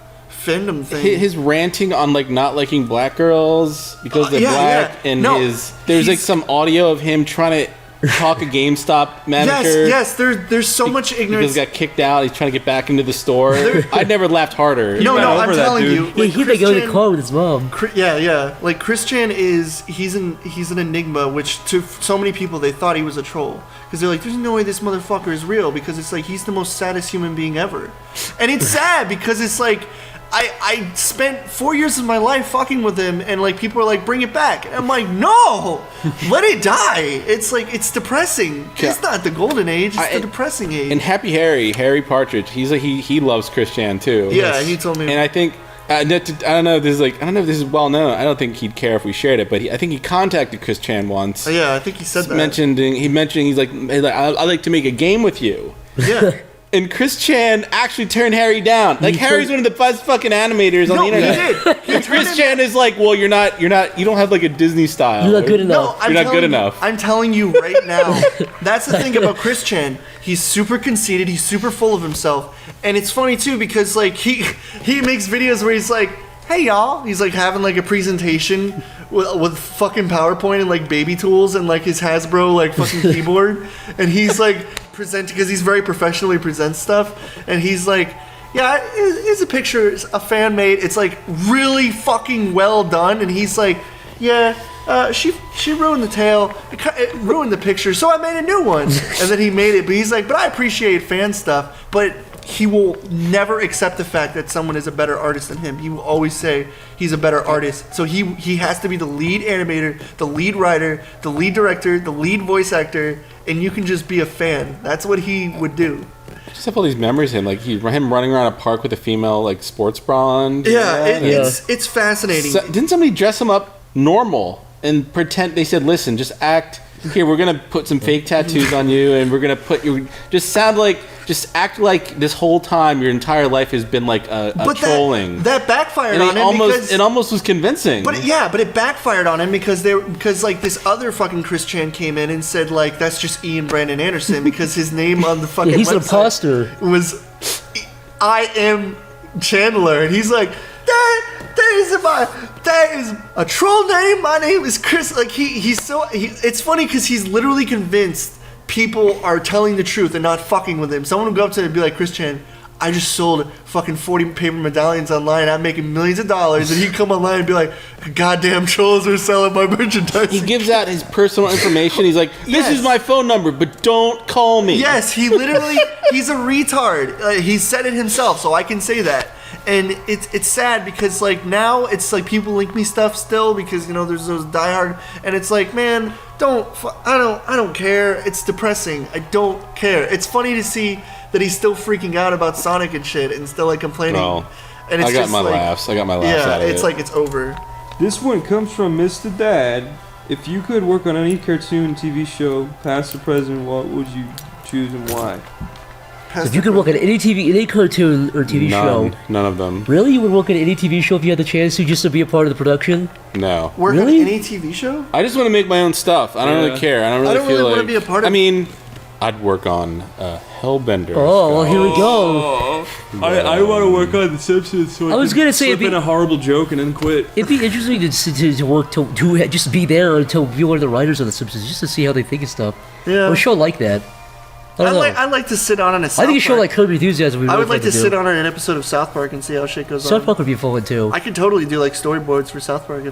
fandom thing. His ranting on like not liking black girls because they're black, and there's like some audio of him trying to talk a GameStop manager. Yes. There's so much ignorance. Because he got kicked out. He's trying to get back into the store. I never laughed harder. No, I'm telling you. Like, he may go to the car with his mom. Yeah. Like Chris Chan he's an enigma, which to so many people they thought he was a troll because they're like, there's no way this motherfucker is real because it's like he's the most saddest human being ever, and it's sad because it's like. I spent 4 years of my life fucking with him, and like people are like, bring it back. And I'm like, no, let it die. It's like it's depressing. It's not the golden age; it's the depressing age. And Harry Partridge, he's like he loves Chris Chan too. Yeah, he told me. And I think I don't know if this is well known. I don't think he'd care if we shared it, but I think he contacted Chris Chan once. Yeah, I think he said that. He mentioned he's like I'd like to make a game with you. Yeah. And Chris Chan actually turned Harry down. Like Harry's one of the best fucking animators on the internet. He did. And Chris Chan is like, well, you don't have like a Disney style. You're not good enough. No, you're not good enough. I'm telling you right now. That's the thing about Chris Chan. He's super conceited. He's super full of himself. And it's funny too because like he makes videos where he's like, hey y'all. He's like having like a presentation with fucking PowerPoint and like baby tools and like his Hasbro like fucking keyboard. And he's like presenting because he's very professional. He presents stuff. And he's like, yeah, it's a picture. It's a fan made. It's like really fucking well done. And he's like, yeah, she ruined the tail. It ruined the picture. So I made a new one. And then he made it. But he's like, but I appreciate fan stuff. But he will never accept the fact that someone is a better artist than him. He will always say he's a better artist. So he has to be the lead animator, the lead writer, the lead director, the lead voice actor, and you can just be a fan. That's what he would do. I just have all these memories of him, like him running around a park with a female like sports bra on. Yeah, it's fascinating. So, didn't somebody dress him up normal and pretend? They said, "Listen, just act. Here, we're gonna put some fake tattoos on you, and we're gonna put you. Just act like this whole time your entire life has been like a trolling." That backfired on him because it almost was convincing. But it backfired on him because like this other fucking Chris Chan came in and said like that's just Ian Brandon Anderson because his name on the fucking he's website an imposter. Was I am Chandler, and he's like that is a troll name. My name is Chris. Like it's funny because he's literally convinced people are telling the truth and not fucking with him. Someone would go up to him and be like, Chris Chan, I just sold fucking 40 paper medallions online. I'm making millions of dollars. And he'd come online and be like, goddamn trolls are selling my merchandise. He gives out his personal information. He's like, this is my phone number, but don't call me. Yes, he's a retard. He said it himself, so I can say that. And it's sad because like now it's like people link me stuff still because there's those diehard, and it's like, man, I don't care. It's depressing. I don't care. It's funny to see that he's still freaking out about Sonic and shit and still like complaining. No. And it's I got my laughs out of it. Yeah, it's like it's over. This one comes from Mr. Dad. If you could work on any cartoon, TV show, past or present, what would you choose and why? If you could work on any cartoon or TV show, none of them. Really, you would work on any TV show if you had the chance to, just to be a part of the production? No. Work really? on any TV show? I just want to make my own stuff. I don't really care. I don't really want to be a part of. I mean, I'd work on Hellbender. Oh, well, here we go. I want to work on The Simpsons. So I was gonna say slip in a horrible joke and then quit. It'd be interesting to work to just be there until be one of the writers of The Simpsons, just to see how they think of stuff. Yeah. Or a show like that. I like to sit on a South I think a show Park. like Curb Your Enthusiasm. I would like to sit on an episode of South Park and see how shit goes on. South Park would be fun too. I could totally do like storyboards for South Park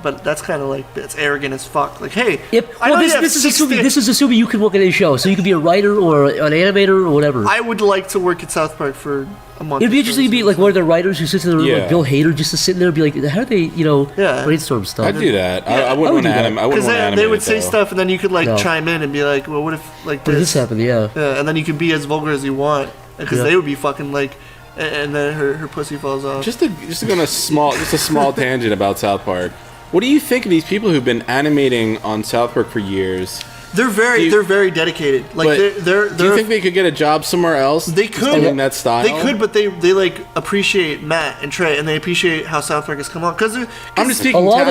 but that's kind of like that's arrogant as fuck. Like, hey, this is assuming you could work at any show, so you could be a writer or an animator or whatever. I would like to work at South Park for a month. It'd be interesting to be like one of the writers who sits in the room, like Bill Hader, just to sit in there and be like, how do they, brainstorm stuff? I'd do that. I wouldn't want to animate. Because they would say stuff, and then you could chime in and be like, well, what if like this happened? Yeah, and then you could be as vulgar as you want, because they would be fucking like, and then her pussy falls off. Just to go on a small tangent about South Park. What do you think of these people who've been animating on South Park for years? They're very dedicated. Like they're do you think they could get a job somewhere else? They could in that style. They could, but they like appreciate Matt and Trey, and they appreciate how South Park has come on. Because I'm just speaking. A lot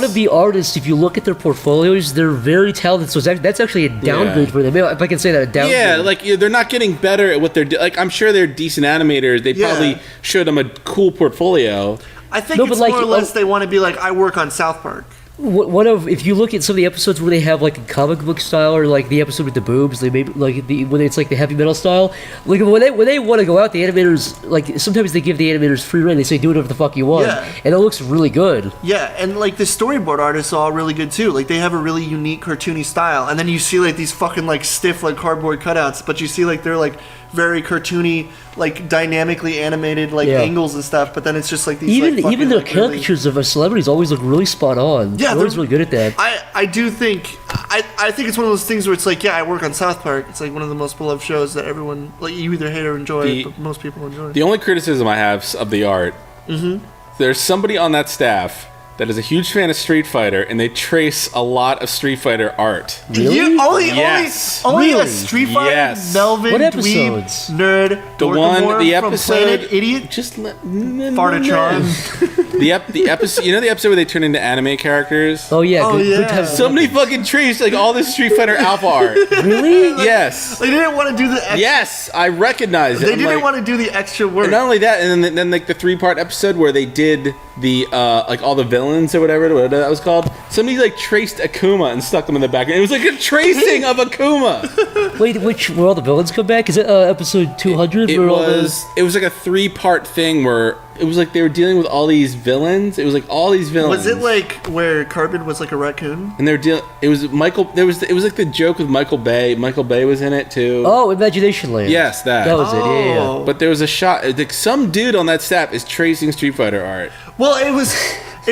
of the artists, if you look at their portfolios, they're very talented. So that's actually a downgrade for them. If I can say that, a downgrade. Yeah, like they're not getting better at what they're doing. Like I'm sure they're decent animators. They probably showed them a cool portfolio. I think it's more or less they want to be like, I work on South Park. If you look at some of the episodes where they have like a comic book style, or like the episode with the boobs, they maybe like when it's like the heavy metal style, like when they want to go out, the animators, like sometimes they give the animators free rein. They say do whatever the fuck you want, and it looks really good. Yeah, and like the storyboard artists are all really good too. Like they have a really unique cartoony style, and then you see like these fucking like stiff like cardboard cutouts, but you see like they're like very cartoony, like dynamically animated like angles and stuff. But then it's just like these even their caricatures of celebrities always look really spot on. Yeah, they're always really good at that. I do think I think it's one of those things where it's like, I work on South Park. It's like one of the most beloved shows that everyone, like, you either hate or enjoy, but most people enjoy. The only criticism I have of the art, there's somebody on that staff that is a huge fan of Street Fighter, and they trace a lot of Street Fighter art. Really? Only a Street Fighter Melvin dweeb nerd. The episode from Planet Idiot. Just Fartatron. the episode. You know the episode where they turn into anime characters? Oh yeah. Good time. Somebody fucking traced like all this Street Fighter Alpha art. Really? Yes. They didn't want to do the extra. Yes, I recognize it. They didn't want to do the extra work. And not only that, and then like the 3-part episode where they did the like all the villains or whatever that was called. Somebody like traced Akuma and stuck them in the background. It was like a tracing of Akuma. Wait, where all the villains come back? Is it episode 200? It was like a 3-part thing where it was like they were dealing with all these villains. It was like all these villains. Was it like where Carbon was like a raccoon? And they were dealing. It was Michael. It was like the joke with Michael Bay. Michael Bay was in it too. Oh, Imagination Land. Yes, that. That was it. Yeah. But there was a shot. Like some dude on that staff is tracing Street Fighter art. Well, it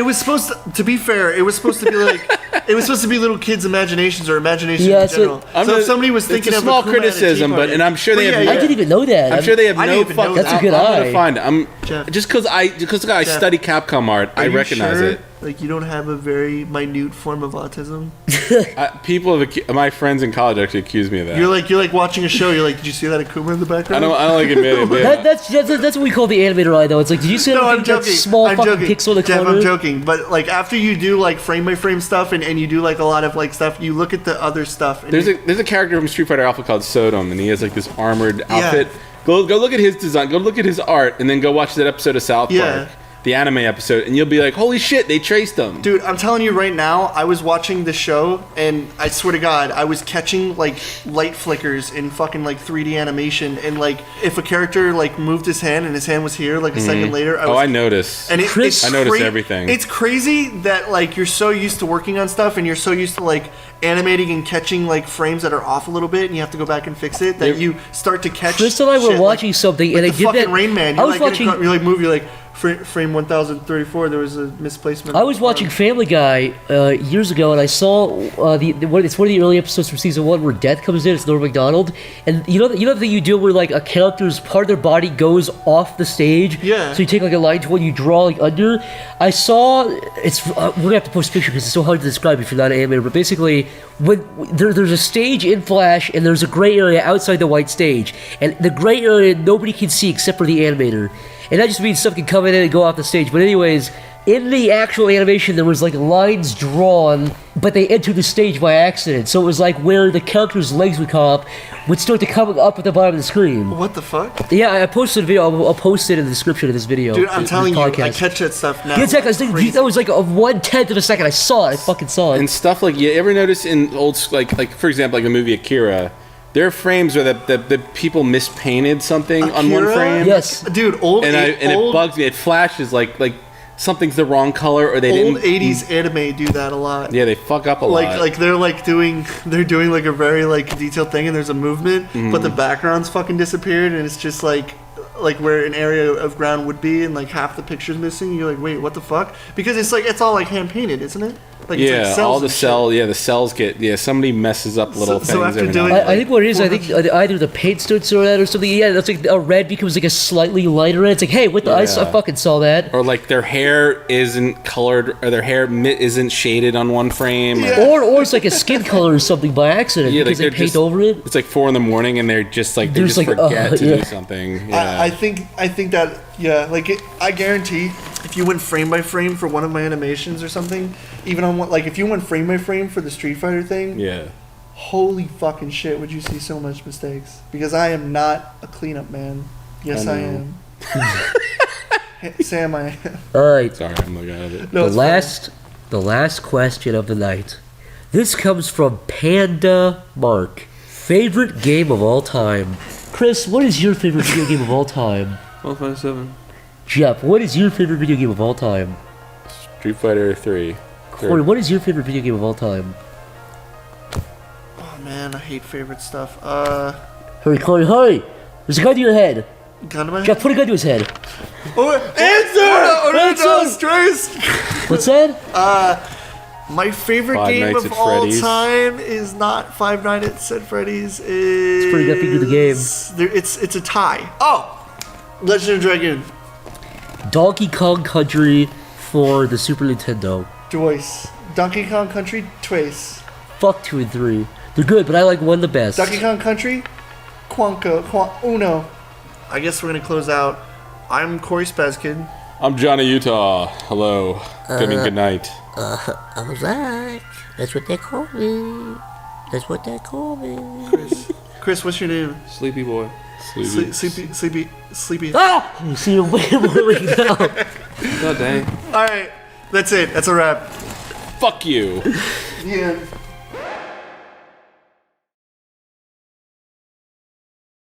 was supposed to be fair. It was supposed to be like little kids' imaginations or imaginations in general. So if somebody was thinking of a small criticism, and I'm sure they have. I didn't even know that. I'm sure they have no fucking. That's a good eye. I'm gonna find it. Just because I study Capcom art, I recognize it. Like you don't have a very minute form of autism. My friends in college actually accuse me of that. You're like watching a show. You're like, did you see that Akuma in the background? I don't like admitting it. That's what we call the animator eye, though. It's like, did you see that small fucking pixel in the corner? I'm joking. But like after you do like frame by frame stuff and you do like a lot of like stuff, you look at the other stuff. And there's a character from Street Fighter Alpha called Sodom, and he has like this armored outfit. Go look at his design. Go look at his art, and then go watch that episode of South Park. The anime episode, and you'll be like, holy shit, they traced them. Dude, I'm telling you right now, I was watching the show, and I swear to God, I was catching like light flickers in fucking like 3D animation, and like if a character like moved his hand and his hand was here like a second later, I noticed. And I noticed everything. It's crazy that like you're so used to working on stuff, and you're so used to like animating and catching like frames that are off a little bit, and you have to go back and fix it, that you start to catch. Chris and I were watching something, and I did that. Rain Man. You're like move. You're like. Frame 1034, there was a misplacement. I was watching Family Guy years ago, and I saw it's one of the early episodes from season 1 where Death comes in. It's Norm Macdonald, and you know the thing you do where like a character's part of their body goes off the stage. Yeah. So you take like a line tool and you draw like under. I saw we're gonna have to post a picture because it's so hard to describe if you're not an animator. But basically, when there's a stage in Flash and there's a gray area outside the white stage, and the gray area nobody can see except for the animator. And that just means stuff can come in and go off the stage. But anyways, in the actual animation, there was like lines drawn, but they entered the stage by accident. So it was like where the character's legs would come up, would start to come up at the bottom of the screen. What the fuck? Yeah, I posted a video. I'll post it in the description of this video. Dude, I'm telling you, I catch that stuff now. Yeah, exactly. That was like a 1/10 of a second. I saw it. I fucking saw it. And stuff like, you ever notice in old, like for example, like the movie Akira, there are frames where the people mispainted something on one frame. Yes, dude. It bugs me. It flashes like something's the wrong color, or they didn't. Old 80s anime do that a lot. Yeah, they fuck up a lot. Like they're doing like a very like detailed thing, and there's a movement, but the background's fucking disappeared, and it's just like where an area of ground would be, and like half the picture's missing. You're like, wait, what the fuck? Because it's all like hand painted, isn't it? Like, it's like Yeah, cells all the and shit. the cells get, somebody messes up little So things. after every doing- now and I think what it is, I think either the paint starts or that or something. Yeah, that's like a red becomes like a slightly lighter red. It's like, hey, what the? I Yeah. fucking saw that. or like their hair isn't colored, or their hair isn't shaded on one frame. Yeah. Or it's like a skin color or something by accident Yeah, like because they they're paint just- over it. It's like 4 a.m. and they're just like they They're just just like, forget to yeah. do something. Yeah. I think that I guarantee if you went frame by frame for one of my animations or something, even on one, like if you went frame by frame for the Street Fighter thing, yeah. holy fucking shit, would you see so much mistakes? Because I am not a cleanup man. Yes, I know. am. Sam, I am. All right, Sorry, I'm looking at it. No, the last question of the night. This comes from Panda Mark. Favorite game of all time. Chris, what is your favorite video game of all time? 1257. Jeff, what is your favorite video game of all time? Street Fighter 3. Corey, what is your favorite video game of all time? Oh man, I hate favorite stuff. Hurry, Corey, hurry! There's a gun to your head. Gun to my Jeff, head. put a gun to his head. Answer! What's that? My favorite Five game Nights of at all Freddy's. time is not Five Nights at Freddy's. It's pretty good to the game. It's a tie. Oh, Legend of Dragoon. Donkey Kong Country for the Super Nintendo. Twice. Donkey Kong Country twice. Fuck 2 and 3. They're good, but I like 1 the best. Donkey Kong Country, Uno. I guess we're gonna close out. I'm Corey Spazkid. I'm JohnnyUtah. Hello. Good night. I'm Zach. That's what they call me. That's what they call me. Chris, what's your name? Sleepy boy. Sleepy. Ah! You see him way more now. God dang. All right, that's it. That's a wrap. Fuck you. The end.